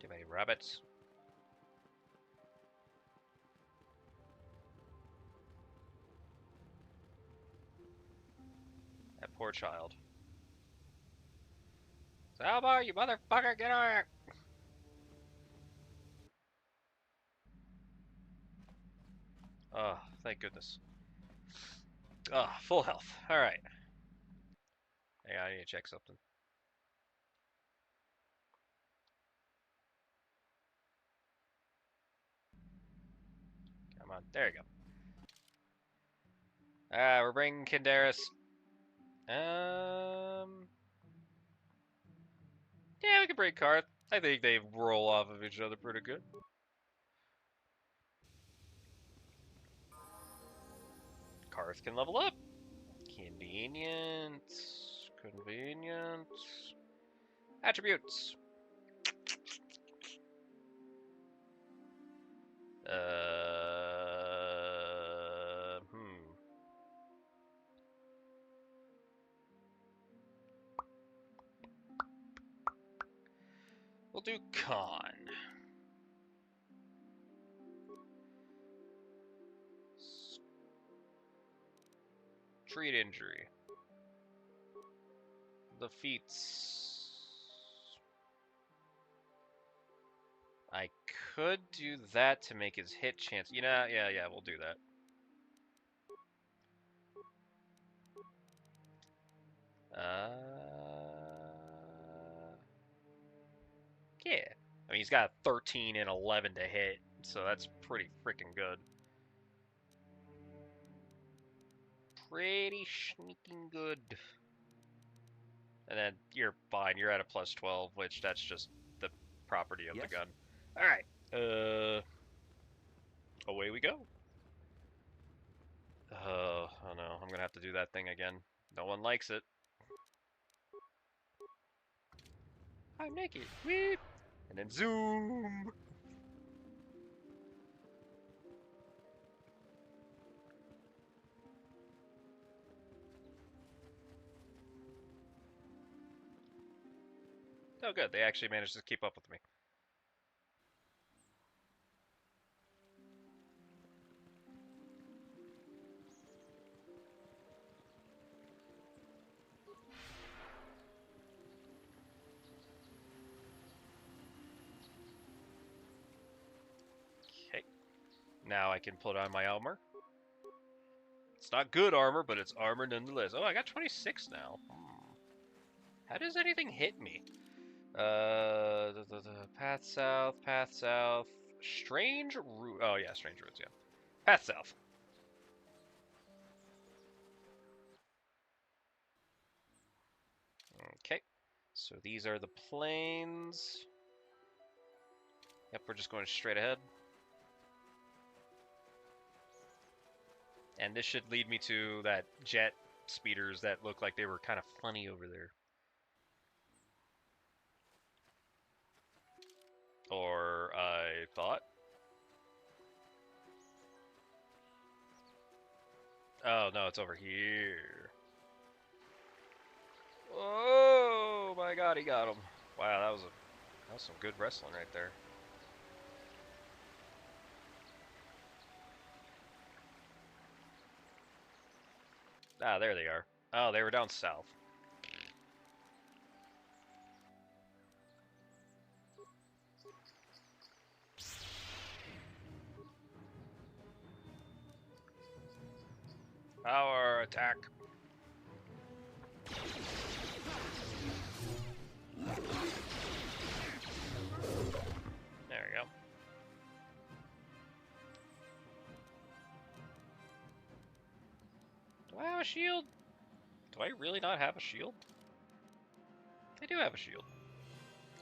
Too many rabbits. That poor child. Salvo, you motherfucker, get on here! Oh, thank goodness. Oh, full health. Alright. Hang on, I need to check something. Come on, there you go. We're bringing Kindaris. Yeah, we can bring Karth. I think they roll off of each other pretty good. Karth can level up. Convenient. Convenient. Attributes. We'll do con. Treat injury. The feats. I could do that to make his hit chance. You know, yeah, we'll do that. Yeah. I mean, he's got 13 and 11 to hit, so that's pretty freaking good. Pretty sneaking good. And then you're fine. You're at a plus 12, which that's just the property of the gun. All right. Away we go. Oh no, I'm gonna have to do that thing again. No one likes it. I'm naked. Weep. And then zoom. Oh good, they actually managed to keep up with me. now I can put on my armor. It's not good armor, but it's armor nonetheless. Oh, I got 26 now. How does anything hit me? Path south, path south. Strange route. Oh, yeah, strange routes, yeah. Path south. Okay. So these are the plains. Yep, we're just going straight ahead. And this should lead me to that jet speeders that look like they were kind of funny over there. Or I thought. Oh, no, it's over here. Oh my god, he got him. Wow, that was some good wrestling right there. Ah, there they are. Oh, they were down south. Power attack. There we go. Do I have a shield? Do I really not have a shield? I do have a shield.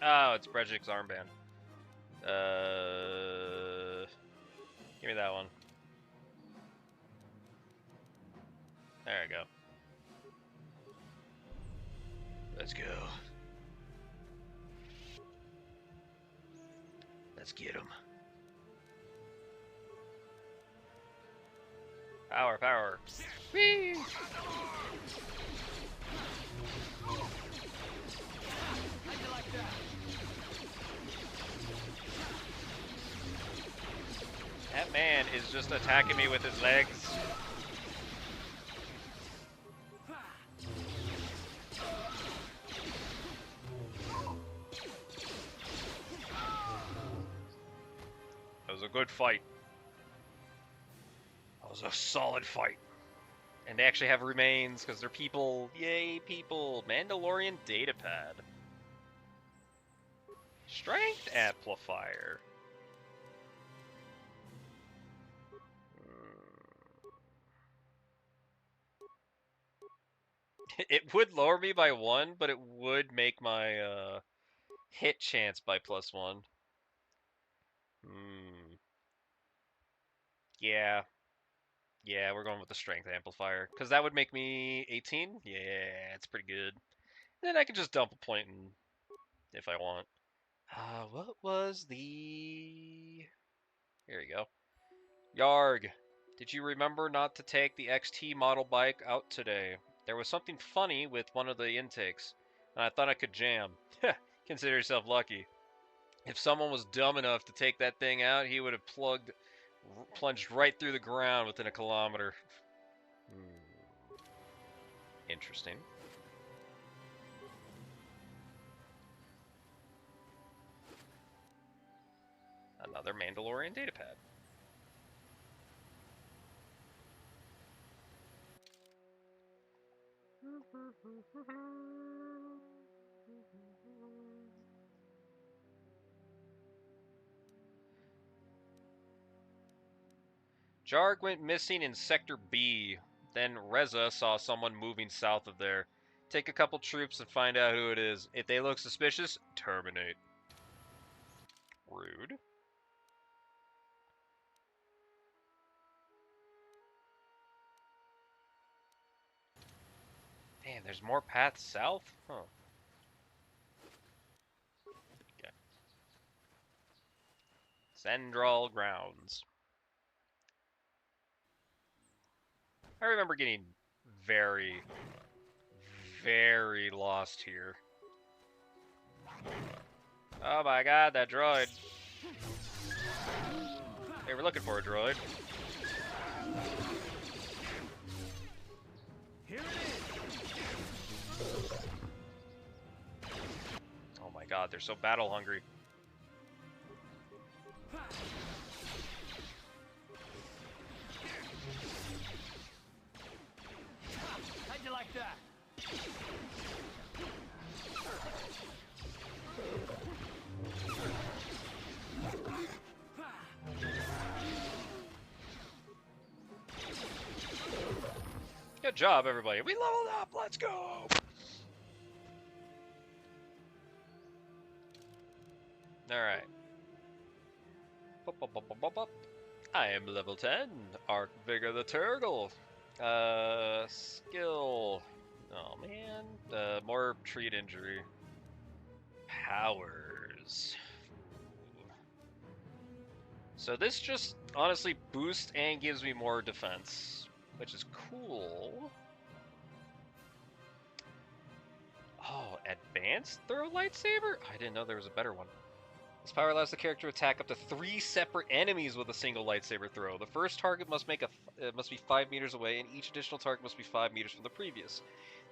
Oh, it's Brejik's armband. Give me that one. There we go. Let's go. Let's get him. Power, power. Whee! That man is just attacking me with his legs. That was a good fight. That was a solid fight. And they actually have remains because they're people. Yay, people. Mandalorian datapad. Strength amplifier. It would lower me by 1, but it would make my hit chance by +1. Yeah. Yeah, we're going with the strength amplifier. Because that would make me 18? Yeah, it's pretty good. Then I can just dump a point in if I want. What was the... Here we go. Yarg, did you remember not to take the XT model bike out today? There was something funny with one of the intakes, and I thought I could jam. Consider yourself lucky. If someone was dumb enough to take that thing out, he would have plunged right through the ground within a kilometer. Interesting. Another Mandalorian datapad. Jarg went missing in Sector B. Then Reza saw someone moving south of there. Take a couple troops and find out who it is. If they look suspicious, terminate. Rude. Damn, there's more paths south? Huh. Okay. Central Grounds. I remember getting very, very lost here. Oh my god, that droid. Hey, we're looking for a droid. Here it is. Oh my god, they're so battle hungry. Good job, everybody. We leveled up. Let's go. Alright. I am level 10. Arc Vigor the Turtle. Skill. Oh, man. More treat injury. Powers. So this just honestly boosts and gives me more defense, which is cool. Oh, advanced throw lightsaber? I didn't know there was a better one. This power allows the character to attack up to 3 separate enemies with a single lightsaber throw. The first target must be 5 meters away, and each additional target must be 5 meters from the previous.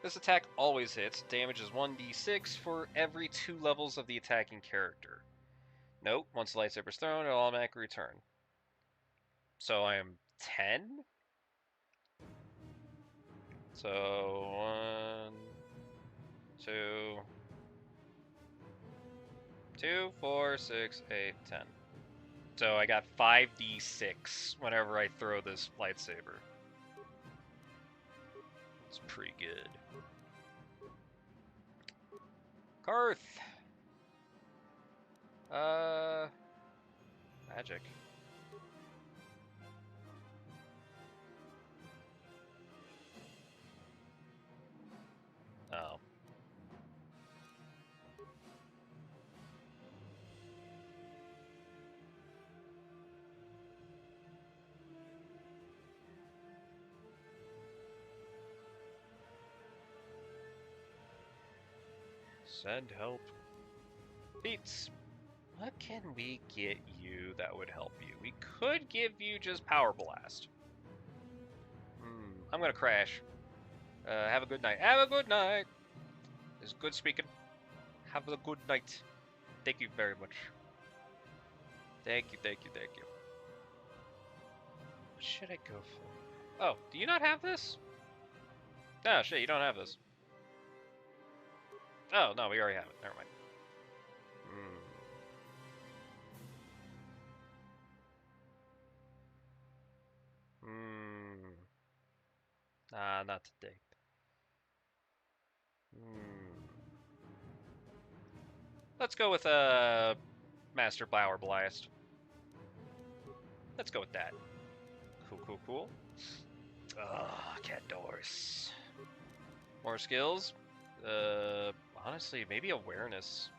This attack always hits. Damage is 1d6 for every 2 levels of the attacking character. Note, once the lightsaber is thrown, it'll automatically return. So I am 10? So 1, 2, 2, 4, 6, 8, 10. So I got 5d6 whenever I throw this lightsaber. It's pretty good. Karth! Magic. Oh. Send help. Beats. What can we get you that would help you? We could give you just Power Blast. I'm gonna crash. Have a good night. Have a good night. It's good speaking. Have a good night. Thank you very much. Thank you, thank you, thank you. What should I go for? Oh, do you not have this? No, shit, you don't have this. Oh, no, we already have it. Never mind. Not today. Let's go with Master Power Blast. Let's go with that. Cool, cool, cool. Cat doors. More skills. Honestly, maybe awareness.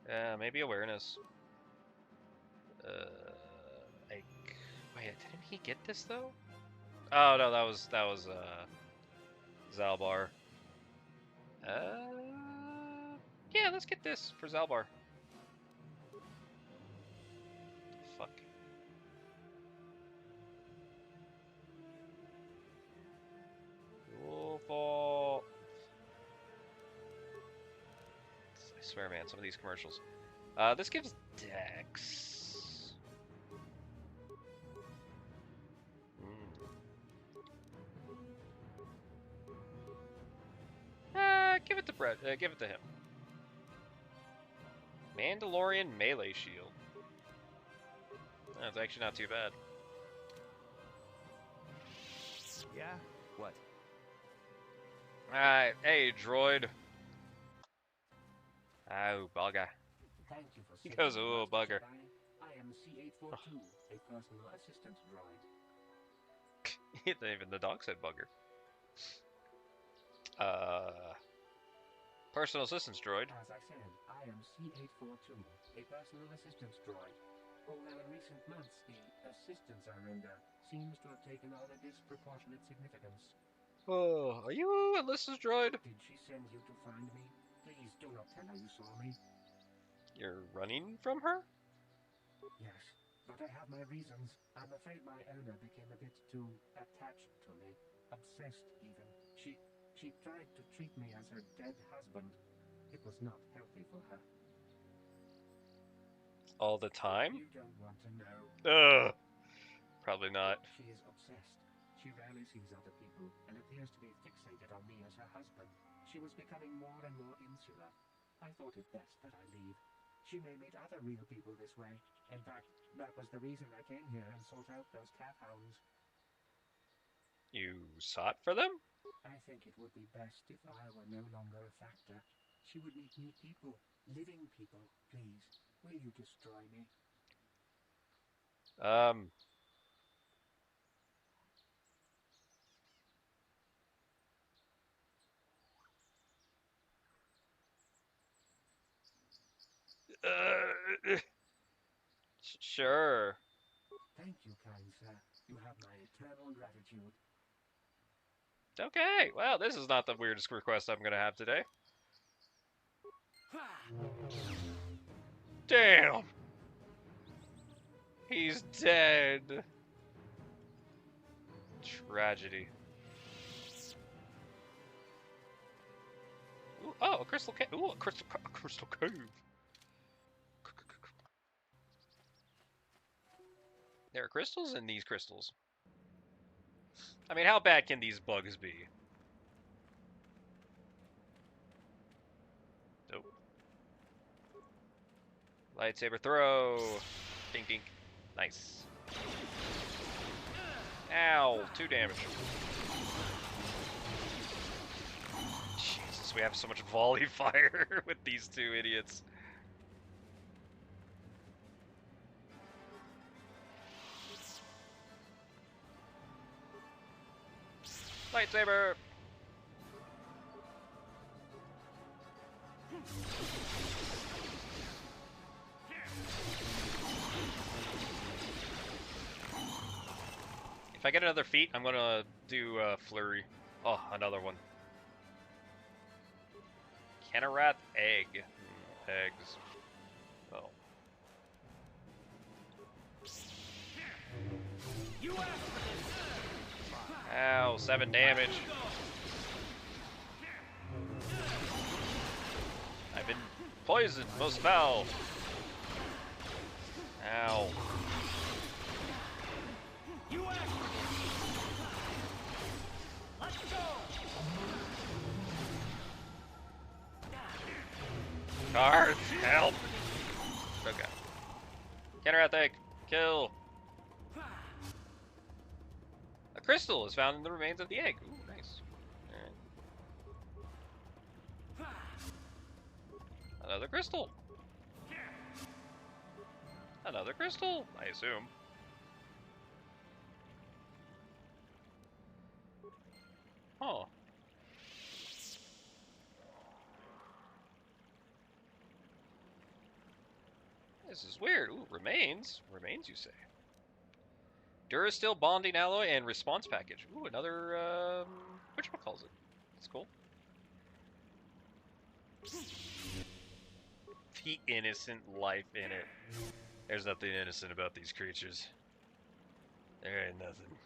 Yeah, maybe awareness. Wait, didn't he get this though? Oh no, that was Zalbar. Yeah, let's get this for Zalbar. Fuck. I swear, man, some of these commercials. This gives Dex. Give it to Brett. Give it to him. Mandalorian melee shield. That's actually not too bad. Yeah? What? Alright, hey droid. Oh, bugger. Thank you for He goes, oh, bugger. I am C842, a personal assistant droid. Even the dog said bugger. Personal assistance droid. As I said, I am C842, a personal assistance droid. Although in recent months the assistance I render seems to have taken on a disproportionate significance. Oh, are you a assistance droid? Did she send you to find me? Please do not tell her you saw me. You're running from her? Yes, but I have my reasons. I'm afraid my owner became a bit too attached to me. Obsessed, even. She tried to treat me as her dead husband. It was not healthy for her. All the time? You don't want to know. Ugh. Probably not. She is obsessed. She rarely sees other people and appears to be fixated on me as her husband. She was becoming more and more insular. I thought it best that I leave. She may meet other real people this way. In fact, that was the reason I came here and sought out those cat hounds. You sought for them? I think it would be best if I were no longer a factor. She would meet new people, living people. Please, will you destroy me? Sure. Thank you, kind sir. You have my eternal gratitude. Okay, well, this is not the weirdest request I'm gonna have today. Damn! He's dead. Tragedy. Ooh, oh, a crystal cave. Ooh, a crystal cave. There are crystals in these crystals. I mean, how bad can these bugs be? Nope. Lightsaber throw. Dink dink. Nice. Ow, 2 damage. Jesus, we have so much volley fire with these 2 idiots. Lightsaber! If I get another feat, I'm gonna do flurry. Oh, another one. Kenarath egg. Eggs. Oh. Ow, 7 damage. I've been poisoned, most foul. Ow. Cards, help! Okay. Kenarath egg, kill. A crystal is found in the remains of the egg. Ooh, nice. Right. Another crystal. Another crystal, I assume. Oh. This is weird. Ooh, remains? Remains, you say? Durasteel bonding alloy and response package. Ooh, another, whatchamacallit. That's cool. The innocent life in it. There's nothing innocent about these creatures. There ain't nothing.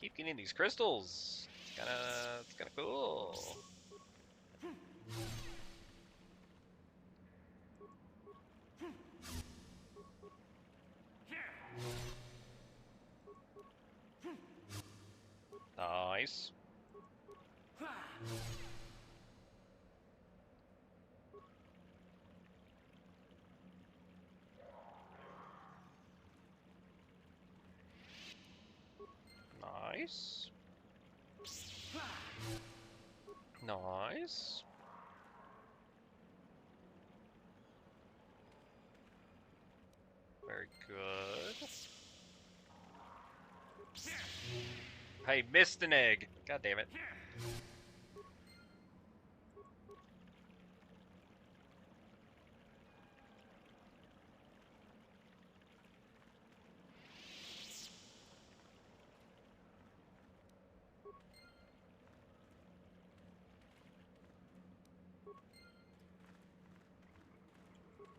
Keep getting these crystals. It's kinda cool. Nice. Nice. Nice. Very good. I missed an egg. God damn it.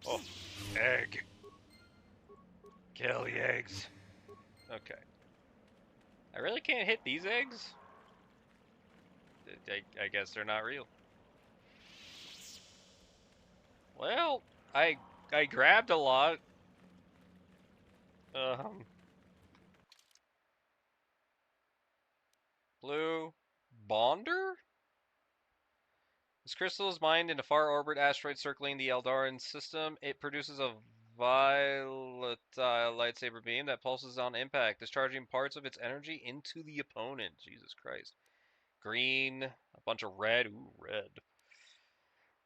Oh, egg. Kill the eggs. Okay. I really can't hit these eggs? I guess they're not real. Well, I grabbed a lot. Blue Bonder? This crystal is mined in a far orbit asteroid circling the Eldaran system. It produces a volatile lightsaber beam that pulses on impact, discharging parts of its energy into the opponent. Jesus Christ. Green, a bunch of red. Ooh, red.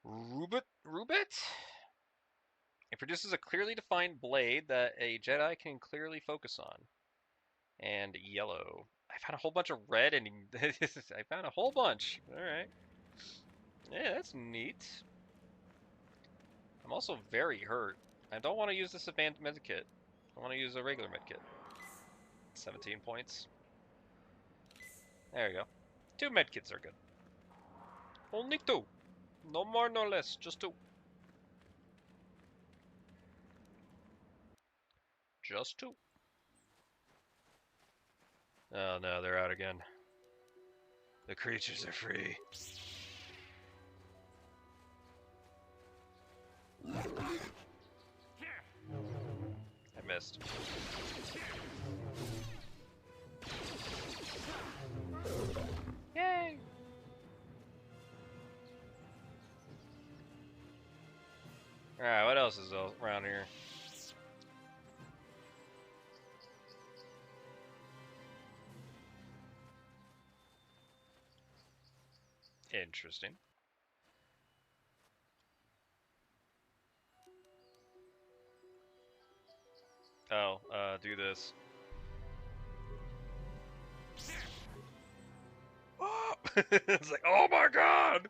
Rubit? It produces a clearly defined blade that a Jedi can clearly focus on. And yellow. I found a whole bunch of red and I found a whole bunch. Alright. Yeah, that's neat. I'm also very hurt. I don't want to use this advanced medkit. I want to use a regular medkit. 17 points. There you go. 2 medkits are good. Only 2. No more, no less. Just 2. Just 2. Oh no, they're out again. The creatures are free. I missed. Yay! Alright, what else is around here? Interesting. Oh, do this. Oh! It's like, oh my god!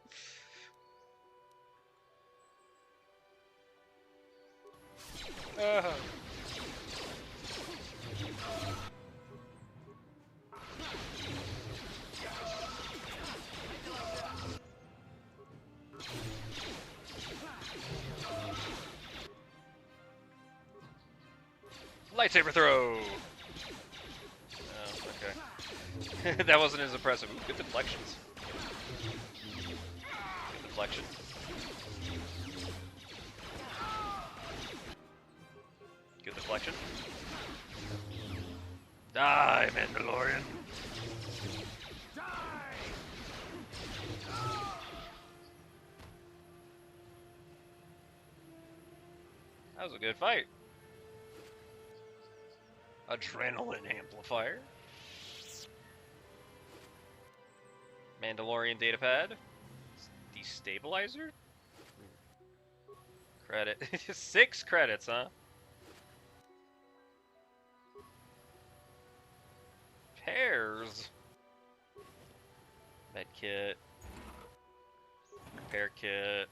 Lightsaber throw! Oh, okay. That wasn't as impressive. Ooh, good deflections. Good deflection. Good deflection. Die, Mandalorian! That was a good fight. Adrenaline amplifier. Mandalorian datapad. Destabilizer? Credit. 6 credits, huh? Pairs. Medkit. Repair kit.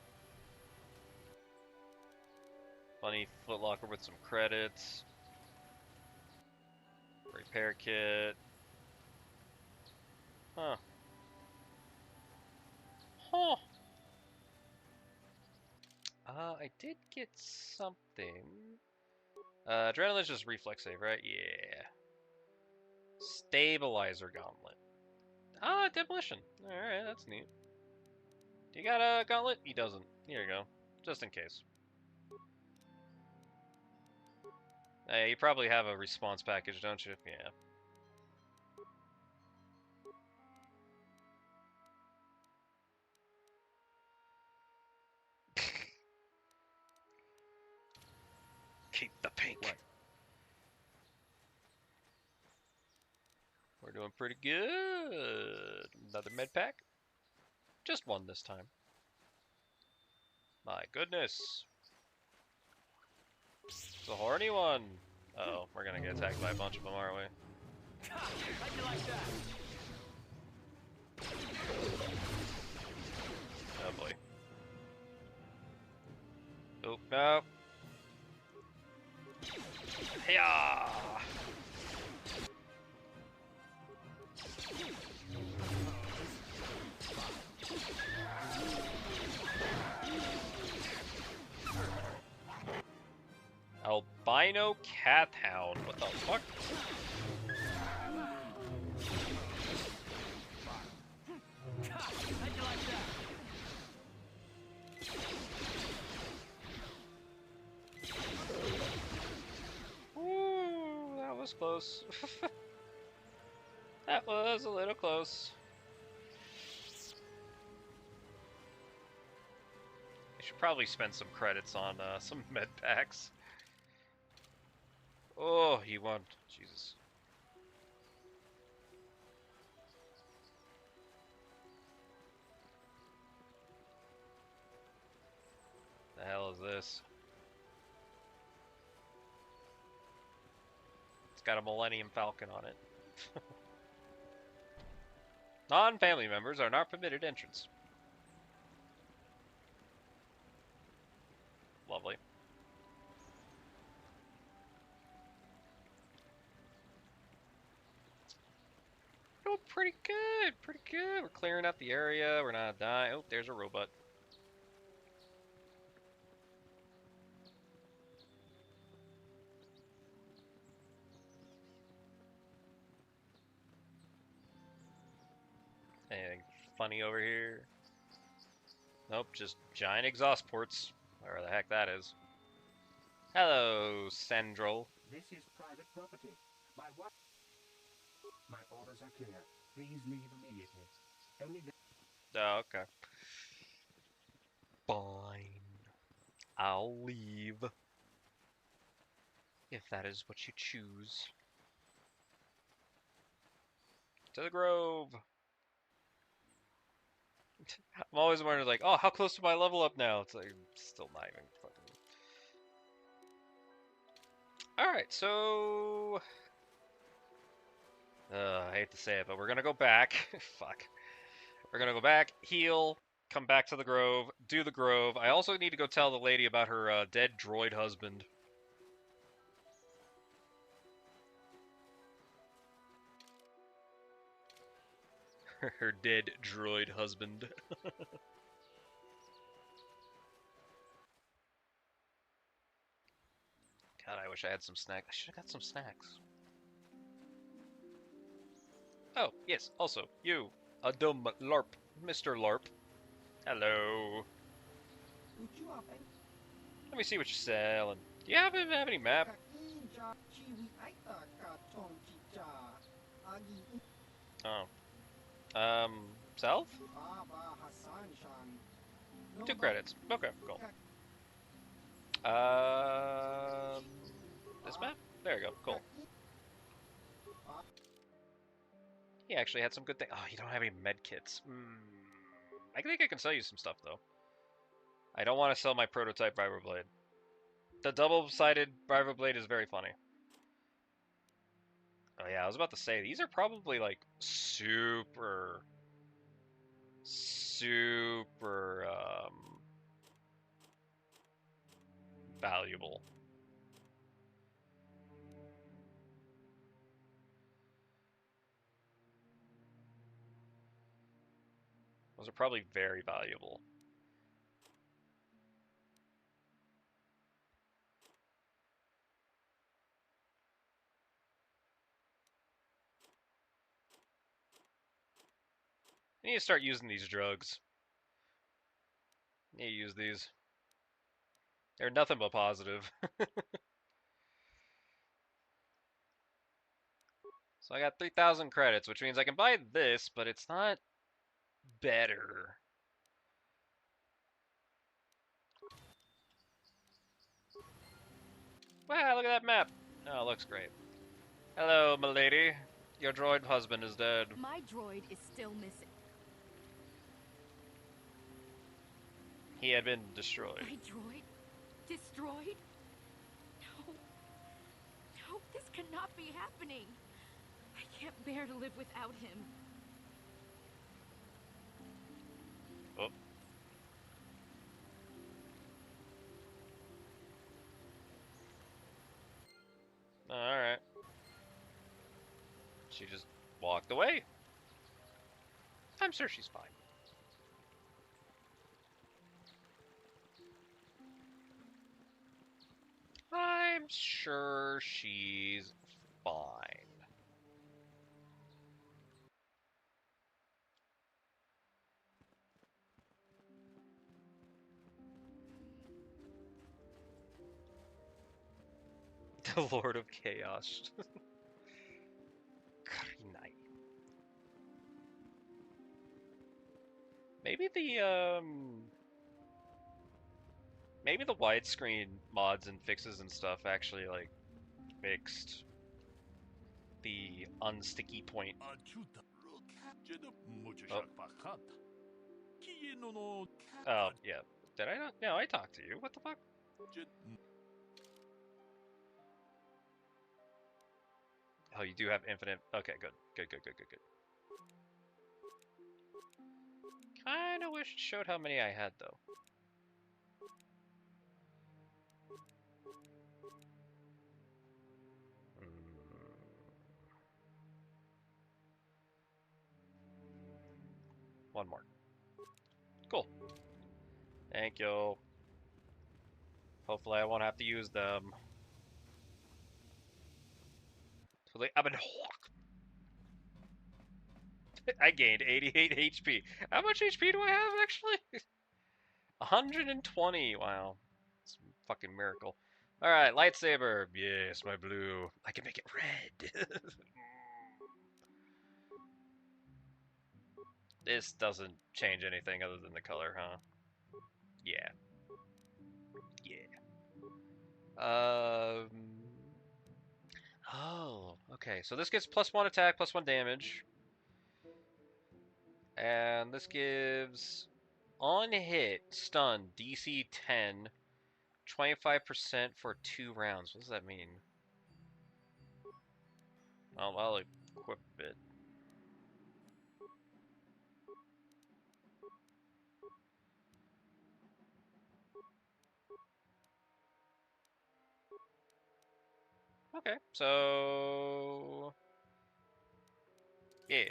Funny footlocker with some credits. Repair kit. Huh. Huh. I did get something. Adrenaline's just reflex save, right? Yeah. Stabilizer gauntlet. Ah, demolition. Alright, that's neat. Do you got a gauntlet? He doesn't. Here you go. Just in case. You probably have a response package, don't you? Yeah. Keep the pink. What? We're doing pretty good. Another med pack? Just one this time. My goodness. It's a horny one. Uh-oh, we're gonna get attacked by a bunch of them, aren't we? How'd you like that? Oh boy. Oh, no. Hiya! Albino cat hound. What the fuck? How'd you like that? Ooh, that was close. That was a little close. I should probably spend some credits on some med packs. Oh, he won. Jesus. The hell is this? It's got a Millennium Falcon on it. Non-family members are not permitted entrance. Lovely. Oh, pretty good, pretty good. We're clearing out the area. We're not dying. Oh, there's a robot. Anything funny over here? Nope, just giant exhaust ports. Whatever the heck that is. Hello, Sandro. This is private property. My orders are clear. Please leave immediately. Only Oh, okay. Fine. I'll leave. If that is what you choose. To the Grove. I'm always wondering, like, oh, how close to my level up now? It's like, still not even fucking. Alright, so. I hate to say it, but we're gonna go back. Fuck. We're gonna go back, heal, come back to the Grove, do the Grove. I also need to go tell the lady about her dead droid husband. Her dead droid husband. God, I wish I had some snacks. I should have got some snacks. Oh, yes, also, you, a dumb LARP, Mr. LARP. Hello. Let me see what you're selling. Do you have any map? Oh. Self? 2 credits. Okay, cool. This map? There you go, cool. He actually had some good things. Oh, you don't have any med kits. I think I can sell you some stuff, though. I don't want to sell my prototype vibroblade. The double-sided vibroblade is very funny. Oh yeah, I was about to say, these are probably, like, super valuable. Those are probably very valuable. I need to start using these drugs. I need to use these. They're nothing but positive. So I got 3,000 credits, which means I can buy this, but it's not better. Wow, look at that map. Oh, it looks great. Hello, milady. Your droid husband is dead. My droid is still missing. He had been destroyed. My droid? Destroyed? No. No, this cannot be happening. I can't bear to live without him. Oh. Alright. She just walked away. I'm sure she's fine. I'm sure she's fine. The Lord of Chaos. Maybe the widescreen mods and fixes and stuff actually like fixed the unsticky point. Oh, yeah. Did I not? No, I talked to you. What the fuck? Oh, you do have infinite. Okay, good. Good. Kinda wish it showed how many I had, though. One more. Cool. Thank you. Hopefully I won't have to use them. I've been... I gained 88 HP. How much HP do I have, actually? 120. Wow. It's a fucking miracle. Alright, lightsaber. Yes, my blue. I can make it red. This doesn't change anything other than the color, huh? Yeah. Oh, okay. So this gets +1 attack, +1 damage. And this gives on hit, stun, DC 10, 25% for 2 rounds. What does that mean? I'll equip it. Okay, so yeah.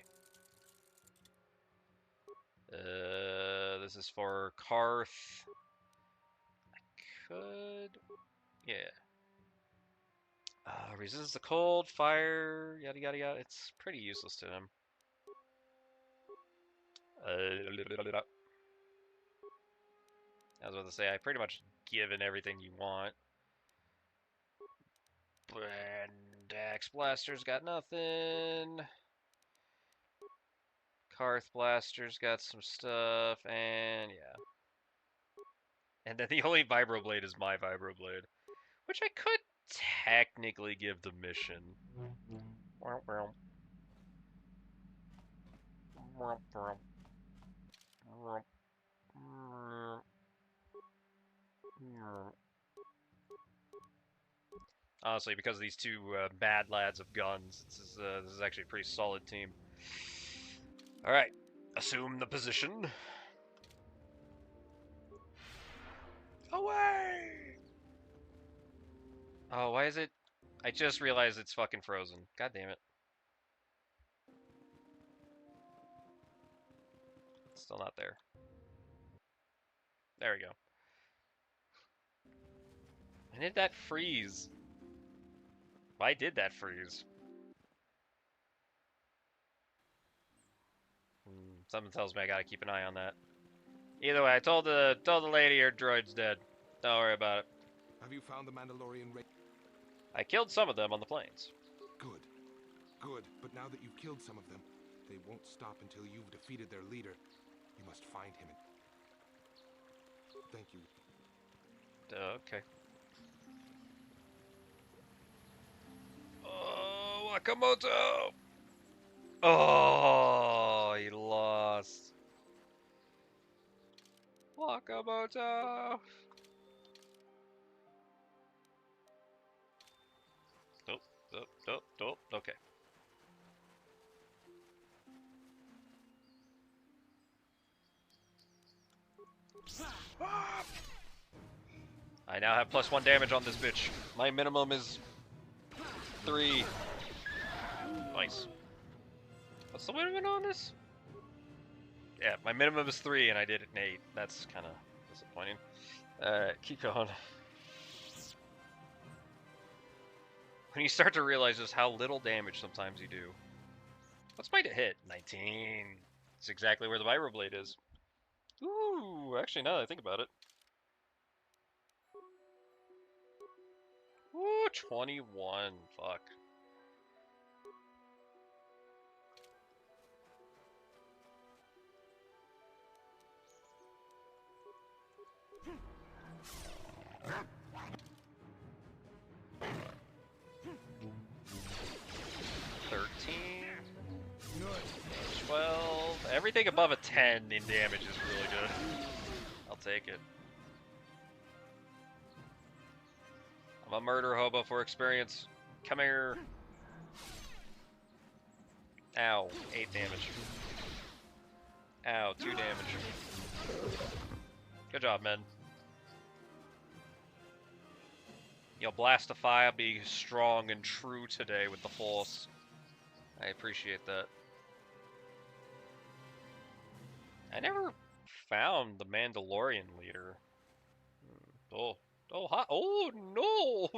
This is for Karth. I could, yeah. Resists the cold, fire, yada yada yada. It's pretty useless to him. I was about to say, I pretty much given everything you want. And Axe Blaster's got nothing. Karth Blaster's got some stuff, and yeah. And then the only Vibroblade is my Vibroblade, which I could technically give the mission. Honestly, because of these two bad lads of guns, this is actually a pretty solid team. Alright, assume the position. Away! Oh, why is it? I just realized it's fucking frozen. God damn it. It's still not there. There we go. When did that freeze? Why did that freeze? Something tells me I gotta keep an eye on that. Either way, I told the lady her droid's dead. Don't worry about it. Have you found the Mandalorian race? I killed some of them on the plains. Good. Good. But now that you've killed some of them, they won't stop until you've defeated their leader. You must find him. Thank you. Okay. Oh, Wakamoto! Oh, he lost. Wakamoto! Nope. Okay. I now have +1 damage on this bitch. My minimum is 3. Nice. What's the minimum on this? Yeah, my minimum is 3 and I did it in 8. That's kind of disappointing. Alright, keep going. When you start to realize just how little damage sometimes you do. What's my to hit? 19. It's exactly where the Vibroblade is. Ooh, actually, now that I think about it. Ooh, 21. Fuck. Everything above a 10 in damage is really good. I'll take it. I'm a murder hobo for experience. Come here. Ow. 8 damage. Ow. 2 damage. Good job, men. Yo, Blastify, I'll be strong and true today with the Force. I appreciate that. I never found the Mandalorian leader. Oh, hi. Oh no!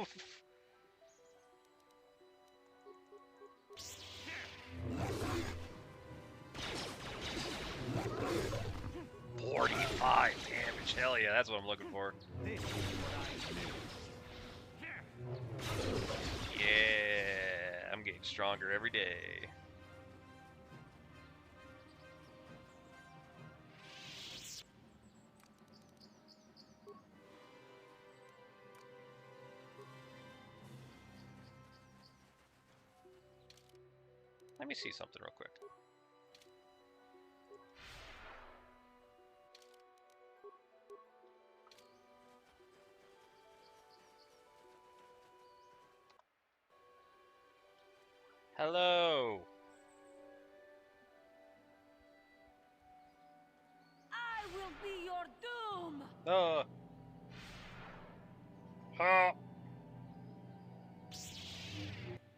45 damage. Hell yeah, that's what I'm looking for. Yeah, I'm getting stronger every day. Let me see something real quick. Hello. I will be your doom.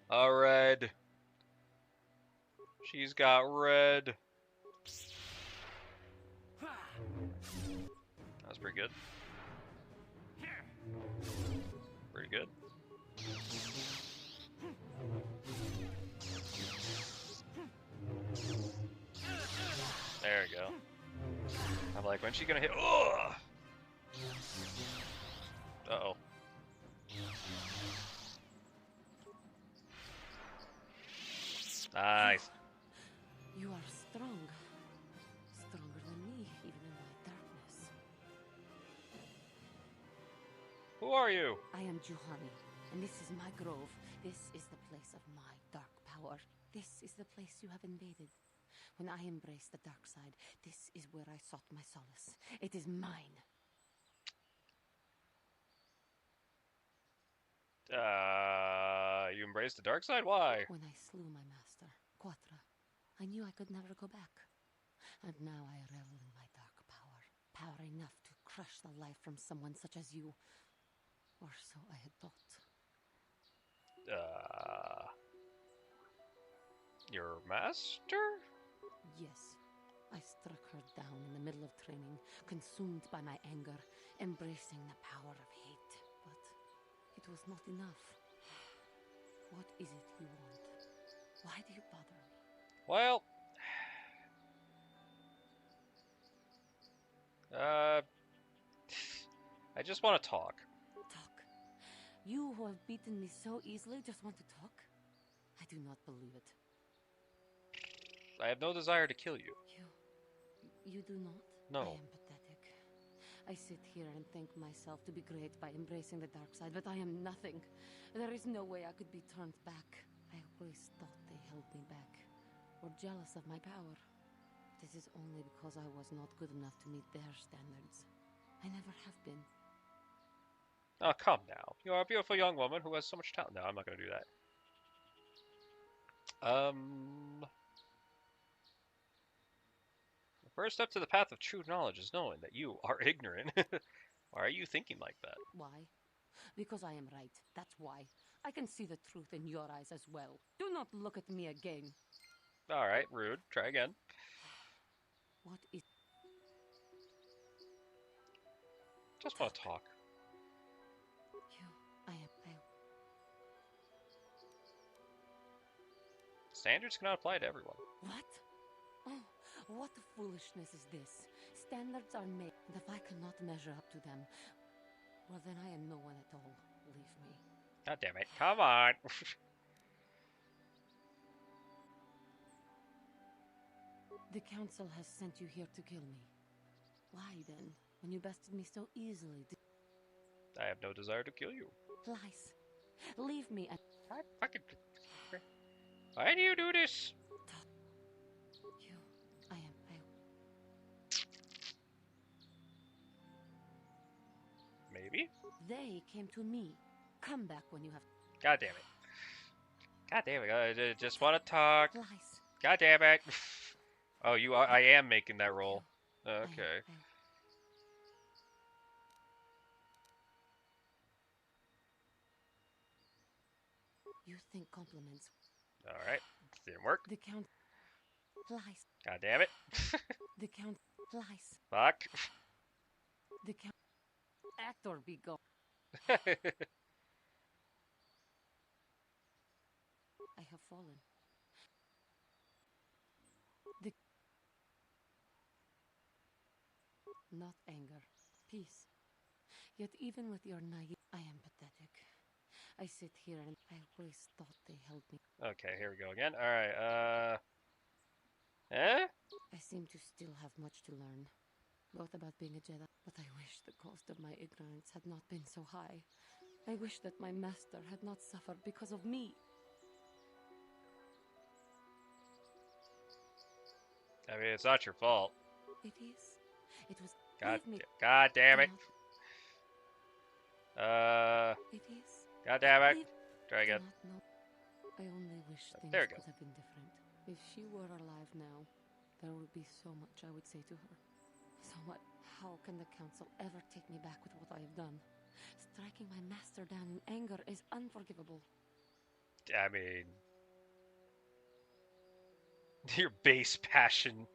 A red. She's got red. That was pretty good. Pretty good. There we go. I'm like, when's she gonna hit? Ugh! Uh-oh. Nice. You are strong. Stronger than me, even in my darkness. Who are you? I am Juhani, and this is my grove. This is the place of my dark power. This is the place you have invaded. When I embraced the dark side, this is where I sought my solace. It is mine. You embraced the dark side? Why? When I slew my master, Quatra, I knew I could never go back. And now I revel in my dark power. Power enough to crush the life from someone such as you. Or so I had thought. Your master? Yes. I struck her down in the middle of training, consumed by my anger, embracing the power of hate. But it was not enough. What is it you want? Why do you bother me? Well, I just want to talk. Talk? You who have beaten me so easily just want to talk? I do not believe it. I have no desire to kill you. You do not? No. I am pathetic. I sit here and think myself to be great by embracing the dark side, but I am nothing. There is no way I could be turned back. I always thought they held me back, or jealous of my power. This is only because I was not good enough to meet their standards. I never have been. Oh, come now. You are a beautiful young woman who has so much talent. No, I'm not going to do that. The first step to the path of true knowledge is knowing that you are ignorant. Why are you thinking like that? Why? Because I am right. That's why. I can see the truth in your eyes as well. Do not look at me again. Alright, rude. Try again. What is... Just want to talk. Standards cannot apply to everyone. What? Oh, what foolishness is this? Standards are made, and if I cannot measure up to them, well then I am no one at all. Leave me. God damn it. Come on. The council has sent you here to kill me. Why then, when you bested me so easily? I have no desire to kill you. Lies. Leave me and... I fucking... Why do you do this? I They came to me. Come back when you have... God damn it. God damn it. I just want to talk. Lies. God damn it. Oh, you are. I am making that roll. Okay. You think compliments. Alright. Didn't work. The count lies. God damn it. The count lies. Fuck. The count act or be gone. I have fallen. Not anger. Peace. Yet even with your naive, I am pathetic. I sit here and I always thought they held me. Okay, here we go again. Alright, Eh? I seem to still have much to learn. Both about being a Jedi, but I wish the cost of my ignorance had not been so high. I wish that my master had not suffered because of me. I mean, it's not your fault. It is. It was. God damn it. It is. God damn it. Try again. I only wish things There we go. could have been different. If she were alive now, there would be so much I would say to her. So what? How can the council ever take me back with what I have done? Striking my master down in anger is unforgivable. I mean, your base passion.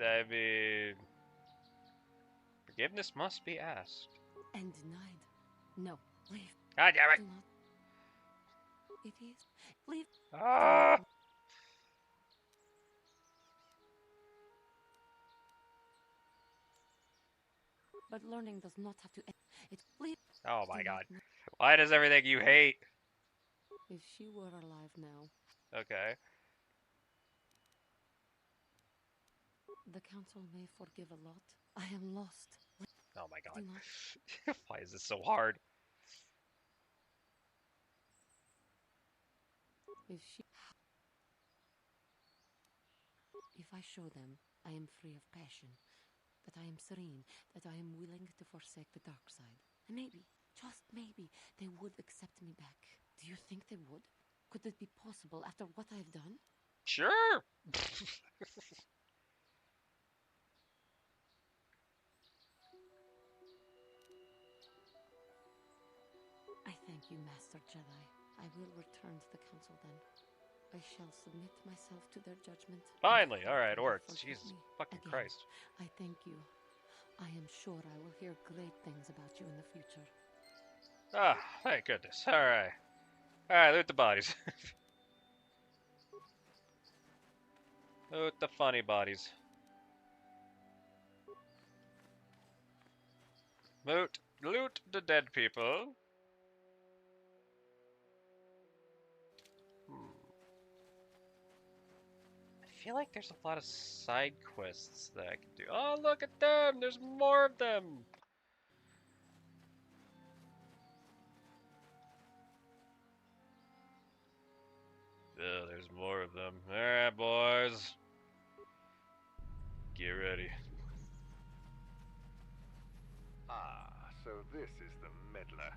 I mean, forgiveness must be asked. And denied. No, leave. God damn it. Do not. It is. Leave. Ah! But learning does not have to end. It leave. Oh my god. Why does everything you hate? If she were alive now. Okay. The council may forgive a lot. I am lost. Oh my god. Why is this so hard? If I show them I am free of passion, that I am serene, that I am willing to forsake the dark side, and maybe, just maybe, they would accept me back. Do you think they would? Could it be possible after what I have done? Sure. I thank you, Master Jedi. I will return to the council then. I shall submit myself to their judgment. Finally, alright, it worked. Jesus fucking again. Christ. I thank you. I am sure I will hear great things about you in the future. Ah, thank goodness. Alright. Alright, loot the bodies. Loot the funny bodies. Loot the dead people. I feel like there's a lot of side quests that I can do. Oh, look at them! There's more of them! Oh, there's more of them. Alright, boys. Get ready. Ah, so this is the meddler.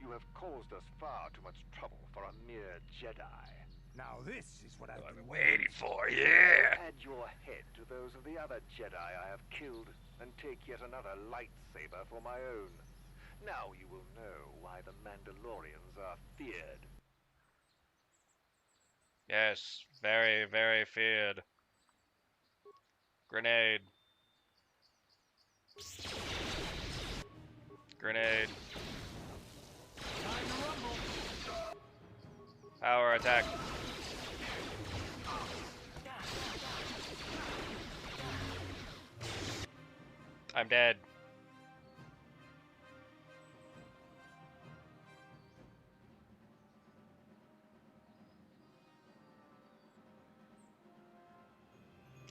You have caused us far too much trouble for a mere Jedi. Now this is what I've been waiting for, yeah! Add your head to those of the other Jedi I have killed, and take yet another lightsaber for my own. Now you will know why the Mandalorians are feared. Yes, very, very feared. Grenade. Grenade. Power attack. I'm dead.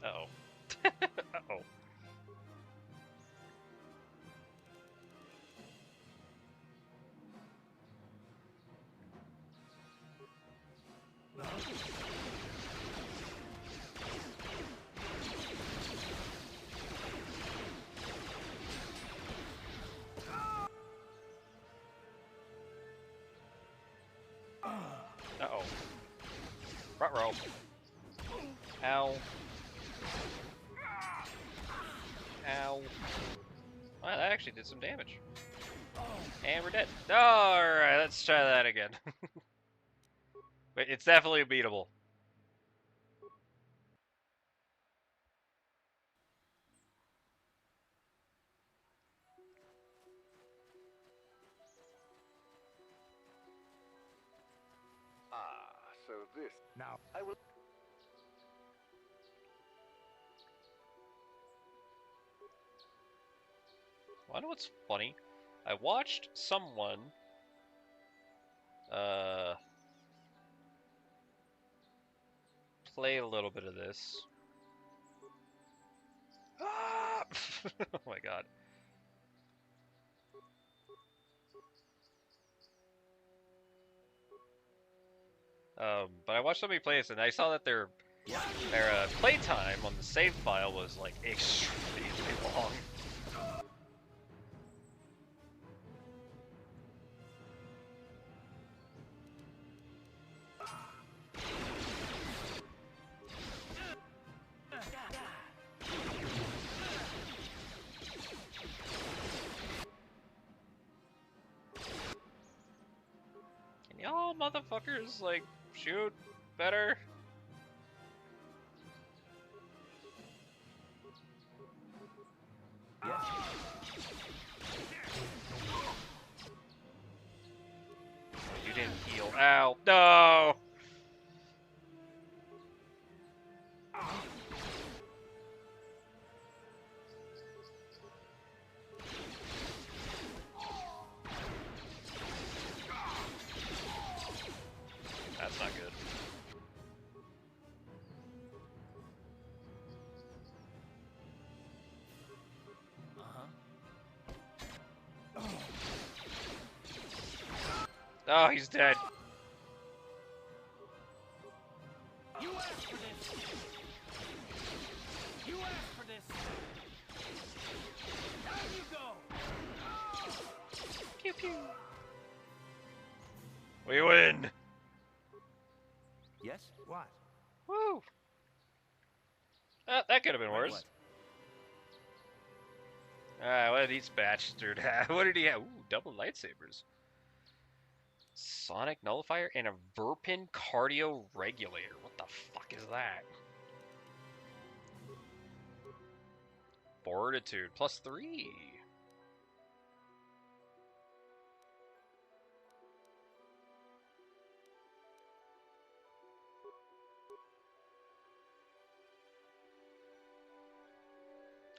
Uh-oh. Uh-oh. Ruh-roh. Ow. Ow. Wow, that actually did some damage. And we're dead. Alright, let's try that again. But it's definitely beatable. So this... Now... I will... I know what's funny. I watched someone play a little bit of this. Ah! Oh my god. But I watched somebody play this, and I saw that their playtime on the save file was like extremely long. Can y'all motherfuckers like shoot better? Yes. You didn't heal. Ow. No! That's not good. Oh, he's dead. You asked for this. You asked for this. Down you go. Pew pew. We win. Yes? What? Woo. That could have been worse. Alright, what did each bastard have? What did he have? Ooh, double lightsabers. Sonic Nullifier and a Verpin Cardio Regulator. What the fuck is that? Fortitude +3.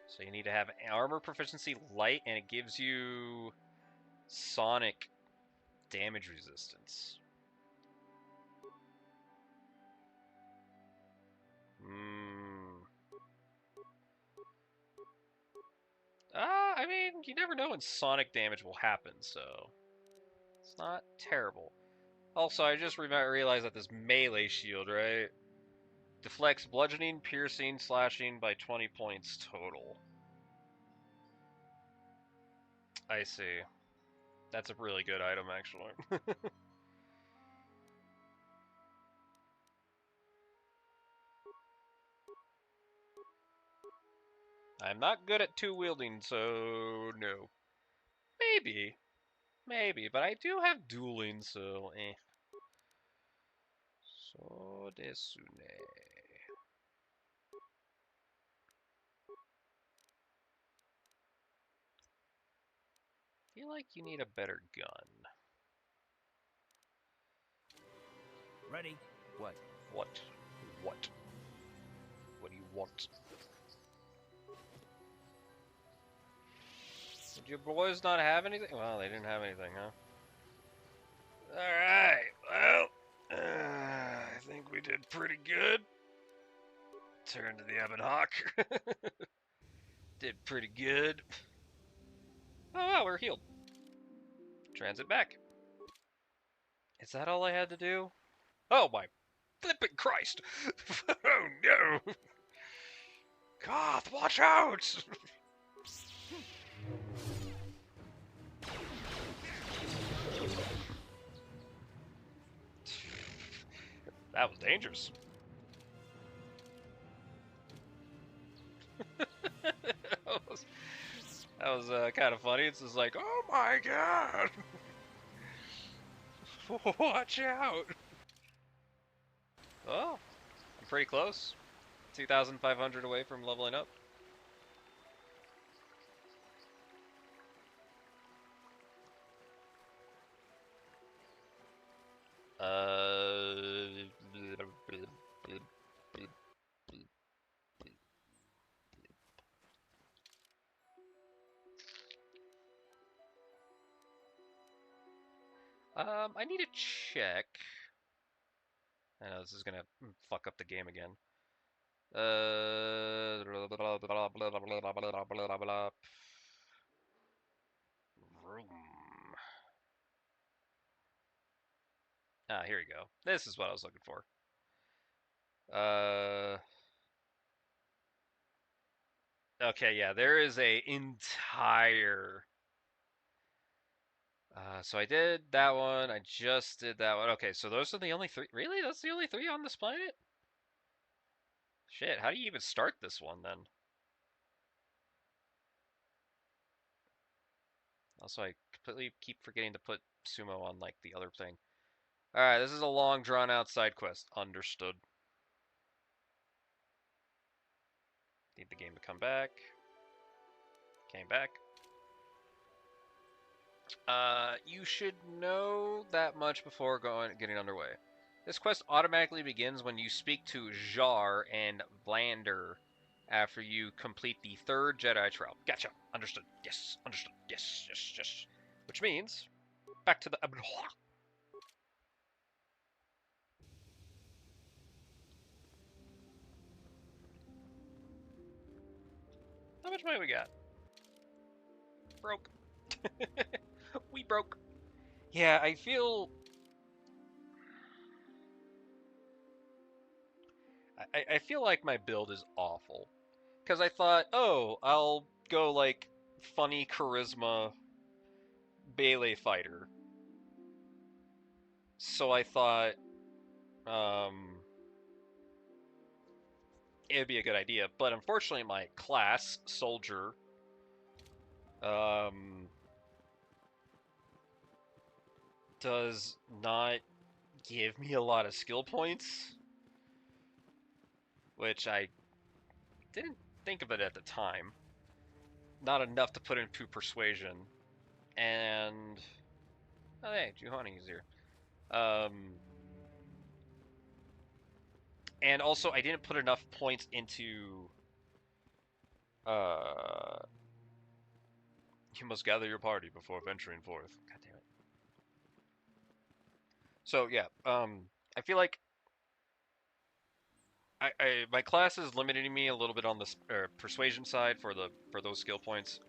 So you need to have armor proficiency light, and it gives you sonic damage resistance. I mean, you never know when sonic damage will happen, so it's not terrible. Also, I just realized that this melee shield, right, deflects bludgeoning, piercing, slashing by 20 points total. I see. That's a really good item, actually. I'm not good at two-wielding, so no. Maybe, but I do have dueling, so eh. So desune. Feel like you need a better gun. Ready? What? What? What? What do you want? Did your boys not have anything? Well, they didn't have anything, huh? Alright, well, I think we did pretty good. Turn to the Ebon Hawk. Did pretty good. Oh wow, we're healed. Transit back. Is that all I had to do? Oh my flippin' Christ! Oh no! Goth, watch out! That was dangerous. that was kind of funny. It's just like, oh my god! Watch out! Oh, I'm pretty close. 2,500 away from leveling up. I need to check. I know this is gonna fuck up the game again. Room. Ah, here we go. This is what I was looking for. Okay, yeah, there is a entire. So I did that one. I just did that one. Okay, so those are the only three. Really? That's the only three on this planet? Shit, how do you even start this one then? Also, I completely keep forgetting to put sumo on, like, the other thing. Alright, this is a long, drawn-out side quest. Understood. Need the game to come back. Came back. You should know that much before getting underway. This quest automatically begins when you speak to Jar and Blander after you complete the third Jedi trial. Gotcha. Understood. Yes. Understood. Yes. Yes. Yes. Which means, back to the... How much money we got? Broke. We broke. Yeah, I feel... I feel like my build is awful. Because I thought, oh, I'll go, like, funny charisma melee fighter. So I thought, it would be a good idea. But unfortunately, my class, soldier, does not give me a lot of skill points. Which I didn't think of it at the time. Not enough to put into persuasion. And... oh, hey, Juhani's here. And also, I didn't put enough points into... you must gather your party before venturing forth. God damn it. So, yeah, I feel like my class is limiting me a little bit on the persuasion side for those skill points.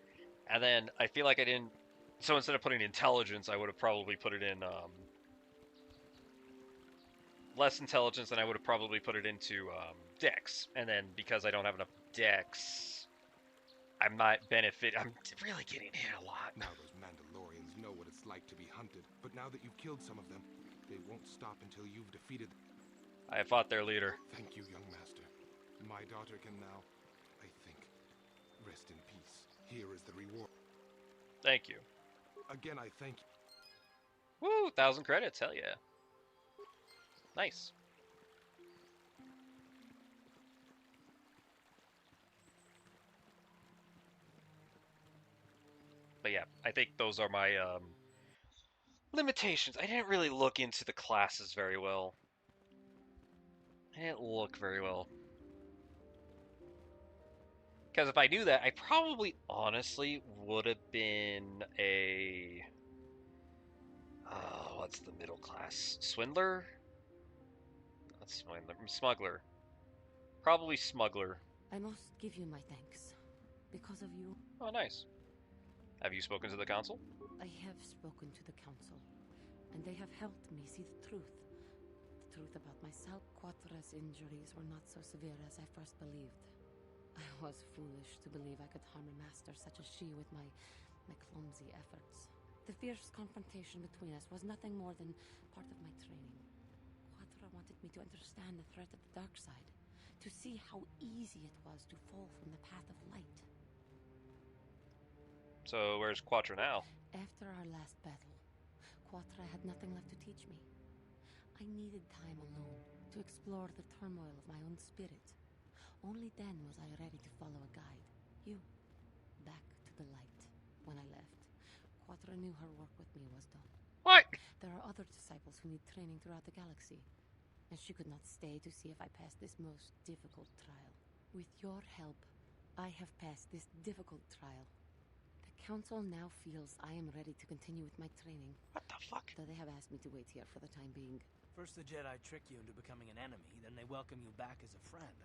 And then I feel like I didn't... so instead of putting intelligence, I would have probably put it in... less intelligence, than I would have probably put it into dex. And then because I don't have enough dex, I'm not I'm really getting hit a lot. Now those Mandalorians know what it's like to be hunted, but now that you've killed some of them, they won't stop until you've defeated them. I have fought their leader. Thank you, young master. My daughter can now, I think, rest in peace. Here is the reward. Thank you. Again, I thank you. Woo, 1,000 credits, hell yeah. Nice. But yeah, I think those are my limitations. I didn't really look into the classes very well. I didn't look very well. Because if I knew that, I probably honestly would have been a... what's the middle class? Swindler? Not swindler. Smuggler. Probably smuggler. I must give you my thanks. Because of you... oh, nice. Have you spoken to the council? I have spoken to the council, and they have helped me see the truth. The truth about myself. Quatra's injuries were not so severe as I first believed. I was foolish to believe I could harm a master such as she with my clumsy efforts. The fierce confrontation between us was nothing more than part of my training. Quatra Quatra wanted me to understand the threat of the dark side, to see how easy it was to fall from the path of light. So where's Quatra now? After our last battle, Quatra had nothing left to teach me. I needed time alone to explore the turmoil of my own spirit. Only then was I ready to follow a guide. You. Back to the light. When I left, Quatra knew her work with me was done. What? There are other disciples who need training throughout the galaxy, and she could not stay to see if I passed this most difficult trial. With your help, I have passed this difficult trial. The Council now feels I am ready to continue with my training. What the fuck? Though they have asked me to wait here for the time being. First the Jedi trick you into becoming an enemy, then they welcome you back as a friend.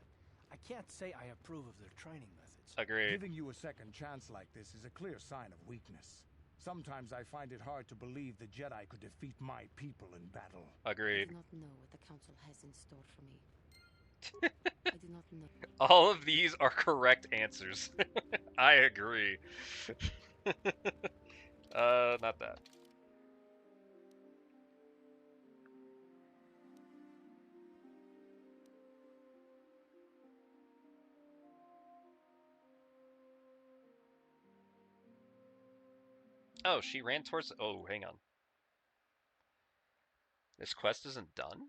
I can't say I approve of their training methods. Agreed. Giving you a second chance like this is a clear sign of weakness. Sometimes I find it hard to believe the Jedi could defeat my people in battle. Agreed. I do not know what the Council has in store for me. I do not know. All of these are correct answers. I agree. Not that. Oh, she ran towards... Oh, hang on. This quest isn't done?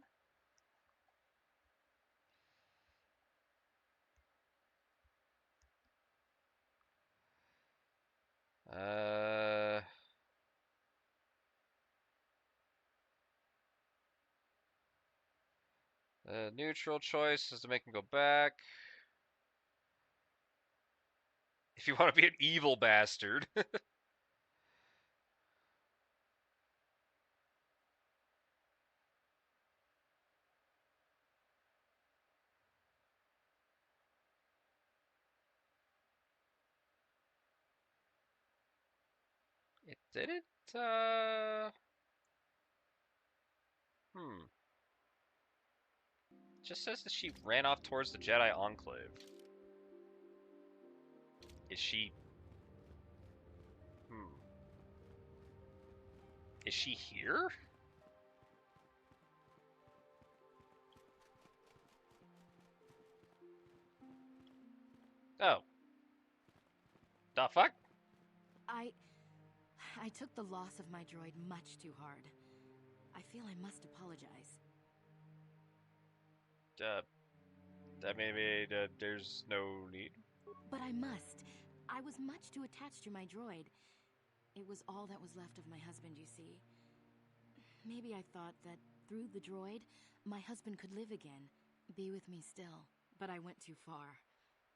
Neutral choice is to make him go back. If you want to be an evil bastard. It didn't, Just says that she ran off towards the Jedi Enclave. Is she... Is she here? Oh. The fuck? I took the loss of my droid much too hard. I feel I must apologize. Maybe there's no need. But I must. I was much too attached to my droid. It was all that was left of my husband, you see. Maybe I thought that through the droid, my husband could live again, be with me still. But I went too far.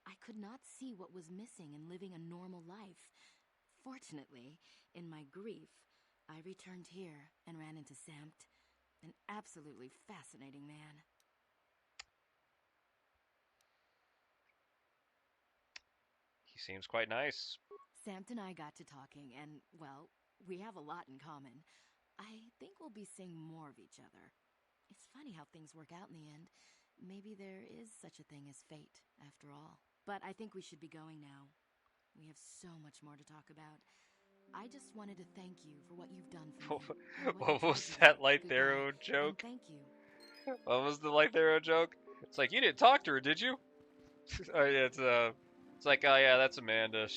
I could not see what was missing in living a normal life. Fortunately, in my grief, I returned here and ran into Samt, an absolutely fascinating man. He seems quite nice. Samt and I got to talking, and, well, we have a lot in common. I think we'll be seeing more of each other. It's funny how things work out in the end. Maybe there is such a thing as fate, after all. But I think we should be going now. We have so much more to talk about. I just wanted to thank you for what you've done for me. What was that Light Arrow joke? Thank you. What was the Light Arrow joke? It's like, you didn't talk to her, did you? Oh yeah, it's like, oh yeah, that's Amanda.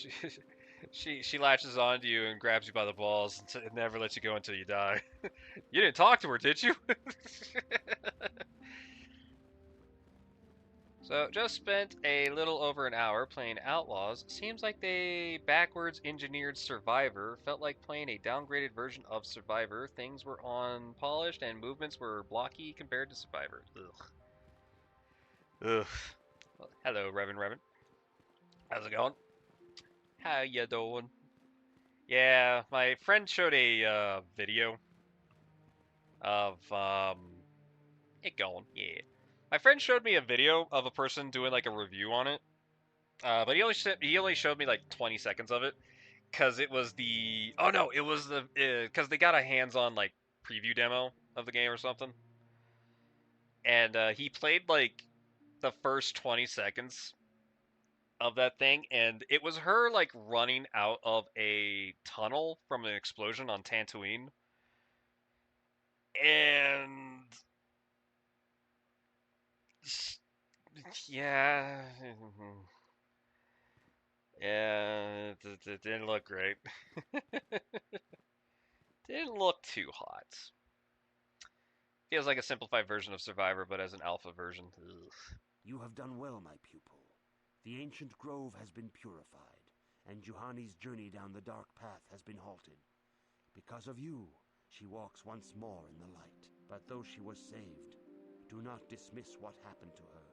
She latches onto you and grabs you by the balls and never lets you go until you die. You didn't talk to her, did you? So, just spent a little over an hour playing Outlaws. Seems like they backwards engineered Survivor. Felt like playing a downgraded version of Survivor. Things were unpolished and movements were blocky compared to Survivor. Ugh. Ugh. Well, hello, Revan. How's it going? How you doing? Yeah, my friend showed a video of it going. Yeah. My friend showed me a video of a person doing like a review on it, but he only showed me like 20 seconds of it, cause it was the cause they got a hands-on like preview demo of the game or something, and he played like the first 20 seconds of that thing, and it was her like running out of a tunnel from an explosion on Tatooine, and Yeah. Yeah, it didn't look great. Didn't look too hot. Feels like a simplified version of Survivor, but as an alpha version. Ugh. You have done well, my pupil. The ancient grove has been purified, and Juhani's journey down the dark path has been halted. Because of you, she walks once more in the light. But though she was saved, do not dismiss what happened to her.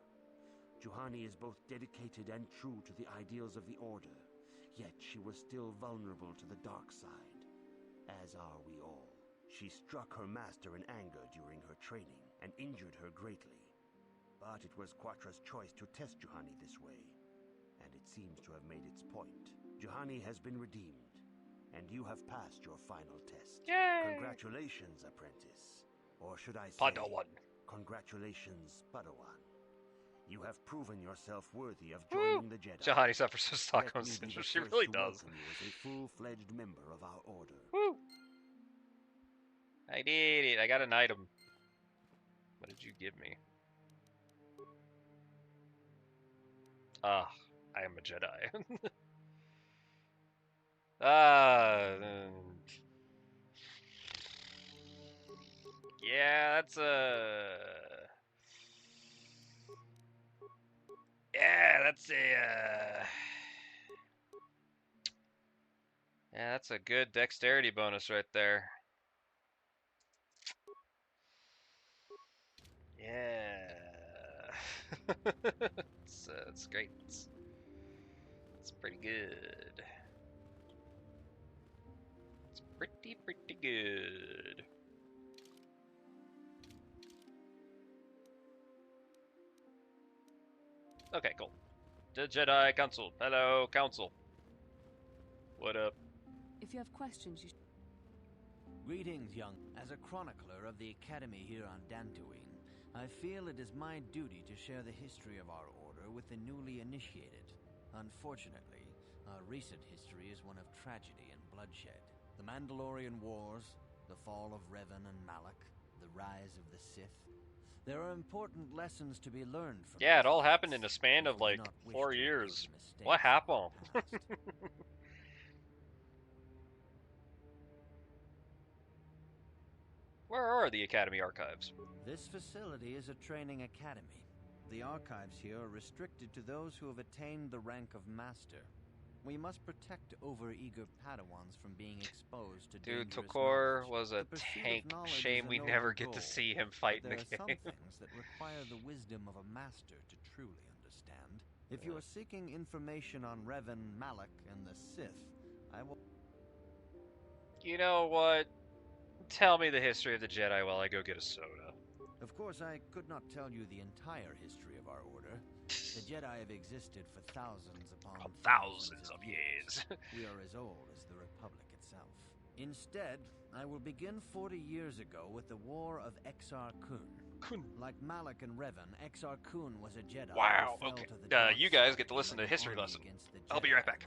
Juhani is both dedicated and true to the ideals of the Order, yet she was still vulnerable to the dark side, as are we all. She struck her master in anger during her training and injured her greatly. But it was Quatra's choice to test Juhani this way, and it seems to have made its point. Juhani has been redeemed, and you have passed your final test. Yay! Congratulations, apprentice. Or should I say, Padawan. Congratulations, Padawan. You have proven yourself worthy of joining the Jedi. Juhani suffers from Stockholm Syndrome. She really does. You as a full-fledged member of our order. Woo! I did it. I got an item. What did you give me? Ah, I am a Jedi. Yeah, that's a... Yeah, that's a... Yeah, that's a good dexterity bonus right there. Yeah. It's great. It's pretty good. It's pretty good. Okay, cool. The Jedi Council. Hello, Council. What up? If you have questions, you Greetings, young. As a chronicler of the Academy here on Dantooine, I feel it is my duty to share the history of our order with the newly initiated. Unfortunately, our recent history is one of tragedy and bloodshed. The Mandalorian Wars, the fall of Revan and Malak, the rise of the Sith. There are important lessons to be learned from. Yeah, it all happened in a span of like 4 years. What happened? Where are the Academy archives? This facility is a training academy. The archives here are restricted to those who have attained the rank of Master. We must protect over-eager Padawans from being exposed to Dude, dangerous Tokor knowledge. was a tank. Shame we never get to see him fight in the game. There are some things that require the wisdom of a master to truly understand. If you are seeking information on Revan, Malak, and the Sith, I will... You know what? Tell me the history of the Jedi while I go get a soda. Of course, I could not tell you the entire history of our order. The Jedi have existed for thousands upon thousands of years. We are as old as the Republic itself. Instead, I will begin 40 years ago with the War of Exar Kun. Like Malak and Revan, Exar Kun was a Jedi. Wow, okay. You guys get to listen to a history lesson. I'll be right back.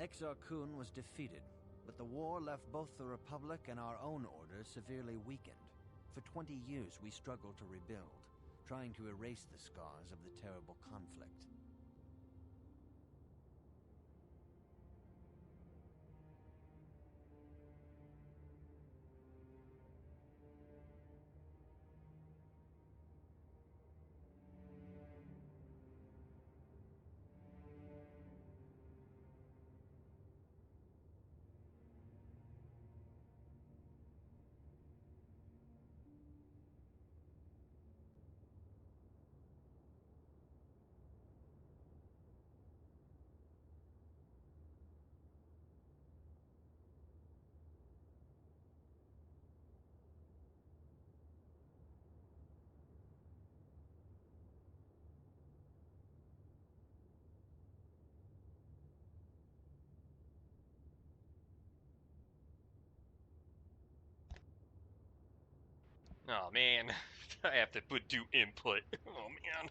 Exar Kun was defeated, but the war left both the Republic and our own order severely weakened. For 20 years, we struggled to rebuild, trying to erase the scars of the terrible conflict. Oh man, I have to do input. Oh man.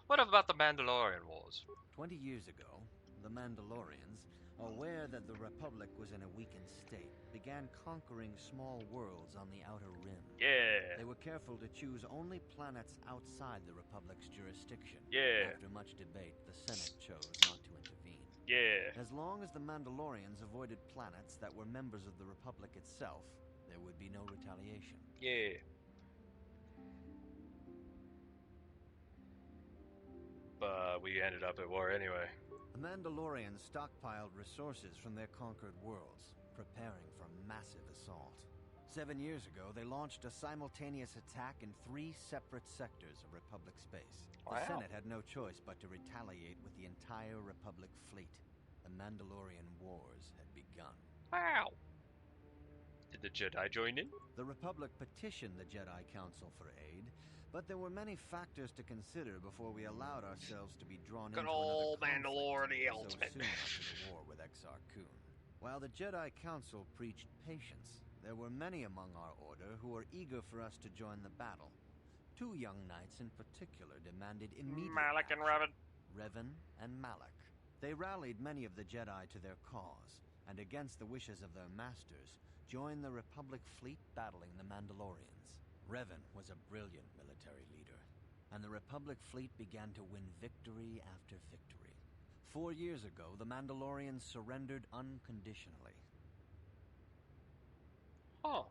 What about the Mandalorian Wars? 20 years ago, the Mandalorians, aware that the Republic was in a weakened state, began began conquering small worlds on the Outer Rim. Yeah. They were careful to choose only planets outside the Republic's jurisdiction. Yeah. After much debate, the Senate chose not to intervene. Yeah. As long as the Mandalorians avoided planets that were members of the Republic itself, there would be no retaliation. Yeah. But we ended up at war anyway. The Mandalorians stockpiled resources from their conquered worlds, preparing for a massive assault. 7 years ago, they launched a simultaneous attack in 3 separate sectors of Republic space. Wow. The Senate had no choice but to retaliate with the entire Republic fleet. The Mandalorian Wars had begun. Wow. Did the Jedi join in? The Republic petitioned the Jedi Council for aid, but there were many factors to consider before we allowed ourselves to be drawn into old another Mandalore the conflict Ultimate. so soon after the war with Exar Kun. While the Jedi Council preached patience, there were many among our order who were eager for us to join the battle. 2 young knights in particular demanded immediate Malak and action. Revan. Revan and Malak. They rallied many of the Jedi to their cause, and against the wishes of their masters, joined the Republic fleet battling the Mandalorians. Revan was a brilliant military leader, and the Republic fleet began to win victory after victory. 4 years ago, the Mandalorians surrendered unconditionally. Huh.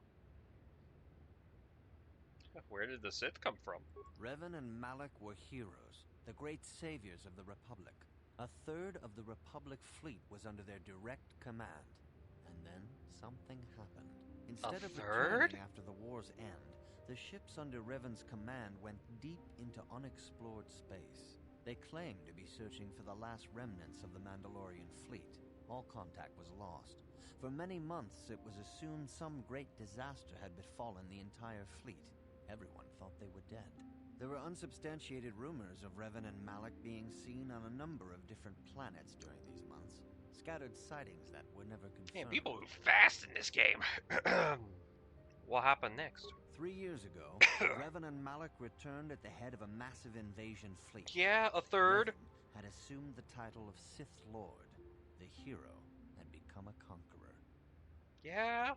Where did the Sith come from? Revan and Malak were heroes, the great saviors of the Republic. A third of the Republic fleet was under their direct command. And then something happened. Instead of returning after the war's end, the ships under Revan's command went deep into unexplored space. They claimed to be searching for the last remnants of the Mandalorian fleet. All contact was lost. For many months, it was assumed some great disaster had befallen the entire fleet. Everyone thought they were dead. There were unsubstantiated rumors of Revan and Malak being seen on a number of different planets during these months. Scattered sightings that were never confirmed. Man, people move fast in this game. What happened next? 3 years ago, Revan and Malak returned at the head of a massive invasion fleet. Yeah, a third. Revan had assumed the title of Sith Lord. The hero had become a conqueror. Yeah?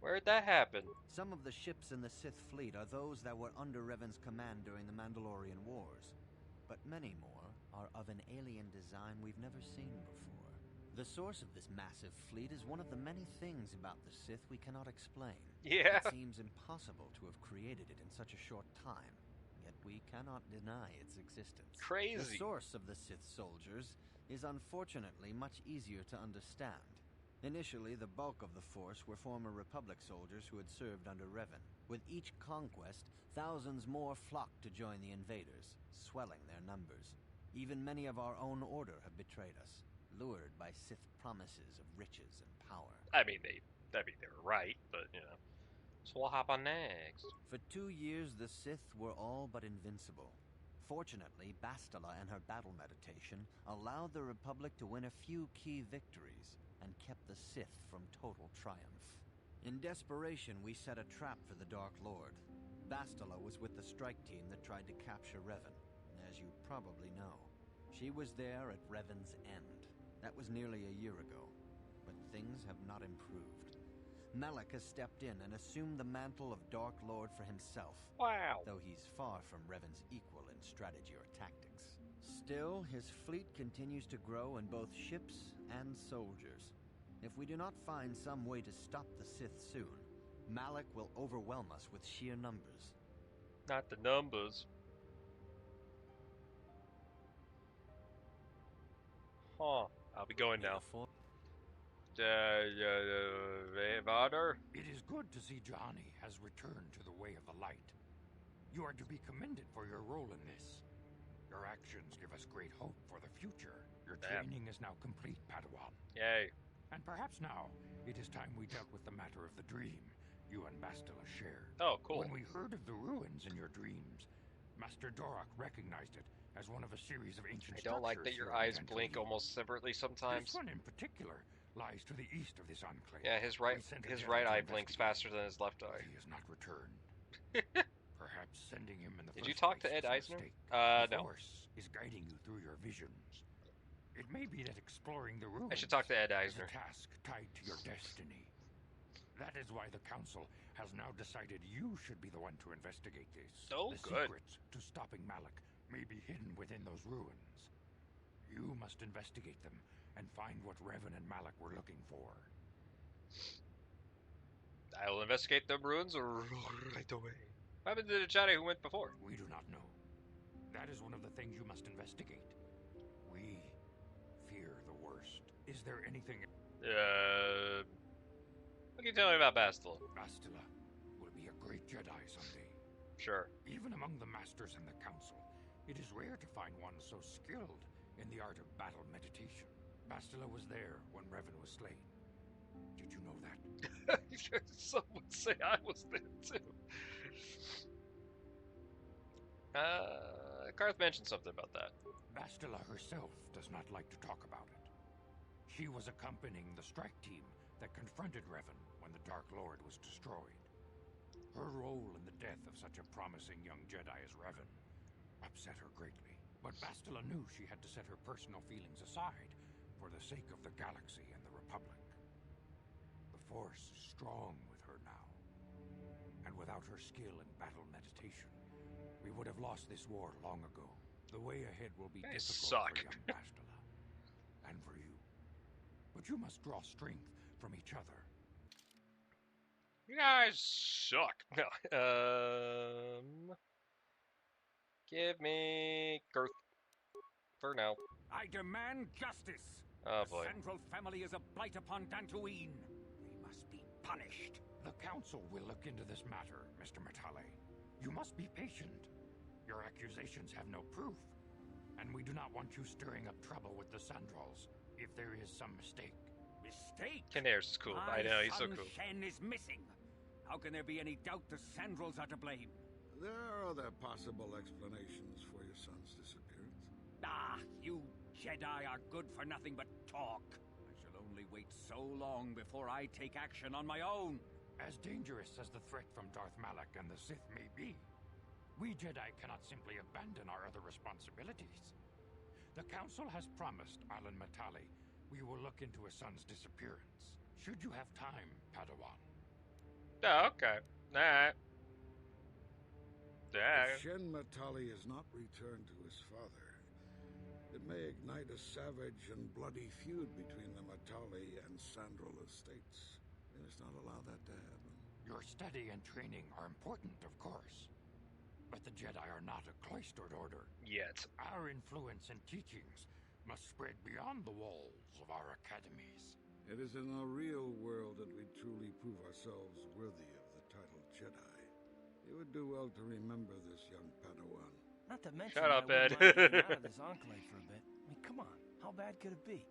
Where'd that happen? Some of the ships in the Sith fleet are those that were under Revan's command during the Mandalorian Wars. But many more are of an alien design we've never seen before. The source of this massive fleet is one of the many things about the Sith we cannot explain. Yeah. It seems impossible to have created it in such a short time, yet we cannot deny its existence. Crazy. The source of the Sith soldiers is unfortunately much easier to understand. Initially, the bulk of the force were former Republic soldiers who had served under Revan. With each conquest, thousands more flocked to join the invaders, swelling their numbers. Even many of our own order have betrayed us, lured by Sith promises of riches and power. I mean, they were right, but, you know. So what happened next? For 2 years, the Sith were all but invincible. Fortunately, Bastila and her battle meditation allowed the Republic to win a few key victories, and kept the Sith from total triumph. In desperation, we set a trap for the Dark Lord. Bastila was with the strike team that tried to capture Revan, as you probably know. She was there at Revan's end. That was nearly a year ago, but things have not improved. Malak has stepped in and assumed the mantle of Dark Lord for himself. Wow. Though he's far from Revan's equal in strategy or tactics. Still, his fleet continues to grow in both ships and soldiers. If we do not find some way to stop the Sith soon, Malak will overwhelm us with sheer numbers. Not the numbers. Huh. I'll be going now. Vader? It is good to see Johnny has returned to the way of the light. You are to be commended for your role in this. Your actions give us great hope for the future. Your training is now complete, Padawan. Yay. And perhaps now, it is time we dealt with the matter of the dream you and Bastila shared. Oh, cool. When we heard of the ruins in your dreams, Master Dorak recognized it as one of a series of ancient structures. I don't like that your eyes blink almost separately sometimes. This one in particular lies to the east of this enclave. Yeah, his right eye blinks faster than his left eye. He has not returned. Perhaps sending him in the Did you talk to Ed Eisner? The No. Force is guiding you through your visions. It may be that exploring the ruins I should talk to Ed Eisner. is a task tied to your destiny. That is why the Council has now decided you should be the one to investigate this. Oh, the good. secrets to stopping Malak may be hidden within those ruins. You must investigate them and find what Revan and Malak were looking for. I will investigate the ruins right away. What happened to the Jedi who went before? We do not know. That is one of the things you must investigate. We fear the worst. Is there anything... What can you tell me about Bastila? Bastila will be a great Jedi someday. Sure. Even among the Masters and the Council, it is rare to find one so skilled in the art of battle meditation. Bastila was there when Revan was slain. Did you know that? Some would say I was there too. Karth mentioned something about that. Bastila herself does not like to talk about it. She was accompanying the strike team that confronted Revan when the Dark Lord was destroyed. Her role in the death of such a promising young Jedi as Revan upset her greatly. But Bastila knew she had to set her personal feelings aside for the sake of the galaxy and the Republic. The Force is strong with her now. And without her skill in battle meditation, we would have lost this war long ago. The way ahead will be difficult for young Bastila. And for you. But you must draw strength from each other. You guys suck. No. Give me Girth. For now. I demand justice. Oh the boy. Central family is a blight upon Dantooine. They must be punished. The Council will look into this matter, Mr. Matale. You must be patient. Your accusations have no proof. And we do not want you stirring up trouble with the Sandrals if there is some mistake. Mistake? Kinairs is cool. I know, he's so cool. Shen is missing. How can there be any doubt the Sandrals are to blame? There are other possible explanations for your son's disappearance. Ah, you Jedi are good for nothing but talk. I shall only wait so long before I take action on my own. As dangerous as the threat from Darth Malak and the Sith may be, we Jedi cannot simply abandon our other responsibilities. The Council has promised Alan Matale we will look into his son's disappearance. Should you have time, Padawan? Oh, okay. Alright. If Shen Matale is not returned to his father, it may ignite a savage and bloody feud between the Matale and Sandral estates. We must not allow that to happen. Your study and training are important, of course. But the Jedi are not a cloistered order. Yet. Our influence and teachings must spread beyond the walls of our academies. It is in the real world that we truly prove ourselves worthy of the title Jedi. You would do well to remember this, young Padawan. Not to mention Shut up, Ed. out of this enclave for a bit. I mean, come on. How bad could it be?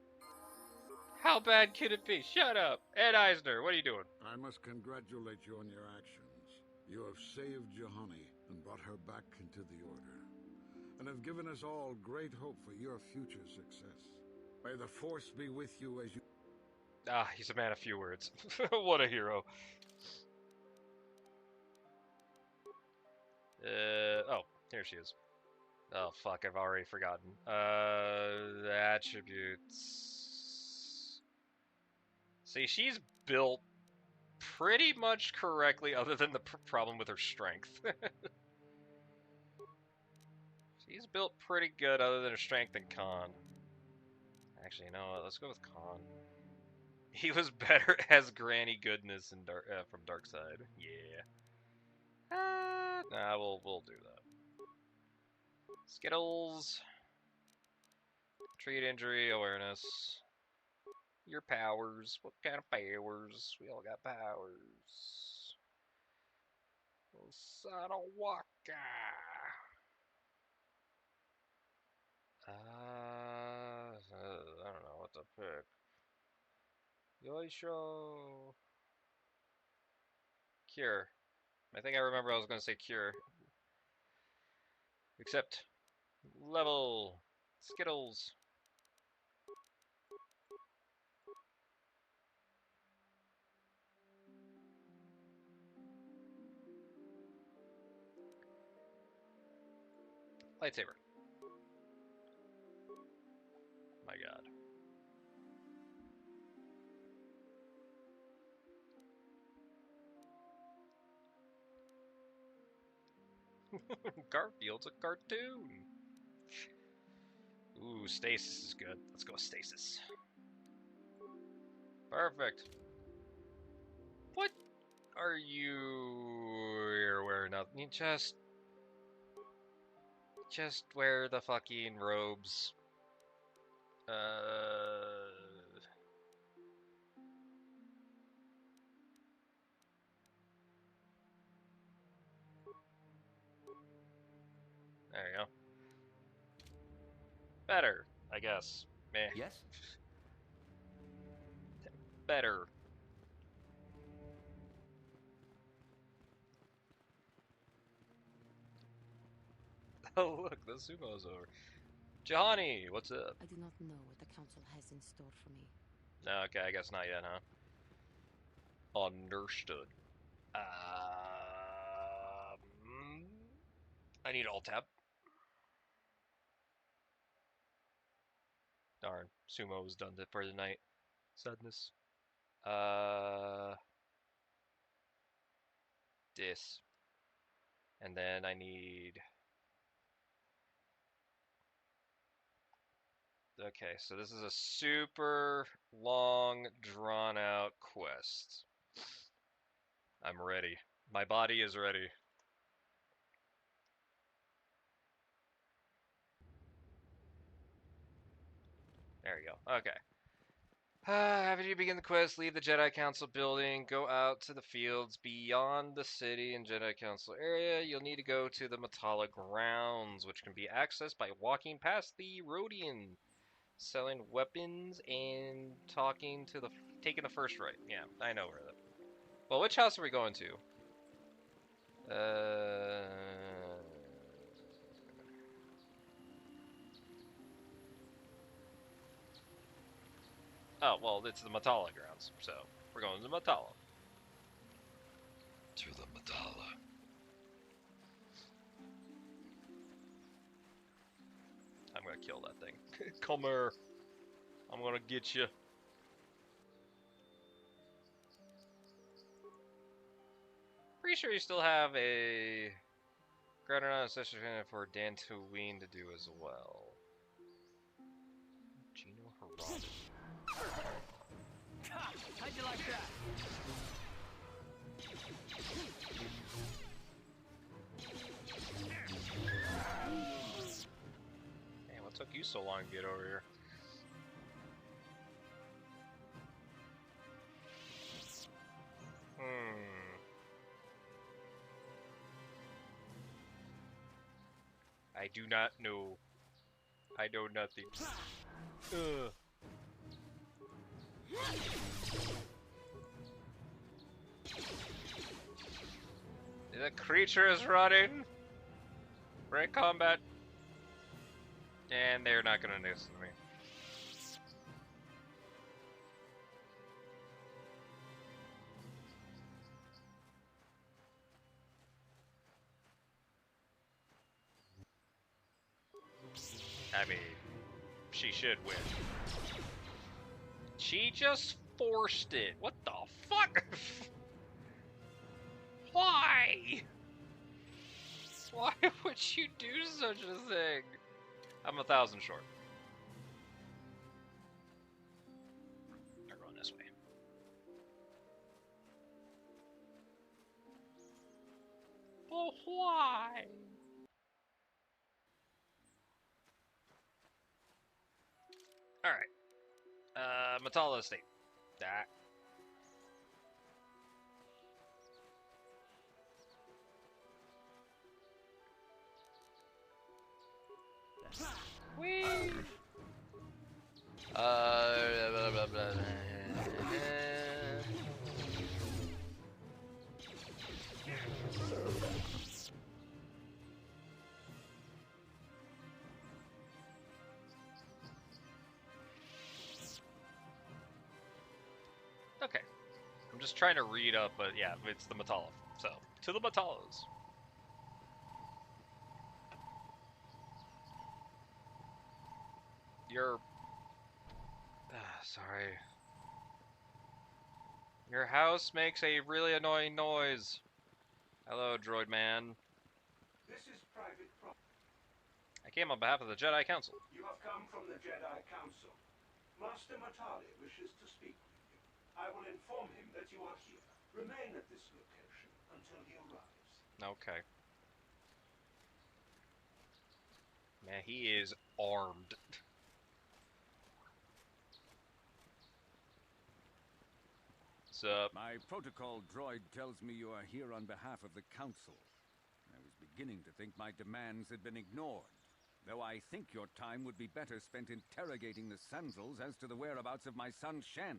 How bad could it be? Shut up. Ed Eisner, what are you doing? I must congratulate you on your actions. You have saved Juhani and brought her back into the Order, and have given us all great hope for your future success. May the Force be with you as you... Ah, he's a man of few words. What a hero. Oh, here she is. Oh, fuck, I've already forgotten. Attributes. See, she's built pretty much correctly, other than the problem with her strength. She's built pretty good, other than her strength and Khan. Actually, you know what? Let's go with Khan. He was better as Granny Goodness in from Darkside. Yeah. Nah, we'll do that. Skittles. Treat injury, awareness. Your powers. What kind of powers? We all got powers. Sanawaka. I don't know what to pick. Yoisho. Cure. I think I remember I was going to say cure. Except level. Skittles. Lightsaber. My god. Garfield's a cartoon. Ooh, stasis is good. Let's go stasis. Perfect. What are you... You're wearing nothing. You just wear the fucking robes. There you go. Better, I guess. Meh. Yes? Better. Oh, look, the sumo's over. Jahani, what's up? I do not know what the council has in store for me. Okay, I guess not yet, huh? Understood. I need Alt-Tab. Darn, sumo's done it for the night. Sadness. This. And then I need... Okay, so this is a super long, drawn-out quest. I'm ready. My body is ready. There you go. Okay. After you begin the quest, leave the Jedi Council building, go out to the fields beyond the city and Jedi Council area. You'll need to go to the Matala grounds, which can be accessed by walking past the Rodian, selling weapons and taking the first right. Yeah, I know where that. Well, which house are we going to? Oh, well, it's the Matala grounds, so we're going to Matala. To the Matala. I'm gonna kill that thing. Come here. I'm gonna get you. Pretty sure you still have a Grand Renown Ancestral for Dantooine to do as well. Gino Harada. How'd you like that? Man, what took you so long to get over here? I do not know. I know nothing. The creature is running. Break combat. And they're not gonna listen to me. I mean, she should win. She just forced it. What the fuck? Why? Why would you do such a thing? I'm 1,000 short. I'm going this way. But why? Alright. Matala Estate. That. Whee! Blah, blah, blah. Okay. I'm just trying to read up, but yeah, it's the Matala. So, to the Matalas. Sorry. Your house makes a really annoying noise. Hello, droid man. This is private property. I came on behalf of the Jedi Council. You have come from the Jedi Council. Master Matali wishes to speak with you. I will inform him that you are here. Remain at this location until he arrives. Okay. Man, he is armed. What's up? My protocol droid tells me you are here on behalf of the Council. I was beginning to think my demands had been ignored, though I think your time would be better spent interrogating the Sandals as to the whereabouts of my son Shen.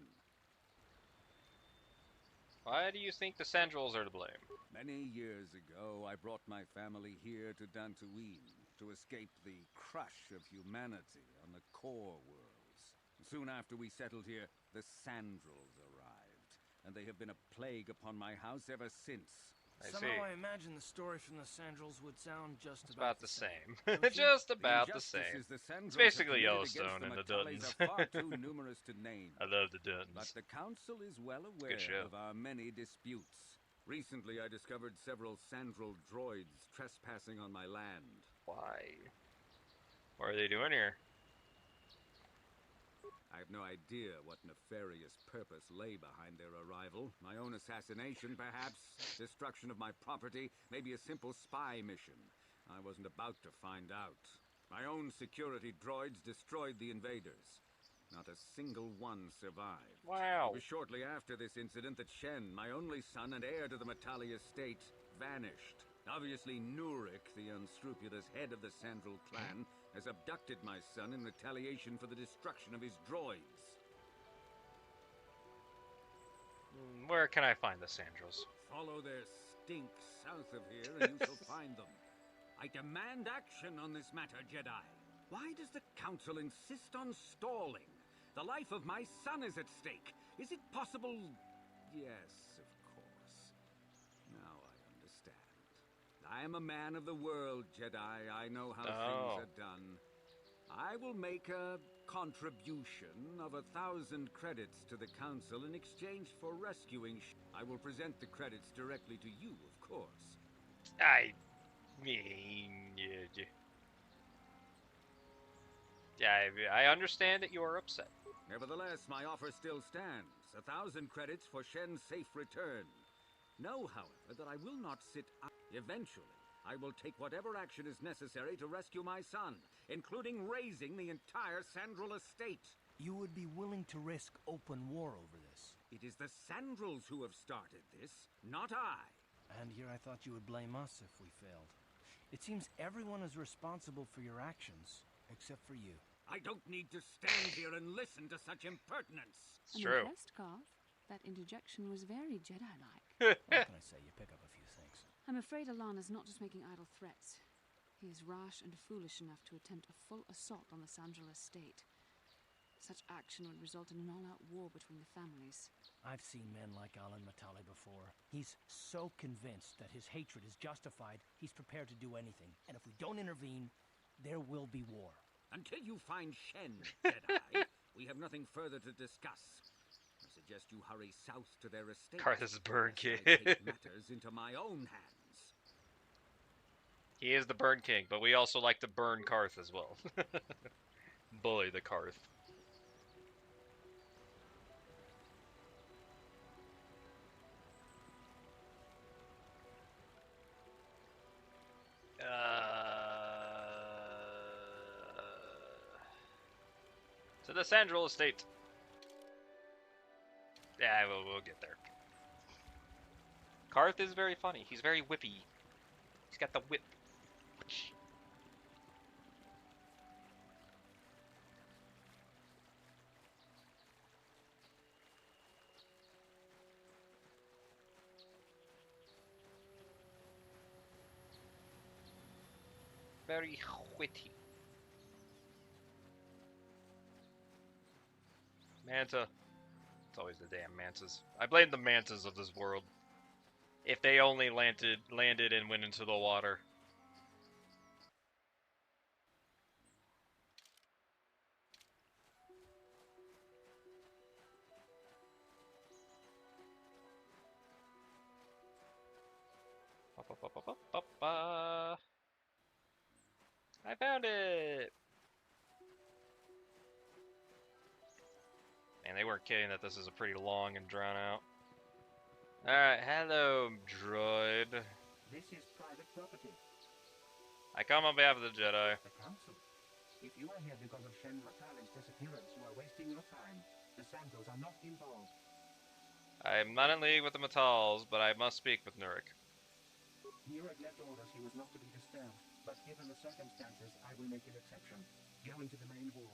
Why do you think the Sandals are to blame? Many years ago, I brought my family here to Dantooine to escape the crush of humanity on the core worlds. Soon after we settled here, the Sandals arrived, and they have been a plague upon my house ever since. Somehow I imagine the story from the Sandals would sound just about the same. Don't you? Just about the same. It's basically have Yellowstone and the Duttons. Are far too numerous to name. I love the Duttons. But the Council is well aware of our many disputes. Recently, I discovered several Sandral droids trespassing on my land. Why? What are they doing here? I have no idea what nefarious purpose lay behind their arrival. My own assassination, perhaps. Destruction of my property. Maybe a simple spy mission. I wasn't about to find out. My own security droids destroyed the invaders. Not a single one survived. Wow. It was shortly after this incident that Shen, my only son and heir to the Matali estate, vanished. Obviously, Nurik, the unscrupulous head of the Sandral clan, has abducted my son in retaliation for the destruction of his droids. Where can I find the Sandals? Follow their stink south of here and you shall find them. I demand action on this matter, Jedi. Why does the Council insist on stalling? The life of my son is at stake. Is it possible? Yes, of course. Now I understand. I am a man of the world, Jedi. I know how things are done. I will make a contribution of 1,000 credits to the Council in exchange for rescuing I will present the credits directly to you, of course. I mean... Yeah, I understand that you are upset. Nevertheless, my offer still stands. 1,000 credits for Shen's safe return. Know, however, that I will not sit up. Eventually, I will take whatever action is necessary to rescue my son, including raising the entire Sandral estate. You would be willing to risk open war over this? It is the Sandrals who have started this, not I. And here I thought you would blame us if we failed. It seems everyone is responsible for your actions, except for you. I don't need to stand here and listen to such impertinence. It's true. I'm impressed, Garth. That interjection was very Jedi-like. What can I say? You pick up a few things. I'm afraid Alana's not just making idle threats. He is rash and foolish enough to attempt a full assault on the Sandral estate. Such action would result in an all-out war between the families. I've seen men like Alan Matali before. He's so convinced that his hatred is justified, he's prepared to do anything. And if we don't intervene, there will be war. Until you find Shen, Jedi, we have nothing further to discuss. I suggest you hurry south to their estate. Karthus Burn King. I take matters into my own hands. He is the Burn King, but we also like to burn Karth as well. Bully the Karth. To the Sandral estate. Yeah, we'll get there. Karth is very funny. He's very whippy. He's got the whip. Very witty. Manta. It's always the damn mantas. I blame the mantas of this world. If they only landed and went into the water. Ba, ba, ba, ba, ba, ba, ba. I found it! Man, they weren't kidding that this is a pretty long and drawn out. Alright, hello, droid. This is private property. I come on behalf of the Jedi. The Council. If you are here because of Shen Matale's disappearance, you are wasting your time. The Santos are not involved. I am not in league with the Matals, but I must speak with Nurik. Nurik left orders he was not to be disturbed, but given the circumstances, I will make an exception. Go into the main hall.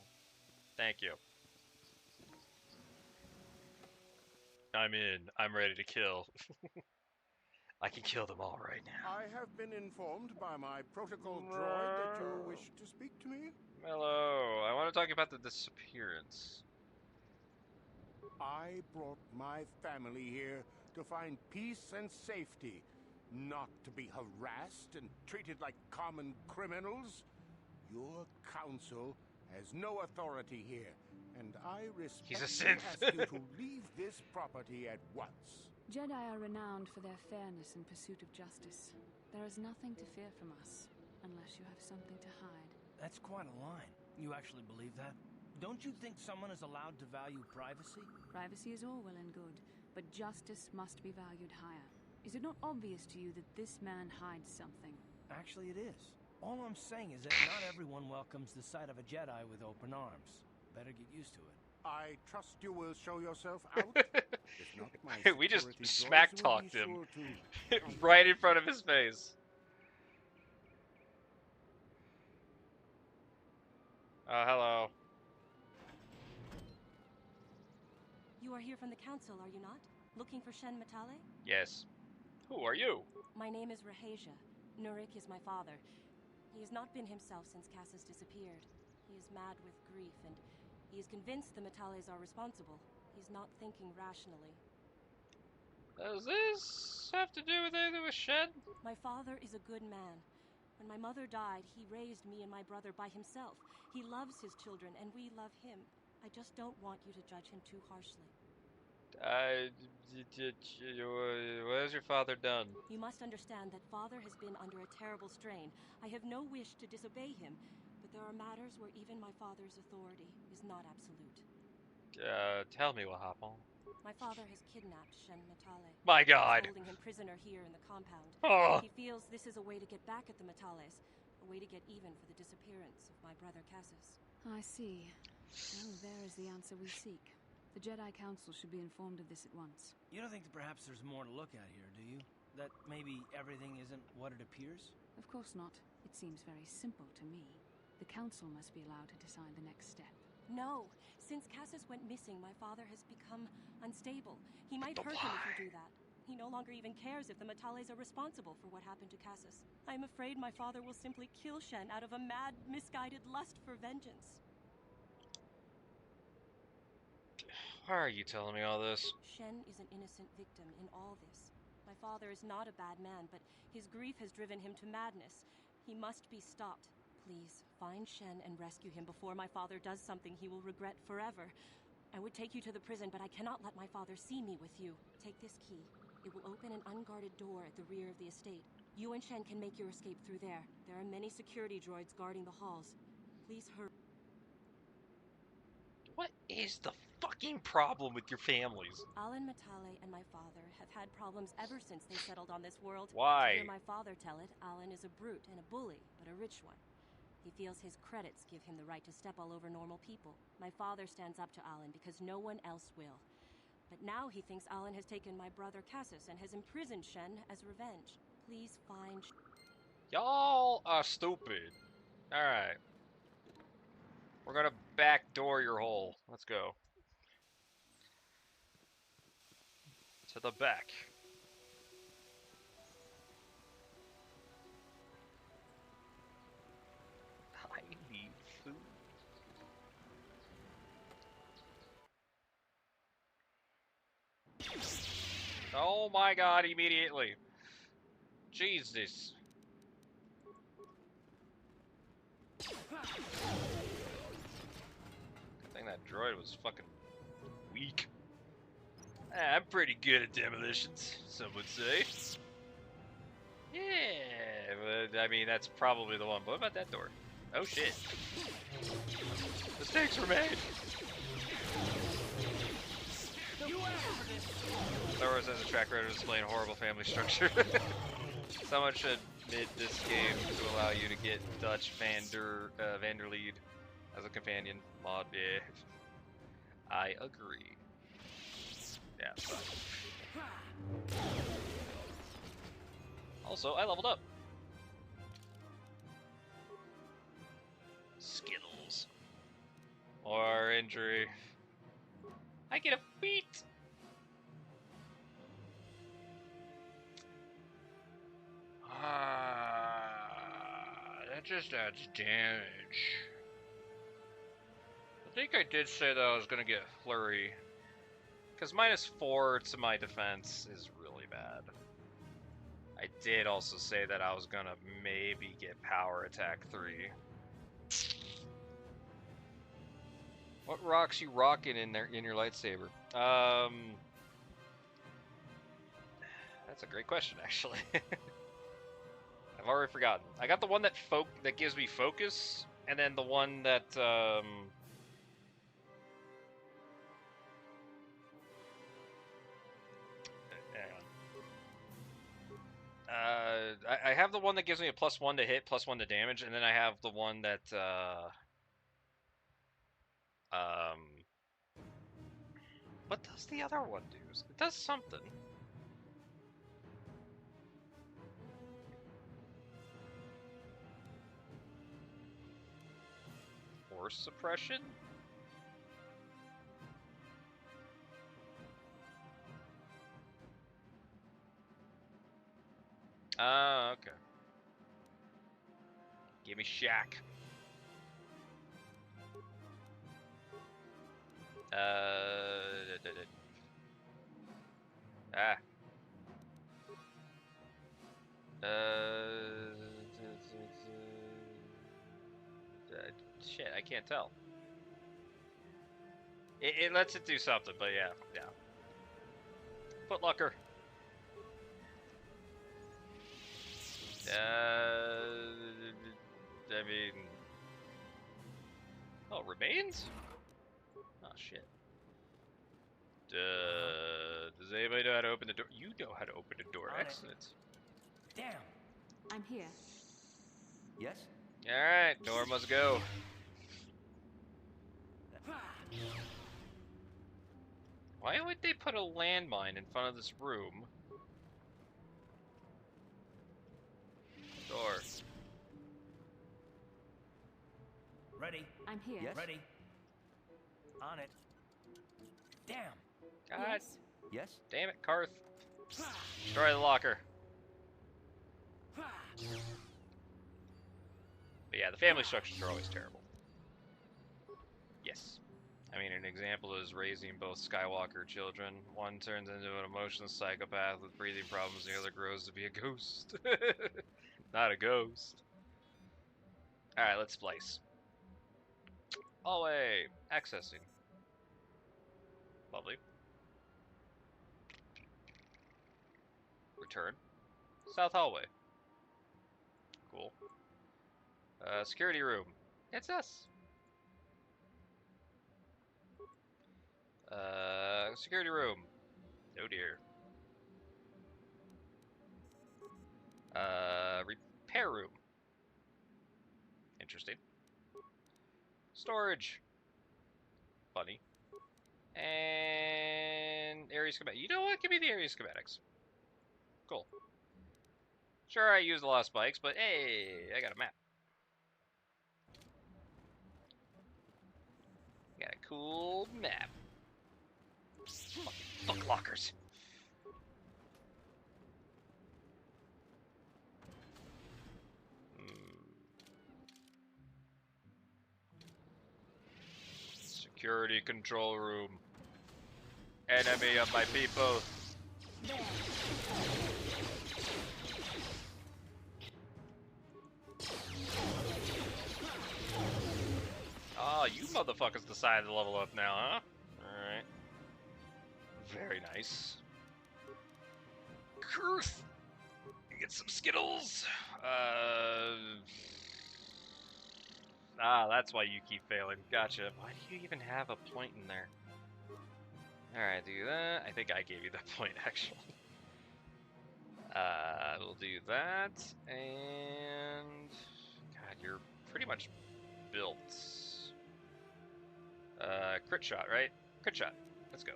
Thank you. I'm in. I'm ready to kill. I can kill them all right now. I have been informed by my protocol droid that you wish to speak to me. Hello. I want to talk about the disappearance. I brought my family here to find peace and safety, not to be harassed and treated like common criminals. Your council has no authority here, and I respectfully ask you to leave this property at once. Jedi are renowned for their fairness in pursuit of justice. There is nothing to fear from us, unless you have something to hide. That's quite a line. You actually believe that? Don't you think someone is allowed to value privacy? Privacy is all well and good, but justice must be valued higher. Is it not obvious to you that this man hides something? Actually, it is. All I'm saying is that not everyone welcomes the sight of a Jedi with open arms. Better get used to it. I trust you will show yourself out. If not, my we just security smack droids will be talked him sure to... right in front of his face. Hello. You are here from the council, are you not? Looking for Shen Matale? Yes. Who are you? My name is Rahasia. Nurik is my father. He has not been himself since Cassus disappeared. He is mad with grief, and he is convinced the Matales are responsible. He's not thinking rationally. Does this have to do with anything with Shen? My father is a good man. When my mother died, he raised me and my brother by himself. He loves his children, and we love him. I just don't want you to judge him too harshly. What has your father done? You must understand that father has been under a terrible strain. I have no wish to disobey him, but there are matters where even my father's authority is not absolute. Tell me what happened. My father has kidnapped Shen Matale. My God! He's holding him prisoner here in the compound. Oh. He feels this is a way to get back at the Matales, a way to get even for the disappearance of my brother Cassus. I see. Well, there is the answer we seek. The Jedi Council should be informed of this at once. You don't think that perhaps there's more to look at here, do you? That maybe everything isn't what it appears? Of course not. It seems very simple to me. The Council must be allowed to decide the next step. No. Since Cassus went missing, my father has become unstable. He might hurt him if you do that. He no longer even cares if the Matales are responsible for what happened to Cassus. I am afraid my father will simply kill Shen out of a mad, misguided lust for vengeance. Why are you telling me all this? Shen is an innocent victim in all this. My father is not a bad man, but his grief has driven him to madness. He must be stopped. Please, find Shen and rescue him before my father does something he will regret forever. I would take you to the prison, but I cannot let my father see me with you. Take this key. It will open an unguarded door at the rear of the estate. You and Shen can make your escape through there. There are many security droids guarding the halls. Please hurry. What is the fucking problem with your families? Alan Matale and my father have had problems ever since they settled on this world. Why? To hear my father tell it, Alan is a brute and a bully, but a rich one. He feels his credits give him the right to step all over normal people. My father stands up to Alan because no one else will. But now he thinks Alan has taken my brother Cassus and has imprisoned Shen as revenge. Please find... Y'all are stupid. Alright. We're gonna backdoor your hole. Let's go. To the back. I need food. Oh my God, immediately. Jesus. I think that droid was fucking weak. I'm pretty good at demolitions, some would say. Yeah, but I mean, that's probably the one. But what about that door? Oh shit. Mistakes were made! Star Wars has a track record of displaying horrible family structure. Someone should mid this game to allow you to get Dutch Vanderleed as a companion mod. Yeah. I agree. Yeah, so. Also, I leveled up. Skittles. Or injury. I get a beat! That just adds damage. I think I did say that I was gonna get Flurry. Because -4 to my defense is really bad. I did also say that I was gonna maybe get Power Attack 3. What rocks you rocking in your lightsaber? That's a great question, actually. I've already forgotten. I got the one that gives me focus, and then the one that I have the one that gives me a +1 to hit, +1 to damage, and then I have the one that what does the other one do? It does something. Force suppression? Ah, okay. Give me Shaq. Shit, I can't tell. It lets it do something, but yeah. Footlocker. I mean... Oh, remains? Oh, shit. Does anybody know how to open the door? You know how to open the door. Excellent. Damn. I'm here. Yes? Alright, door must go. Why would they put a landmine in front of this room? Door. Ready. I'm here. Yes? Ready. On it. Damn. God. Yes. Yes? Damn it, Karth. Destroy the locker. But yeah, the family structures are always terrible. Yes. I mean, an example is raising both Skywalker children. One turns into an emotionless psychopath with breathing problems, the other grows to be a ghost. Not a ghost. Alright, let's splice. Hallway. Accessing. Lovely. Return. South hallway. Cool. Security room. It's us. Security room. Oh dear. Repair room. Interesting. Storage. Funny. And area schematic. You know what? Give me the area schematics. Cool. Sure, I used a lot of spikes, but hey, I got a map. Got a cool map. Fuck lockers. Security control room. Enemy of my people. Oh, you motherfuckers decided to level up now, huh? Alright. Very nice. Kurth! Get some Skittles! Ah, that's why you keep failing. Gotcha. Why do you even have a point in there? Alright, do that. I think I gave you that point, actually. We'll do that, and... God, you're pretty much built. Crit shot, right? Crit shot. Let's go.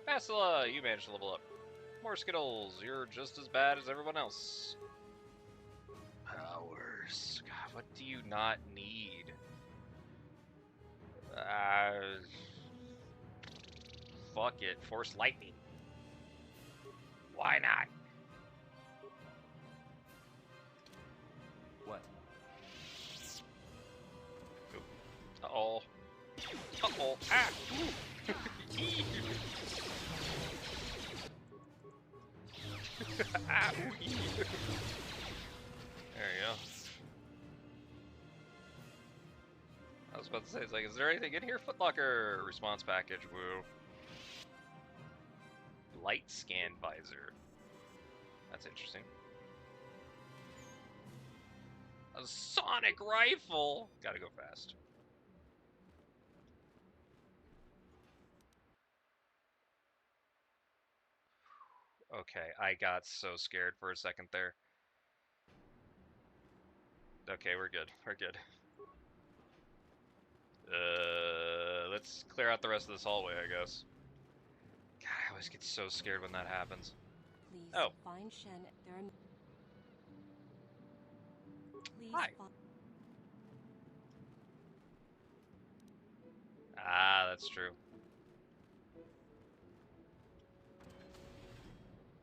Bastila, you managed to level up. More Skittles. You're just as bad as everyone else. Powers. God, what do you not need? Fuck it. Force lightning. Why not? What? Uh-oh. Uh-oh. Ah! Ah, there you go. I was about to say, it's like, is there anything in here? Footlocker response package. Woo. Light scan visor. That's interesting. A sonic rifle. Gotta go fast. Okay, I got so scared for a second there. Okay, we're good. We're good. Let's clear out the rest of this hallway, I guess. God, I always get so scared when that happens. Please, oh. Find Shen. There are... Please. Hi. Ah, that's true.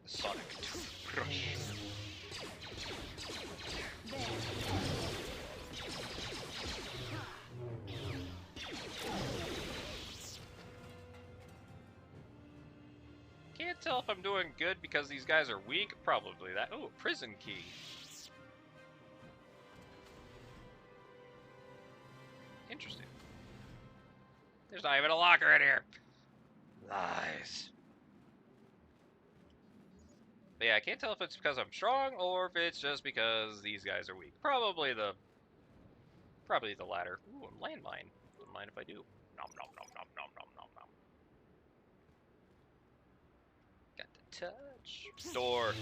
The sonic toothbrush. Can't tell if I'm doing good because these guys are weak. Probably that. Oh, prison key. Interesting. There's not even a locker in here. Lies. But yeah, I can't tell if it's because I'm strong or if it's just because these guys are weak. Probably the latter. Ooh, a landmine. Don't mind if I do. Nom nom nom nom nom nom nom nom. Got the touch. Door.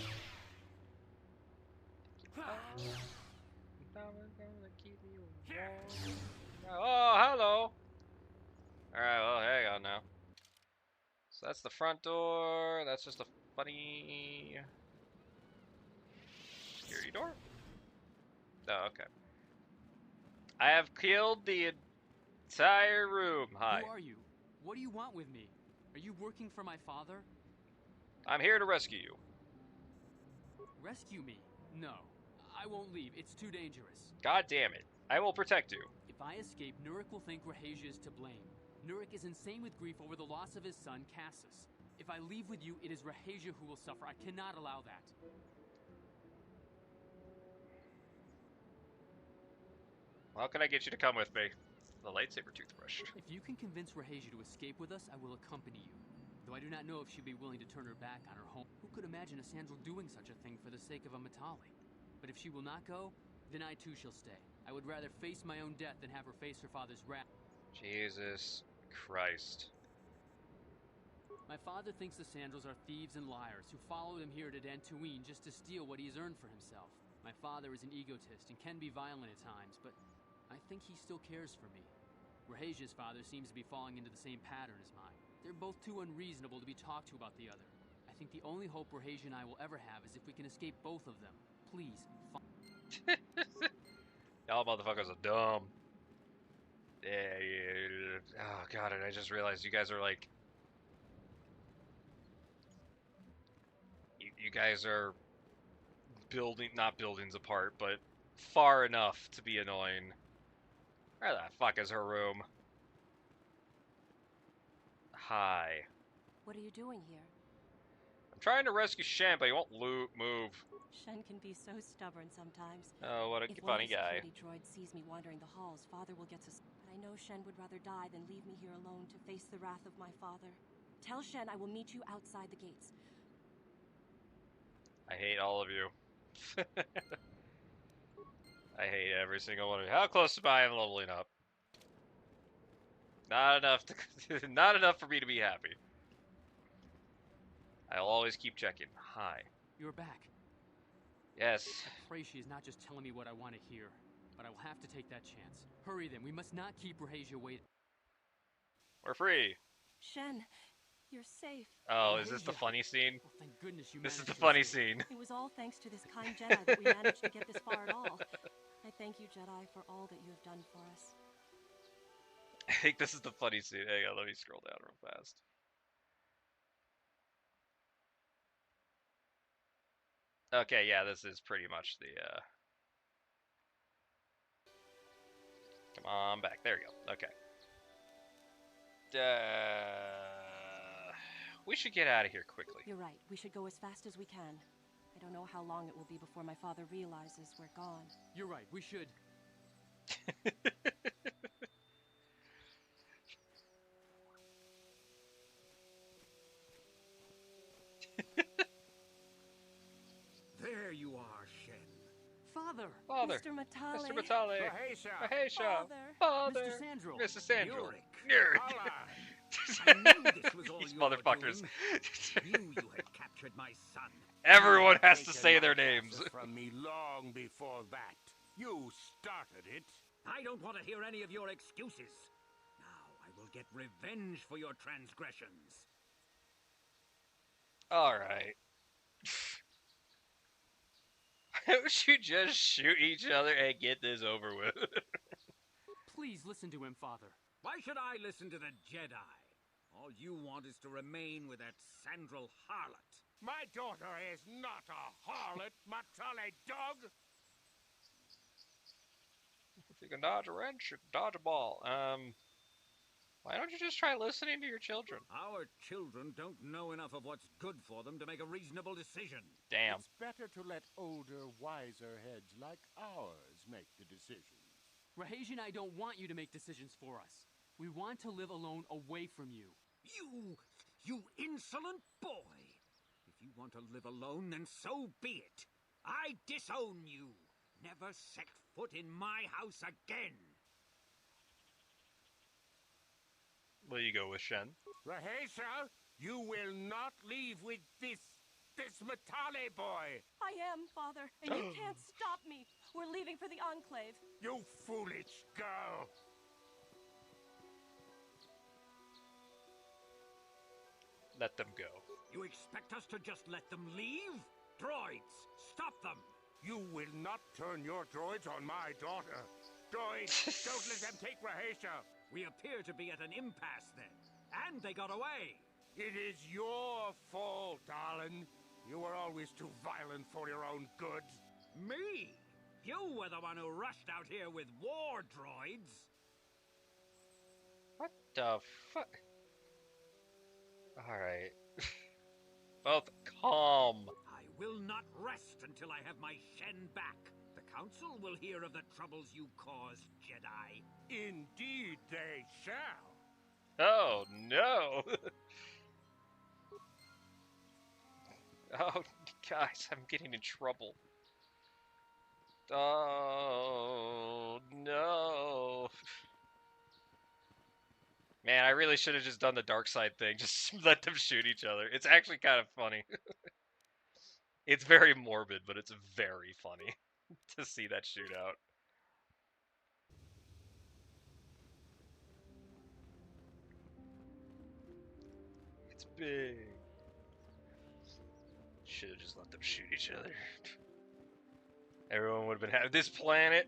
Oh, hello. Alright, well, hang on now. So that's the front door. That's just a funny... security door? Oh, okay. I have killed the entire room. Hi. Who are you? What do you want with me? Are you working for my father? I'm here to rescue you. Rescue me? No. I won't leave. It's too dangerous. God damn it. I will protect you. If I escape, Nurik will think Rahasia is to blame. Nurik is insane with grief over the loss of his son, Cassus. If I leave with you, it is Rahasia who will suffer. I cannot allow that. How can I get you to come with me? The lightsaber toothbrush. If you can convince Rahasia to escape with us, I will accompany you. Though I do not know if she'd be willing to turn her back on her home. Who could imagine a Sandral doing such a thing for the sake of a Matali? But if she will not go, then I too shall stay. I would rather face my own death than have her face her father's wrath. Jesus Christ. My father thinks the Sandrals are thieves and liars who followed him here to Dantooine just to steal what he has earned for himself. My father is an egotist and can be violent at times, but I think he still cares for me. Rahasia's father seems to be falling into the same pattern as mine. They're both too unreasonable to be talked to about the other. I think the only hope Rahasia and I will ever have is if we can escape both of them. Please, Y'all motherfuckers are dumb. Yeah. Oh god, and I just realized you guys are like... You guys are not buildings apart, but far enough to be annoying. Where the fuck is her room? Hi. What are you doing here? I'm trying to rescue Shen, but he won't move. Shen can be so stubborn sometimes. Oh, what a funny guy. If one of the security droids sees me wandering the halls, Father will get sus. But I know Shen would rather die than leave me here alone to face the wrath of my father. Tell Shen I will meet you outside the gates. I hate all of you. I hate every single one of you. How close am I leveling up? Not enough to, not enough for me to be happy. I'll always keep checking. Hi. You're back. Yes. I pray she is not just telling me what I want to hear, but I will have to take that chance. Hurry then, we must not keep Rahasia waiting. We're free. Shen, you're safe. Oh, is this the funny scene? Oh, thank goodness you This is managed the to funny escape. scene. It was all thanks to this kind Jedi that we managed to get this far at all. I thank you, Jedi, for all that you have done for us. I think this is the funny scene. Hang on, let me scroll down real fast. Okay, yeah, this is pretty much the, Come on back. There we go. Okay. We should get out of here quickly. You're right. We should go as fast as we can. I don't know how long it will be before my father realizes we're gone. You're right. We should. There you are, Shen. Father! Father! Mr. Matale! Mr. Matale! Rahasia! Rahasia! Father! Mr. Sandro! Mrs. Sandro! I knew this was all These you were motherfuckers. doing. Knew you had captured my son. Everyone You had has to taken say their my names. Answer from me long before that. You started it. I don't want to hear any of your excuses. Now I will get revenge for your transgressions. Alright. Why don't you just shoot each other and get this over with? Please listen to him, Father. Why should I listen to the Jedi? All you want is to remain with that Sandral harlot. My daughter is not a harlot, Matale dog. If you can dodge a wrench, you can dodge a ball. Why don't you just try listening to your children? Our children don't know enough of what's good for them to make a reasonable decision. Damn. It's better to let older, wiser heads like ours make the decisions. Rahasia and I don't want you to make decisions for us. We want to live alone away from you. You insolent boy! If you want to live alone, then so be it. I disown you. Never set foot in my house again. Will you go with Shen? Rahasia, you will not leave with this Matale boy. I am, Father, and you can't stop me. We're leaving for the Enclave. You foolish girl. Let them go. You expect us to just let them leave? Droids, stop them! You will not turn your droids on my daughter. Droids, don't let them take Rahasia. We appear to be at an impasse then. And they got away. It is your fault, darling. You were always too violent for your own good. Me? You were the one who rushed out here with war droids. What the fuck? Alright. Both calm. I will not rest until I have my Shen back. The Council will hear of the troubles you caused, Jedi. Indeed they shall. Oh, no. Oh, guys, I'm getting in trouble. Oh, no. Man, I really should have just done the dark side thing. Just let them shoot each other. It's actually kind of funny. It's very morbid, but it's very funny to see that shootout. It's big. Should have just let them shoot each other. Everyone would have been happy. This planet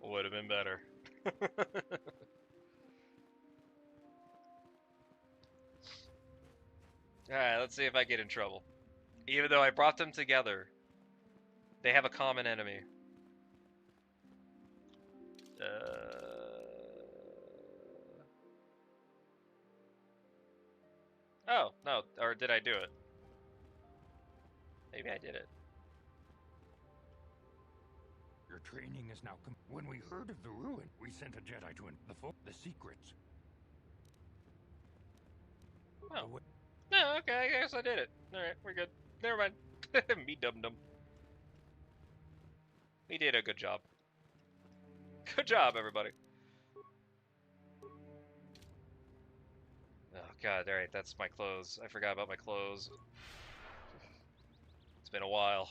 would have been better. Alright, let's see if I get in trouble. Even though I brought them together, they have a common enemy. Oh, no, or did I do it? Maybe I did it. Your training is now When we heard of the ruin, we sent a Jedi to the secrets. Oh. No, okay, I guess I did it. Alright, we're good. Never mind. Me dum-dum. We did a good job. Good job, everybody. Oh god, alright, that's my clothes. I forgot about my clothes. It's been a while.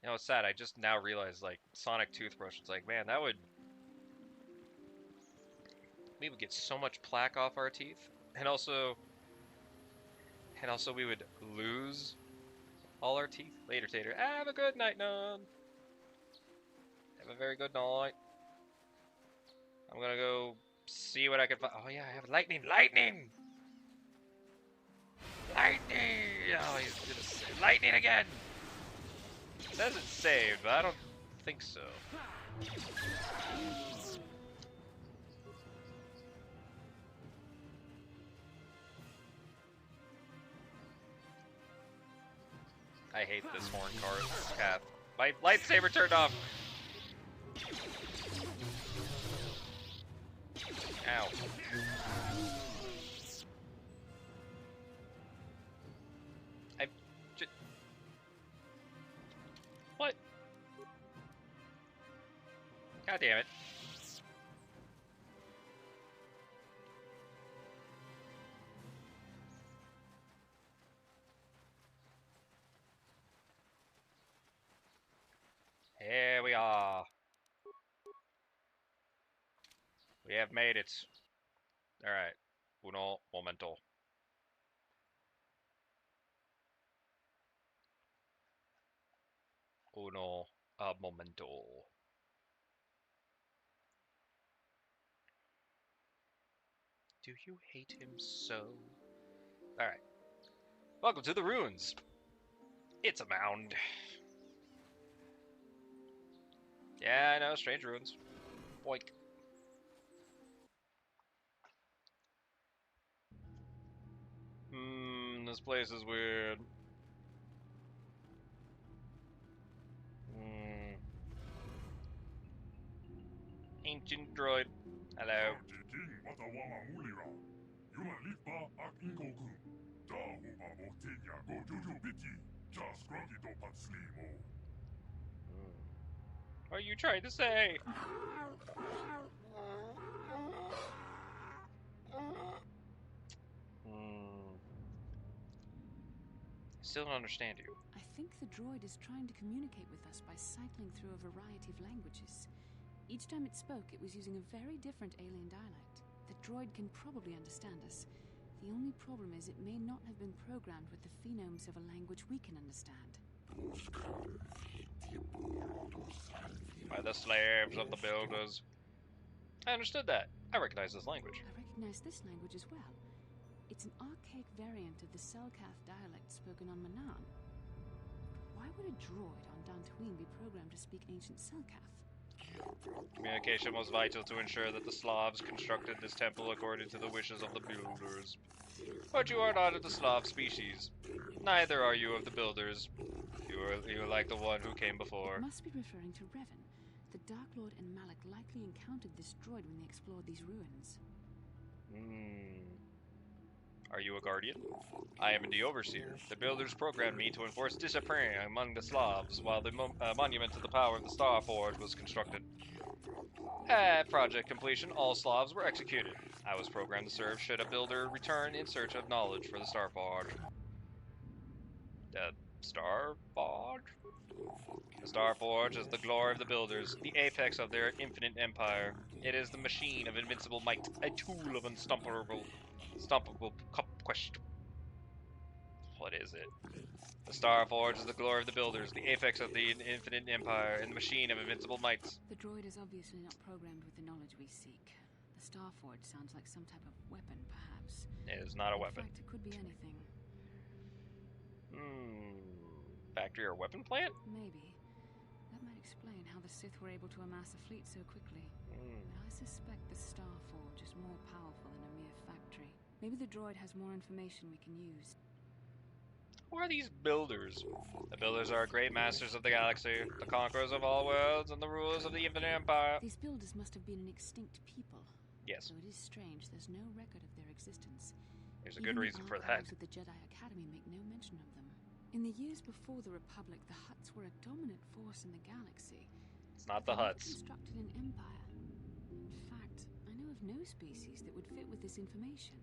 You know, it's sad, I just now realized, like, Sonic toothbrush, it's like, man, that would... We would get so much plaque off our teeth. And also we would lose all our teeth. Later, Tater. Have a good night, none. Have a very good night. I'm gonna go see what I can find. Oh yeah, I have lightning. Lightning! Lightning! Oh, he's gonna say lightning again! It says it's saved, but I don't think so. I hate this horn card path. My lightsaber turned off! Ow. What? God damn it. Here we are. We have made it. Alright. Uno momento. Uno momento. Do you hate him so? Alright. Welcome to the ruins. It's a mound. Yeah, I know, strange ruins. Boink. This place is weird. Ancient droid. Hello. What are you trying to say? Still don't understand you. I think the droid is trying to communicate with us by cycling through a variety of languages. Each time it spoke, it was using a very different alien dialect. The droid can probably understand us. The only problem is it may not have been programmed with the phonemes of a language we can understand. By the slaves of the builders. I understood that. I recognize this language. I recognize this language as well. It's an archaic variant of the Selkath dialect spoken on Manaan. Why would a droid on Dantooine be programmed to speak ancient Selkath? Communication was vital to ensure that the Slavs constructed this temple according to the wishes of the builders. But you are not of the Slav species. Neither are you of the builders. You are like the one who came before. It must be referring to Revan. The Dark Lord and Malak likely encountered this droid when they explored these ruins. Are you a guardian? I am the overseer. The builders programmed me to enforce discipline among the Slavs while the monument to the power of the Star Forge was constructed. At project completion, all Slavs were executed. I was programmed to serve should a builder return in search of knowledge for the Star Forge. The Star Forge? The Star Forge is the glory of the builders, the apex of their infinite empire. It is the machine of invincible might, a tool of unstoppable quest. What is it? The Star Forge is the glory of the builders, the apex of the infinite empire, and the machine of invincible mights. The droid is obviously not programmed with the knowledge we seek. The Star Forge sounds like some type of weapon, perhaps. It is not a weapon. In fact, it could be anything. Factory or weapon plant? Maybe. That might explain how the Sith were able to amass a fleet so quickly. But I suspect the Star Forge is more powerful than a mere factory. Maybe the droid has more information we can use. Who are these builders? The builders are great masters of the galaxy, the conquerors of all worlds, and the rulers of the infinite empire. These builders must have been an extinct people. Yes. Though it is strange, there's no record of their existence. There's a good reason for that. The Jedi Academy make no mention of them. In the years before the Republic, the Hutts were a dominant force in the galaxy. It's not the Hutts. Constructed an empire. In fact, I know of no species that would fit with this information.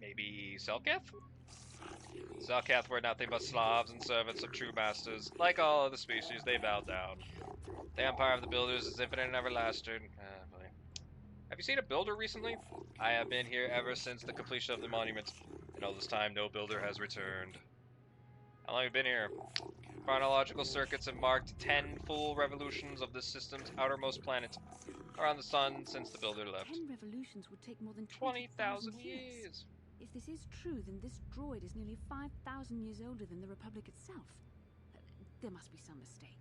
Maybe Selkath? Selkath were nothing but Slavs and servants of true masters. Like all other species, they bowed down. The empire of the builders is infinite and everlasting. Have you seen a builder recently? I have been here ever since the completion of the monument, and all this time no builder has returned. How long have you been here? Chronological circuits have marked 10 full revolutions of this system's outermost planet around the sun since the builder left. 10 revolutions would take more than 20,000 years. If this is true, then this droid is nearly 5,000 years older than the Republic itself. There must be some mistake.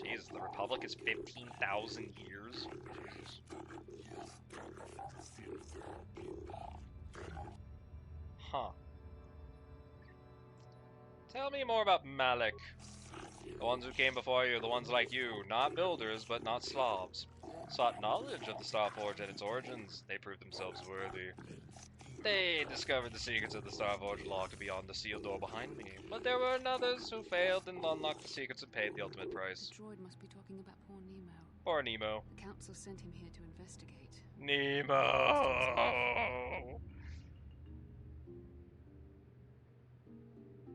Jesus, the Republic is 15,000 years? Jesus. Huh. Tell me more about Malik. The ones who came before you, the ones like you, not builders, but not Slavs, sought knowledge of the Starforge and its origins. They proved themselves worthy. They discovered the secrets of the Starforge locked beyond the sealed door behind me, but there were others who failed and unlocked the secrets and paid the ultimate price. The droid must be talking about poor Nemo. Poor Nemo. The Council sent him here to investigate. Nemo!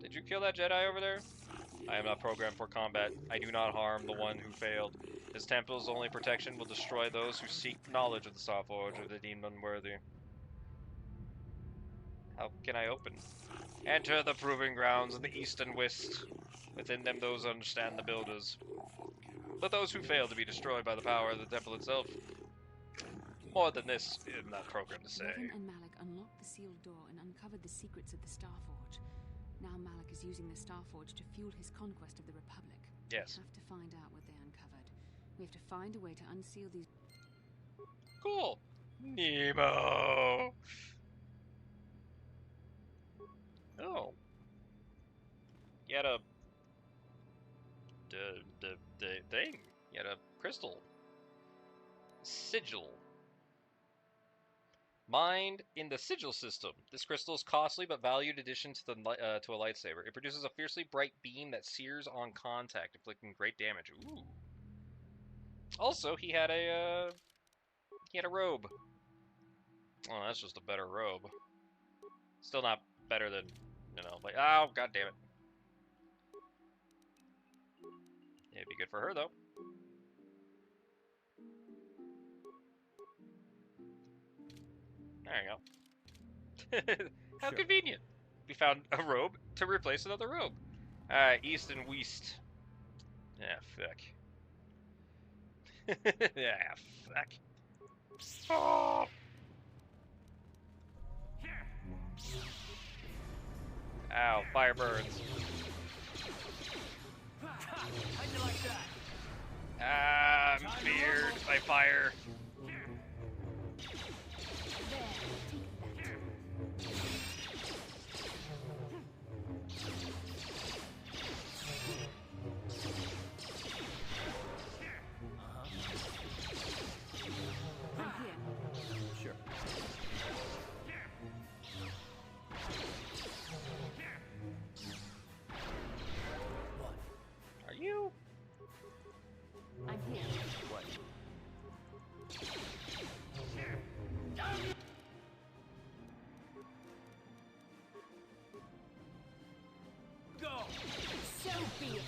Did you kill that Jedi over there? I am not programmed for combat. I do not harm the one who failed. This temple's only protection will destroy those who seek knowledge of the Starforge or they deemed unworthy. How can I open? Enter the proving grounds of the East and West. Within them those who understand the builders. But those who fail to be destroyed by the power of the temple itself. More than this, I'm not programmed to say. Revan and Malik unlocked the sealed door and uncovered the secrets of the Starforge. Now Malik is using the Starforge to fuel his conquest of the Republic. Yes. We have to find out what they uncovered. We have to find a way to unseal these... Cool! Nemo! Oh. You had a... the thing. You had a crystal. Sigil. Mined in the sigil system. This crystal is costly but valued addition to a lightsaber. It produces a fiercely bright beam that sears on contact, inflicting great damage. Ooh. Also, he had a robe. Oh, that's just a better robe. Still not better than, you know, like, oh, god damn it. It'd be good for her, though. There you go. How convenient. We found a robe to replace another robe. Alright, East and West. Yeah, fuck. Yeah, fuck. Oh! Ow, fire burns. How'd you like that? Ah, I'm feared by fire. Sure. Are you? I'm here. What? Go! So be it!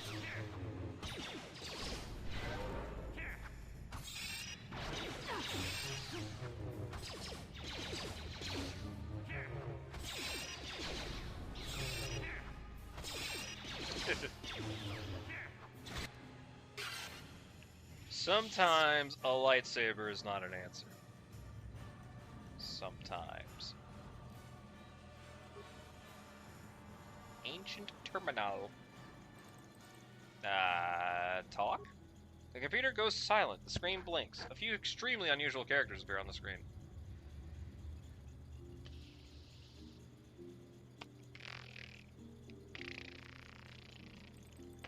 Sometimes a lightsaber is not an answer. Sometimes. Ancient terminal. Talk? The computer goes silent. The screen blinks. A few extremely unusual characters appear on the screen.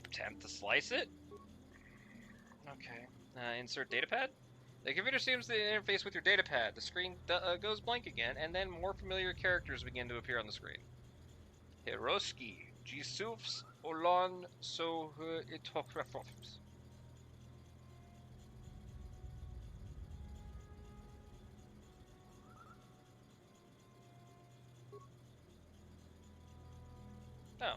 Attempt to slice it? Okay. Insert datapad? The computer seems to interface with your datapad. The screen goes blank again, and then more familiar characters begin to appear on the screen. Hiroski, Gisufs, Olan, so Itokrafofs. Oh.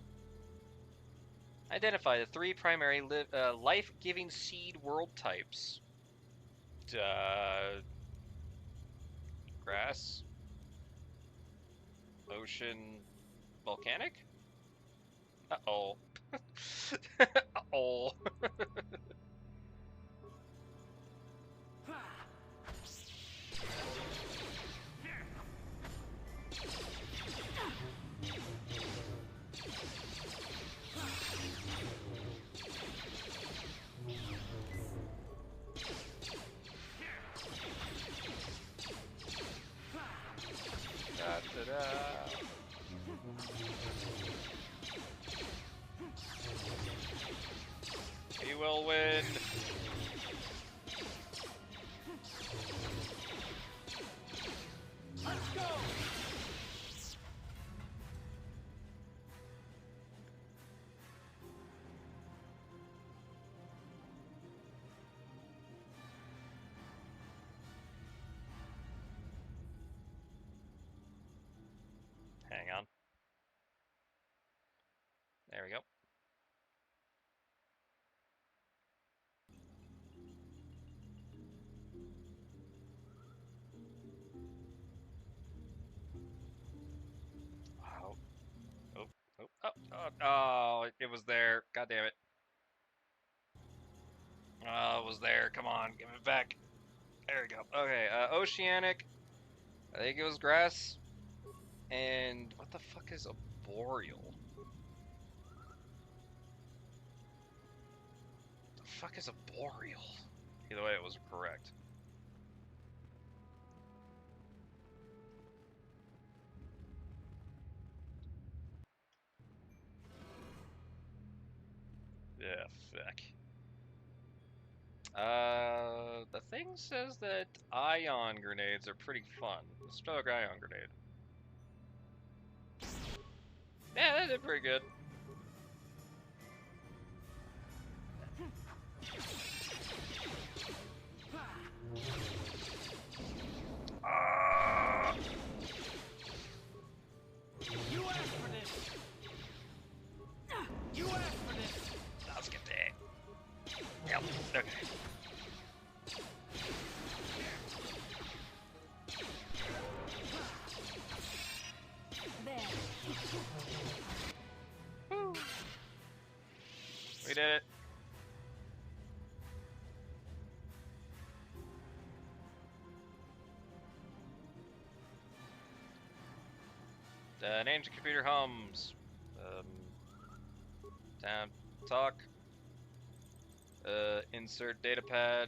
Identify the 3 primary life-giving seed world types. Grass, ocean, volcanic? Uh-oh. Uh-oh. We will win. Let's go. Hang on. There we go. Wow. Oh, it was there. God damn it. Oh, it was there. Come on, give it back. There we go. Okay, oceanic. I think it was grass. And what the fuck is a boreal? The fuck is a boreal? Either way, it was correct. Yeah, fuck. The thing says that ion grenades are pretty fun. Let's try an ion grenade. Yeah, that did pretty good. You asked for this. You asked for this. Let's get that. Yep. Okay. There. Woo. We did it. An ancient computer hums. Time to talk. Insert datapad.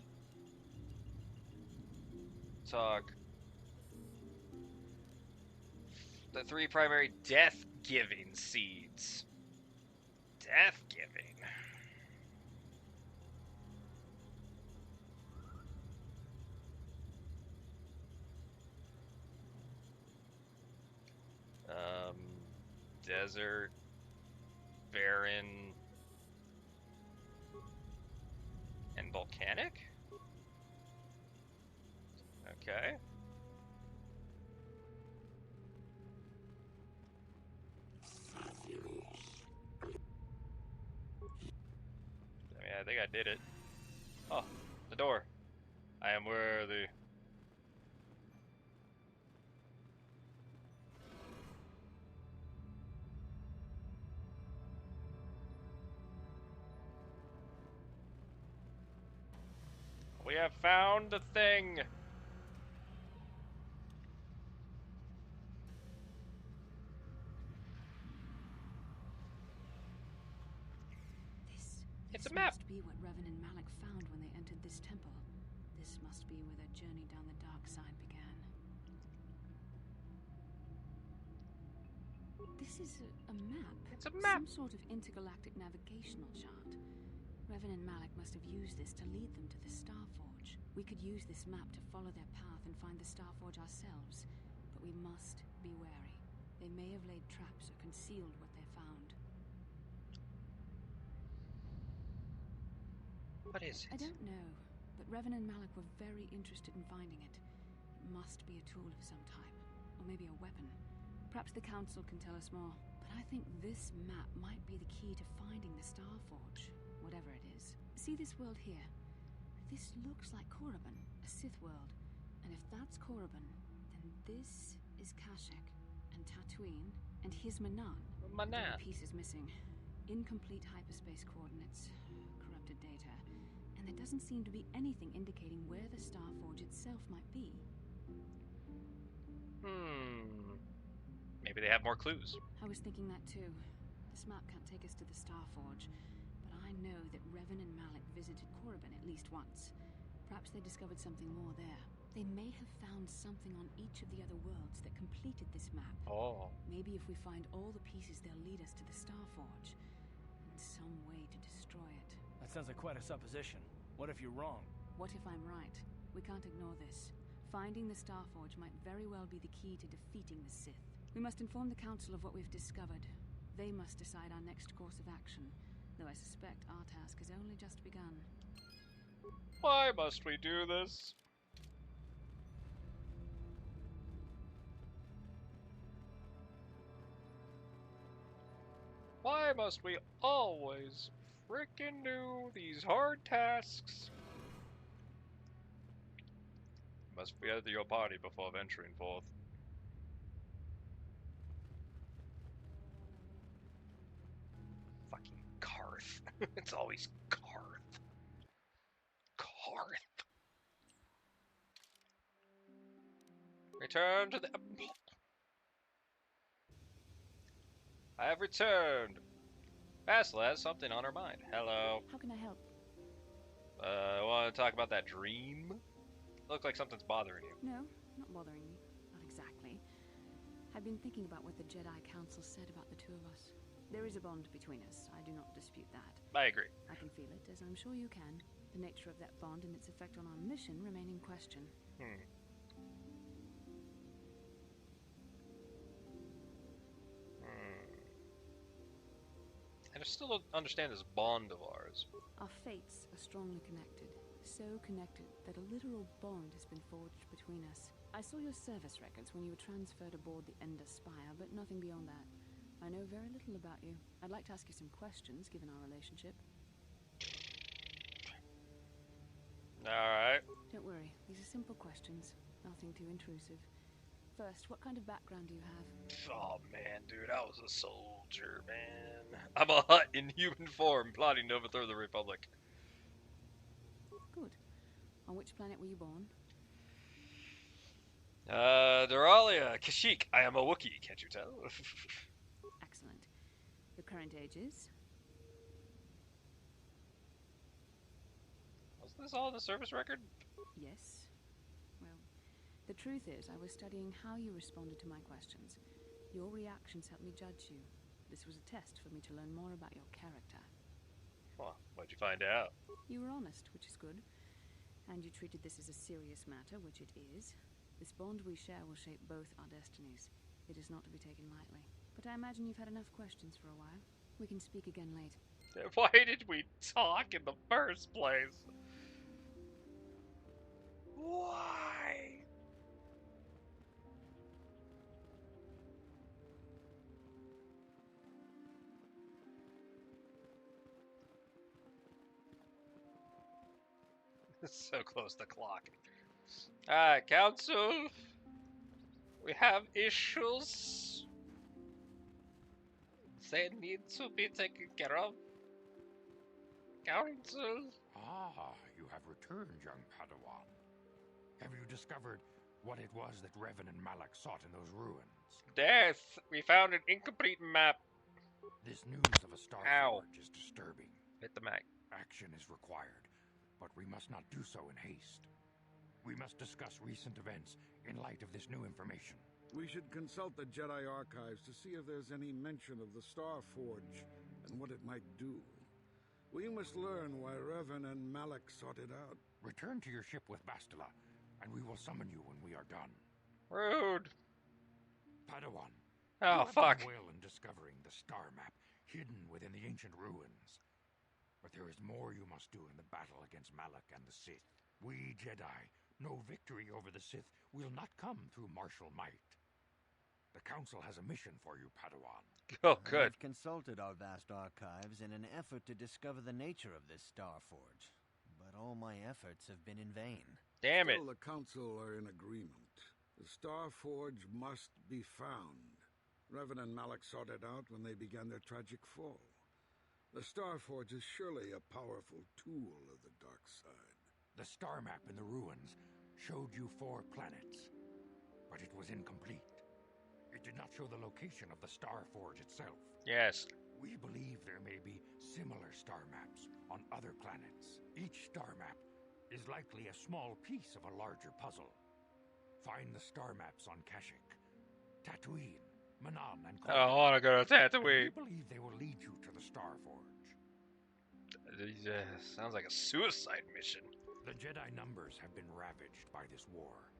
Talk. The 3 primary death-giving seeds. Death-giving. Desert, barren, and volcanic? Okay. I think I did it. Oh, the door. I am worthy. We have found the thing. It's a map. This must be what Revan and Malak found when they entered this temple. This must be where their journey down the dark side began. This is a map. It's a map. Some sort of intergalactic navigational chart. Revan and Malak must have used this to lead them to the Starforge. We could use this map to follow their path and find the Starforge ourselves, but we must be wary. They may have laid traps or concealed what they found. What is it? I don't know, but Revan and Malak were very interested in finding it. It must be a tool of some type, or maybe a weapon. Perhaps the Council can tell us more. But I think this map might be the key to finding the Starforge, whatever it is. See this world here? This looks like Korriban, a Sith world. And if that's Korriban, then this is Kashyyyk, and Tatooine, and here's Manan. There are pieces missing. Incomplete hyperspace coordinates, corrupted data, and there doesn't seem to be anything indicating where the Starforge itself might be. Maybe they have more clues. I was thinking that too. This map can't take us to the Starforge, but I know that Revan and Malak visited Korriban at least once. Perhaps they discovered something more there. They may have found something on each of the other worlds that completed this map. Oh. Maybe if we find all the pieces, they'll lead us to the Starforge, and some way to destroy it. That sounds like quite a supposition. What if you're wrong? What if I'm right? We can't ignore this. Finding the Starforge might very well be the key to defeating the Sith. We must inform the Council of what we've discovered. They must decide our next course of action, though I suspect our task has only just begun. Why must we do this? Why must we always frickin' do these hard tasks? Must gather your party before venturing forth. Fucking Karth. It's always Karth. Karth. Return to the... I have returned. Bastila has something on her mind. Hello. How can I help? Want to talk about that dream? Looks like something's bothering you. No, not bothering me. Not exactly. I've been thinking about what the Jedi Council said about the two of us. There is a bond between us. I do not dispute that. I agree. I can feel it, as I'm sure you can. The nature of that bond and its effect on our mission remain in question. I still don't understand this bond of ours. Our fates are strongly connected. So connected that a literal bond has been forged between us. I saw your service records when you were transferred aboard the Ender Spire, but nothing beyond that. I know very little about you. I'd like to ask you some questions, given our relationship. Alright. Don't worry, these are simple questions. Nothing too intrusive. First, what kind of background do you have? Oh man, dude, I was a soldier, man. I'm a Hutt in human form, plotting to overthrow the Republic. Good. On which planet were you born? Duralia, Kashyyyk. I am a Wookiee, can't you tell? Excellent. Your current age is? Wasn't this all in the service record? Yes. Well, the truth is, I was studying how you responded to my questions. Your reactions helped me judge you. This was a test for me to learn more about your character. Well, what'd you find out? You were honest, which is good. And you treated this as a serious matter, which it is. This bond we share will shape both our destinies. It is not to be taken lightly. But I imagine you've had enough questions for a while. We can speak again later. Why did we talk in the first place? Why? So close to clock. Council. We have issues. They need to be taken care of. Council. Ah, you have returned, young Padawan. Have you discovered what it was that Revan and Malak sought in those ruins? Death. We found an incomplete map. This news of a Starforge is disturbing. Hit the mag. Action is required, but we must not do so in haste. We must discuss recent events in light of this new information. We should consult the Jedi archives to see if there's any mention of the Starforge and what it might do. We must learn why Revan and Malak sought it out. Return to your ship with Bastila, and we will summon you when we are done. Rude. Padawan, Oh, you fuck. have done well in discovering the star map hidden within the ancient ruins. But there is more you must do in the battle against Malak and the Sith. We Jedi know victory over the Sith will not come through martial might. The Council has a mission for you, Padawan. Oh, good. I've consulted our vast archives in an effort to discover the nature of this Star Forge, but all my efforts have been in vain. Damn it. Still, the Council are in agreement. The Star Forge must be found. Revan and Malak sought it out when they began their tragic fall. The Star Forge is surely a powerful tool of the dark side. The star map in the ruins showed you 4 planets, but it was incomplete. It did not show the location of the Star Forge itself. Yes. We believe there may be similar star maps on other planets. Each star map is likely a small piece of a larger puzzle. Find the star maps on Kashyyyk, Tatooine, Manan, and Kotor. I don't want to go to Tatooine. We believe they will lead you to the Star Forge. Sounds like a suicide mission. The Jedi numbers have been ravaged by this war,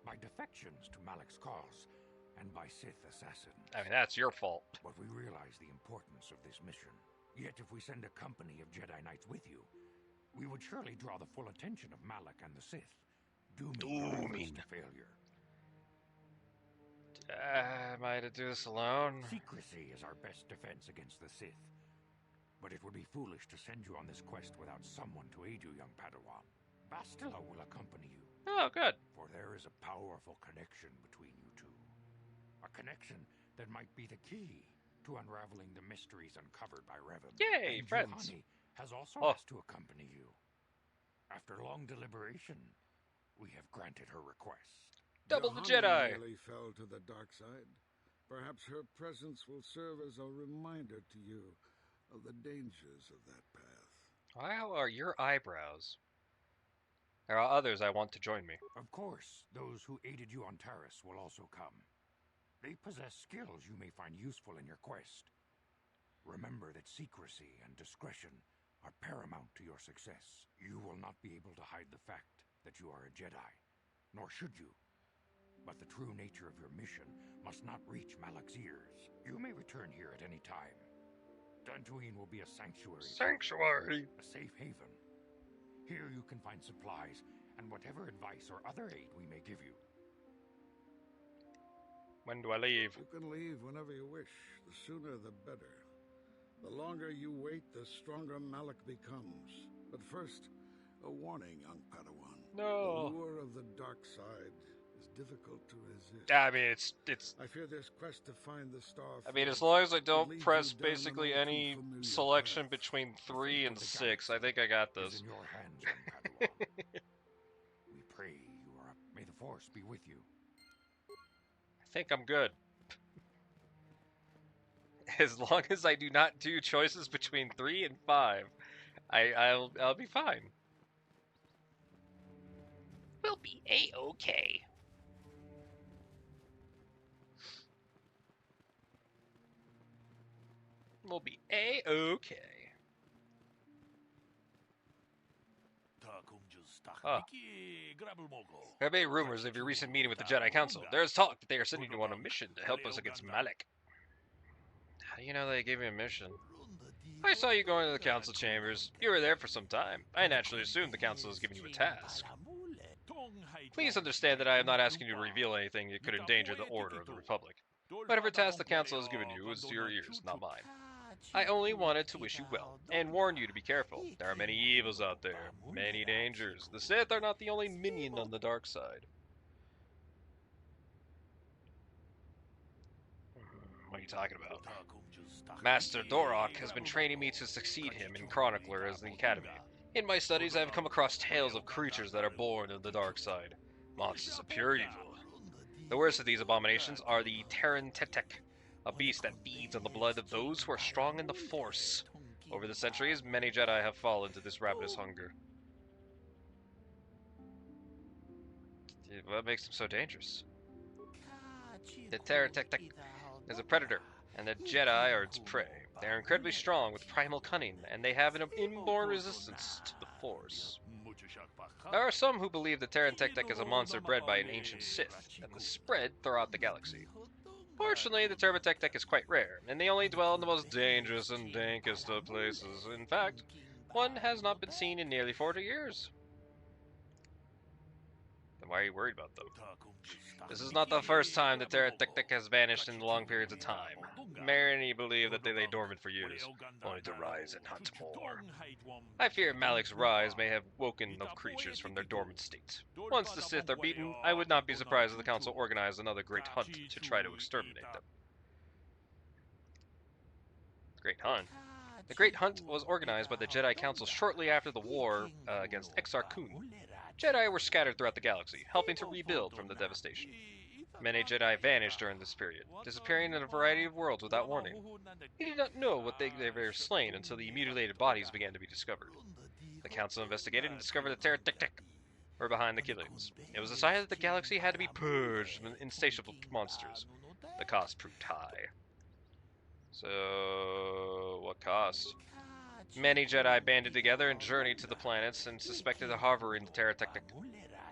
by defections to Malak's cause, and by Sith assassins. I mean, that's your fault. But we realize the importance of this mission. Yet if we send a company of Jedi Knights with you, we would surely draw the full attention of Malak and the Sith, dooming to failure. Am I to do this alone? Secrecy is our best defense against the Sith. But it would be foolish to send you on this quest without someone to aid you, young Padawan. Bastila will accompany you. Oh, good. For there is a powerful connection between you two. A connection that might be the key to unraveling the mysteries uncovered by Revan. Yay, and friends! Juhani has also asked to accompany you. After long deliberation, we have granted her request. Double the Juhani Jedi! nearly fell to the dark side. Perhaps her presence will serve as a reminder to you of the dangers of that path. How are your eyebrows? There are others I want to join me. Of course, those who aided you on Taris will also come. They possess skills you may find useful in your quest. Remember that secrecy and discretion are paramount to your success. You will not be able to hide the fact that you are a Jedi, nor should you. But the true nature of your mission must not reach Malak's ears. You may return here at any time. Dantooine will be a sanctuary. Sanctuary! A safe haven. Here you can find supplies and whatever advice or other aid we may give you. When do I leave? You can leave whenever you wish. The sooner the better. The longer you wait, the stronger Malak becomes. But first, a warning, young Padawan. No. The lure of the dark side is difficult to resist. I mean, it's. I fear this quest to find the Star Forge. I mean, as long as I don't press basically any selection between 3 and 6, I think I got this. In your hands, young Padawan. We pray you are up. May the Force be with you. I think I'm good. As long as I do not do choices between 3 and 5, I'll be fine. We'll be A-okay. We'll be A-okay. Huh. There have been rumors of your recent meeting with the Jedi Council. There is talk that they are sending you on a mission to help us against Malak. How do you know they gave you a mission? I saw you going to the council chambers. You were there for some time. I naturally assumed the council was giving you a task. Please understand that I am not asking you to reveal anything that could endanger the order of the Republic. Whatever task the council has given you is to your ears, not mine. I only wanted to wish you well, and warn you to be careful. There are many evils out there, many dangers. The Sith are not the only minion on the dark side. What are you talking about? Master Dorak has been training me to succeed him in Chronicler as the Academy. In my studies, I have come across tales of creatures that are born of the dark side. Monsters of pure evil. The worst of these abominations are the Terran Tetek, a beast that feeds on the blood of those who are strong in the Force. Over the centuries, many Jedi have fallen to this ravenous hunger. What makes them so dangerous? The Terran Tetek is a predator, and the Jedi are its prey. They are incredibly strong with primal cunning, and they have an inborn resistance to the Force. There are some who believe the Terran Tetek is a monster bred by an ancient Sith, and is spread throughout the galaxy. Fortunately, the Turbotech is quite rare, and they only dwell in the most dangerous and dankest of places. In fact, one has not been seen in nearly 40 years. Then why are you worried about them? This is not the first time the Pterodactyl has vanished in long periods of time. Many believe that they lay dormant for years, only to rise and hunt more. I fear Malik's rise may have woken the creatures from their dormant state. Once the Sith are beaten, I would not be surprised if the Council organized another great hunt to try to exterminate them. Great Hunt? The Great Hunt was organized by the Jedi Council shortly after the war against Exar Kun. Jedi were scattered throughout the galaxy, helping to rebuild from the devastation. Many Jedi vanished during this period, disappearing in a variety of worlds without warning. He did not know what they were slain until the mutilated bodies began to be discovered. The Council investigated and discovered that Pterodactyl were behind the killings. It was decided that the galaxy had to be purged of insatiable monsters. The cost proved high. So, what cost? Many Jedi banded together and journeyed to the planets and suspected a harbor in the Pterodactyl.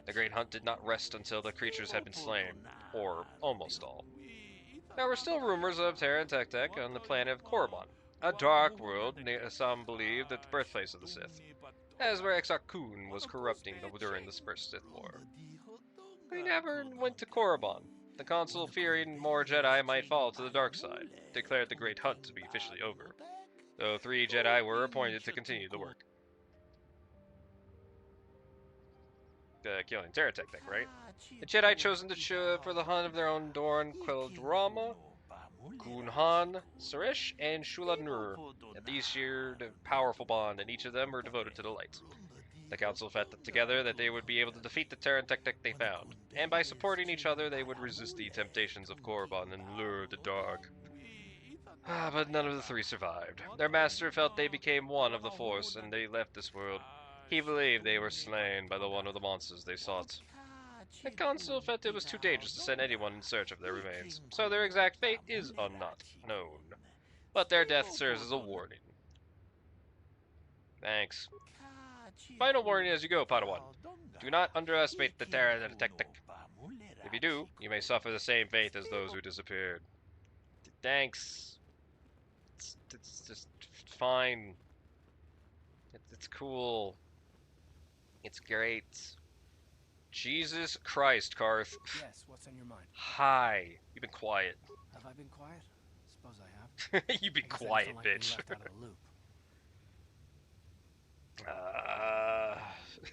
The Great Hunt did not rest until the creatures had been slain, or almost all. There were still rumors of Pterodactyl on the planet of Korriban, a dark world some believed that the birthplace of the Sith, as where Exar Kun was corrupting during the first Sith War. We never went to Korriban. The Council, fearing more Jedi might fall to the dark side, declared the Great Hunt to be officially over, though 3 Jedi were appointed to continue the work. Killing Pterodactyl, right? The Jedi chosen for the hunt of their own Dorn, Queldrama, Gunhan, Suresh, and Shula Nur. These shared a powerful bond, and each of them were devoted to the light. The Council felt together that they would be able to defeat the Pterodactyl they found, and by supporting each other they would resist the temptations of Korriban and lure the dark. But none of the 3 survived. Their master felt they became one of the Force, and they left this world. He believed they were slain by one of the monsters they sought. The Council felt it was too dangerous to send anyone in search of their remains, so their exact fate is not known. But their death serves as a warning. Thanks. Final warning as you go, Padawan. Do not underestimate the Pterodactyl. If you do, you may suffer the same fate as those who disappeared. Thanks. It's just fine. It's cool. It's great. Jesus Christ, Karth. Yes, what's on your mind? Hi. You've been quiet. Have I been quiet? Suppose I have. You've been quiet, bitch.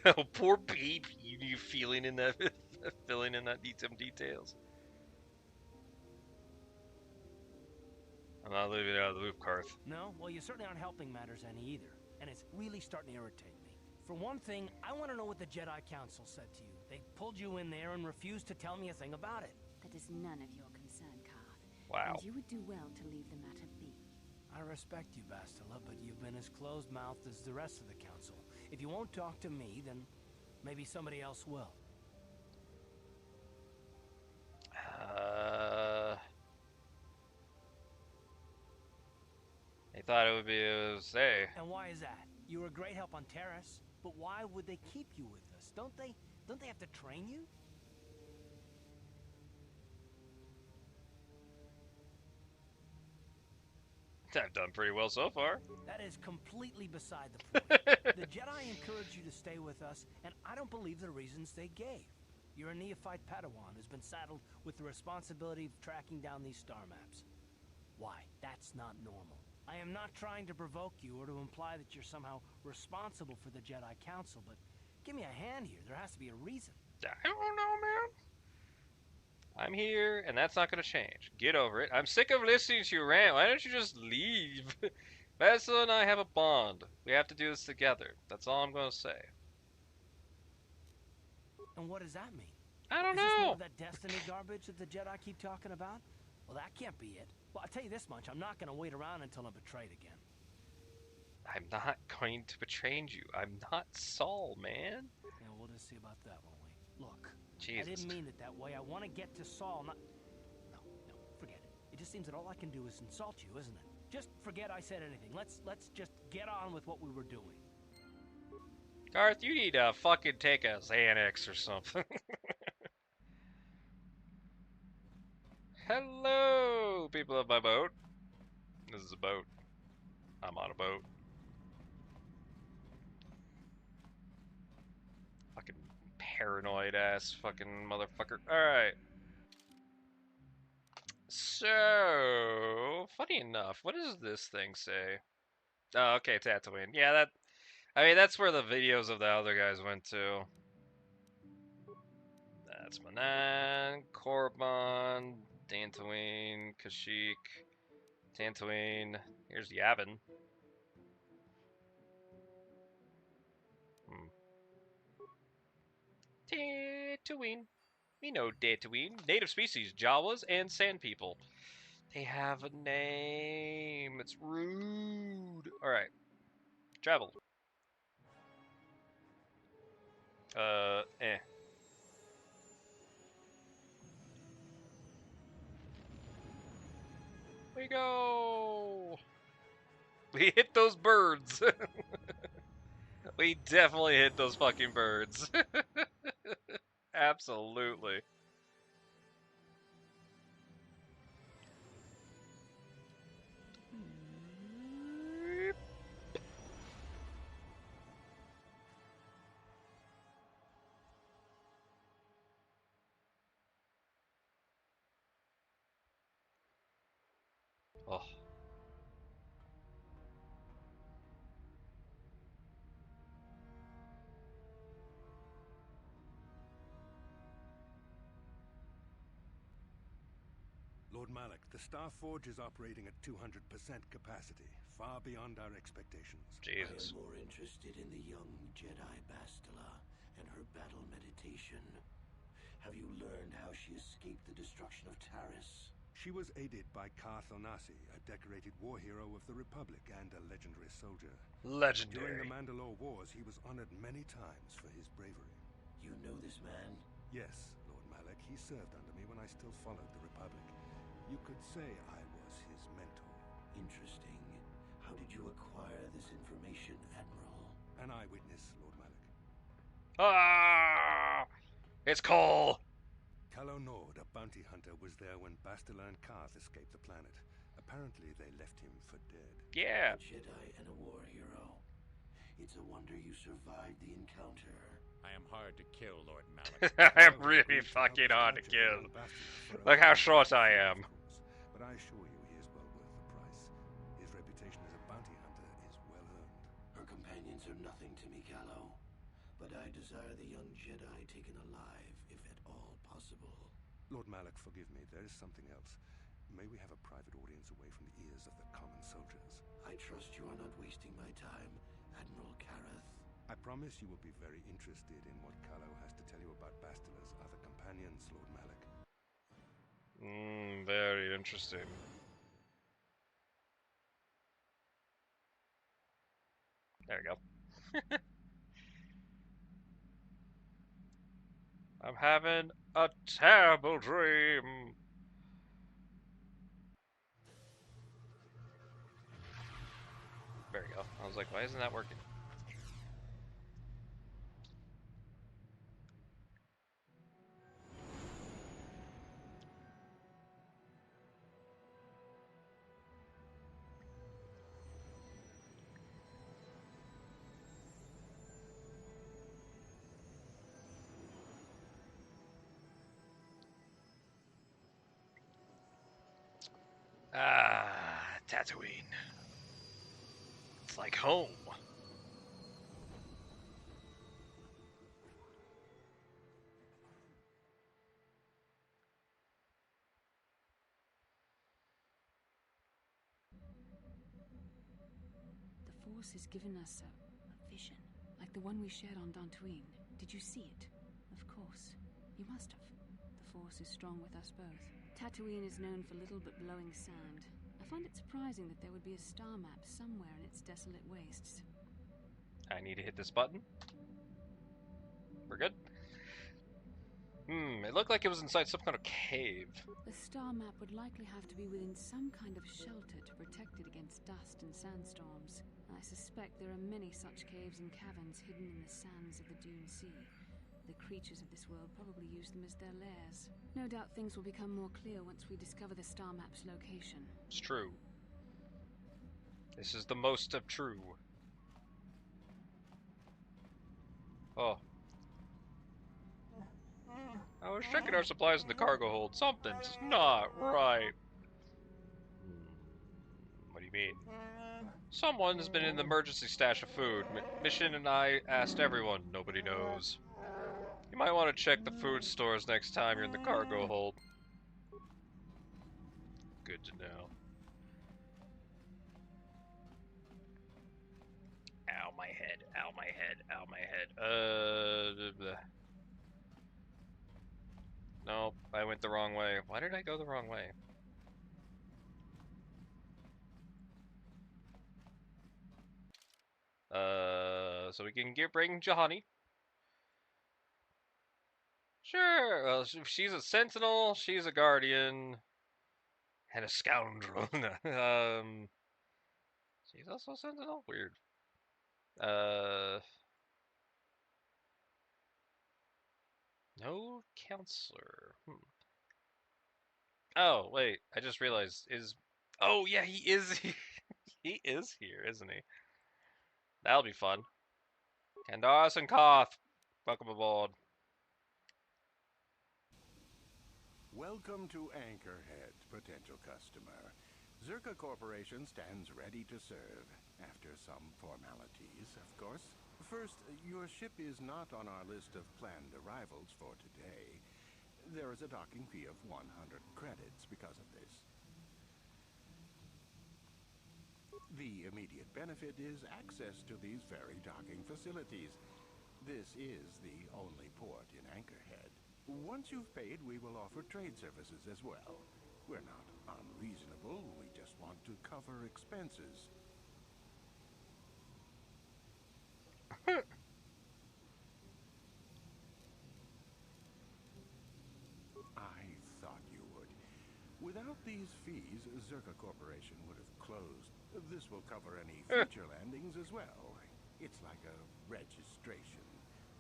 Oh, poor baby. You feeling in that, filling in that some details. I'm not leaving it out of the loop, Karth. No? Well, you certainly aren't helping matters any either. And it's really starting to irritate me. For one thing, I want to know what the Jedi Council said to you. They pulled you in there and refused to tell me a thing about it. That is none of your concern, Karth. Wow. And you would do well to leave the matter be. I respect you, Bastila, but you've been as closed-mouthed as the rest of the Council. If you won't talk to me, then maybe somebody else will. They thought it would be a say. And why is that? You were a great help on Terrace, but why would they keep you with us? Don't they have to train you? I've done pretty well so far. That is completely beside the point. The Jedi encouraged you to stay with us, and I don't believe the reasons they gave. You're a neophyte Padawan who's been saddled with the responsibility of tracking down these star maps. Why? That's not normal. I am not trying to provoke you or to imply that you're somehow responsible for the Jedi Council, but give me a hand here. There has to be a reason. I don't know, man. I'm here, and that's not going to change. Get over it. I'm sick of listening to you rant. Why don't you just leave? Bastila and I have a bond. We have to do this together. That's all I'm going to say. And what does that mean? I don't Is this know. more of that destiny garbage that the Jedi keep talking about? Well, that can't be it. Well, I'll tell you this much. I'm not going to wait around until I'm betrayed again. I'm not going to betray you. I'm not Saul, man. Yeah, we'll just see about that, won't we? Look, Jesus. I didn't mean it that way. I want to get to Saul, not... No, forget it. It just seems that all I can do is insult you, isn't it? Just forget I said anything. Let's just get on with what we were doing. Karth, you need to fucking take a Xanax or something. Hello, people of my boat. This is a boat. I'm on a boat. Fucking paranoid ass fucking motherfucker. Alright. So, funny enough, what does this thing say? Oh, okay, Tatooine. Yeah, that's where the videos of the other guys went to. That's Manan, Korriban, Dantooine, Kashyyyk, Tatooine. Here's Yavin. Tatooine. We know Tatooine. Native species, Jawas and Sand People. They have a name. It's rude. Alright. Travel. We go. We hit those birds. We definitely hit those fucking birds. Absolutely. Oh. Lord Malak, the Star Forge is operating at 200% capacity, far beyond our expectations. Jesus. I am more interested in the young Jedi Bastila and her battle meditation. Have you learned how she escaped the destruction of Taris? She was aided by Karth Onasi, a decorated war hero of the Republic and a legendary soldier. Legendary. During the Mandalore Wars, he was honored many times for his bravery. You know this man? Yes, Lord Malak. He served under me when I still followed the Republic. You could say I was his mentor. Interesting. How did you acquire this information, Admiral? An eyewitness, Lord Malak. Ah! It's Cole! Calo Nord, a bounty hunter, was there when Bastila and Karth escaped the planet. Apparently, they left him for dead. Yeah. A Jedi and a war hero. It's a wonder you survived the encounter. I am hard to kill, Lord Malak. I'm really fucking hard to kill. Look how short I am. But I assure you, he is well worth the price. His reputation as a bounty hunter is well earned. Her companions are nothing to me, Calo. But I desire the young Jedi taken alive, if at all possible. Lord Malak, forgive me. There is something else. May we have a private audience away from the ears of the common soldiers? I trust you are not wasting my time, Admiral Kareth. I promise you will be very interested in what Calo has to tell you about Bastila's other companions, Lord Malak. Very interesting. There we go. I'm having a terrible dream. There we go. I was like, why isn't that working? Ah, Tatooine. It's like home. The Force has given us a vision, like the one we shared on Dantooine. Did you see it? Of course. You must have. The Force is strong with us both. Tatooine is known for little but glowing sand. I find it surprising that there would be a star map somewhere in its desolate wastes. I need to hit this button. We're good. It looked like it was inside some kind of cave. The star map would likely have to be within some kind of shelter to protect it against dust and sandstorms. I suspect there are many such caves and caverns hidden in the sands of the Dune Sea. The creatures of this world probably use them as their lairs. No doubt things will become more clear once we discover the star map's location. It's true. This is the most of true. Oh. I was checking our supplies in the cargo hold. Something's not right. What do you mean? Someone has been in the emergency stash of food. Mission and I asked everyone. Nobody knows. You might want to check the food stores next time you're in the cargo hold. Good to know. Ow, my head. Ow, my head. Ow, my head. Nope, I went the wrong way. Why did I go the wrong way? So we can bring Johnny. Sure, well, she's a sentinel, she's a guardian, and a scoundrel. She's also a sentinel? Weird. No counselor. Oh, wait, I just realized, oh, yeah, he is here. He is here, isn't he? That'll be fun. Candaris and Koth, welcome aboard. Welcome to Anchorhead, potential customer. Zerka Corporation stands ready to serve, after some formalities, of course. First, your ship is not on our list of planned arrivals for today. There is a docking fee of 100 credits because of this. The immediate benefit is access to these very docking facilities. This is the only port in Anchorhead. Once you've paid, we will offer trade services as well. We're not unreasonable, we just want to cover expenses. I thought you would. Without these fees, Zerka Corporation would have closed. This will cover any future landings as well. It's like a registration,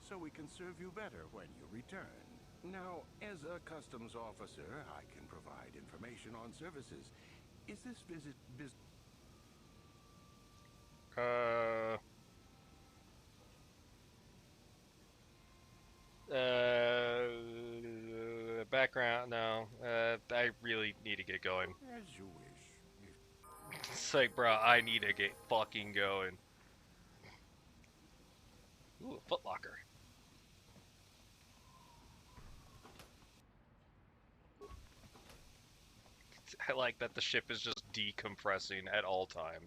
so we can serve you better when you return. Now, as a customs officer, I can provide information on services. Is this visit background, no. I really need to get going. As you wish. It's like, bro, I need to get fucking going. Ooh, a footlocker. I like that the ship is just decompressing at all times.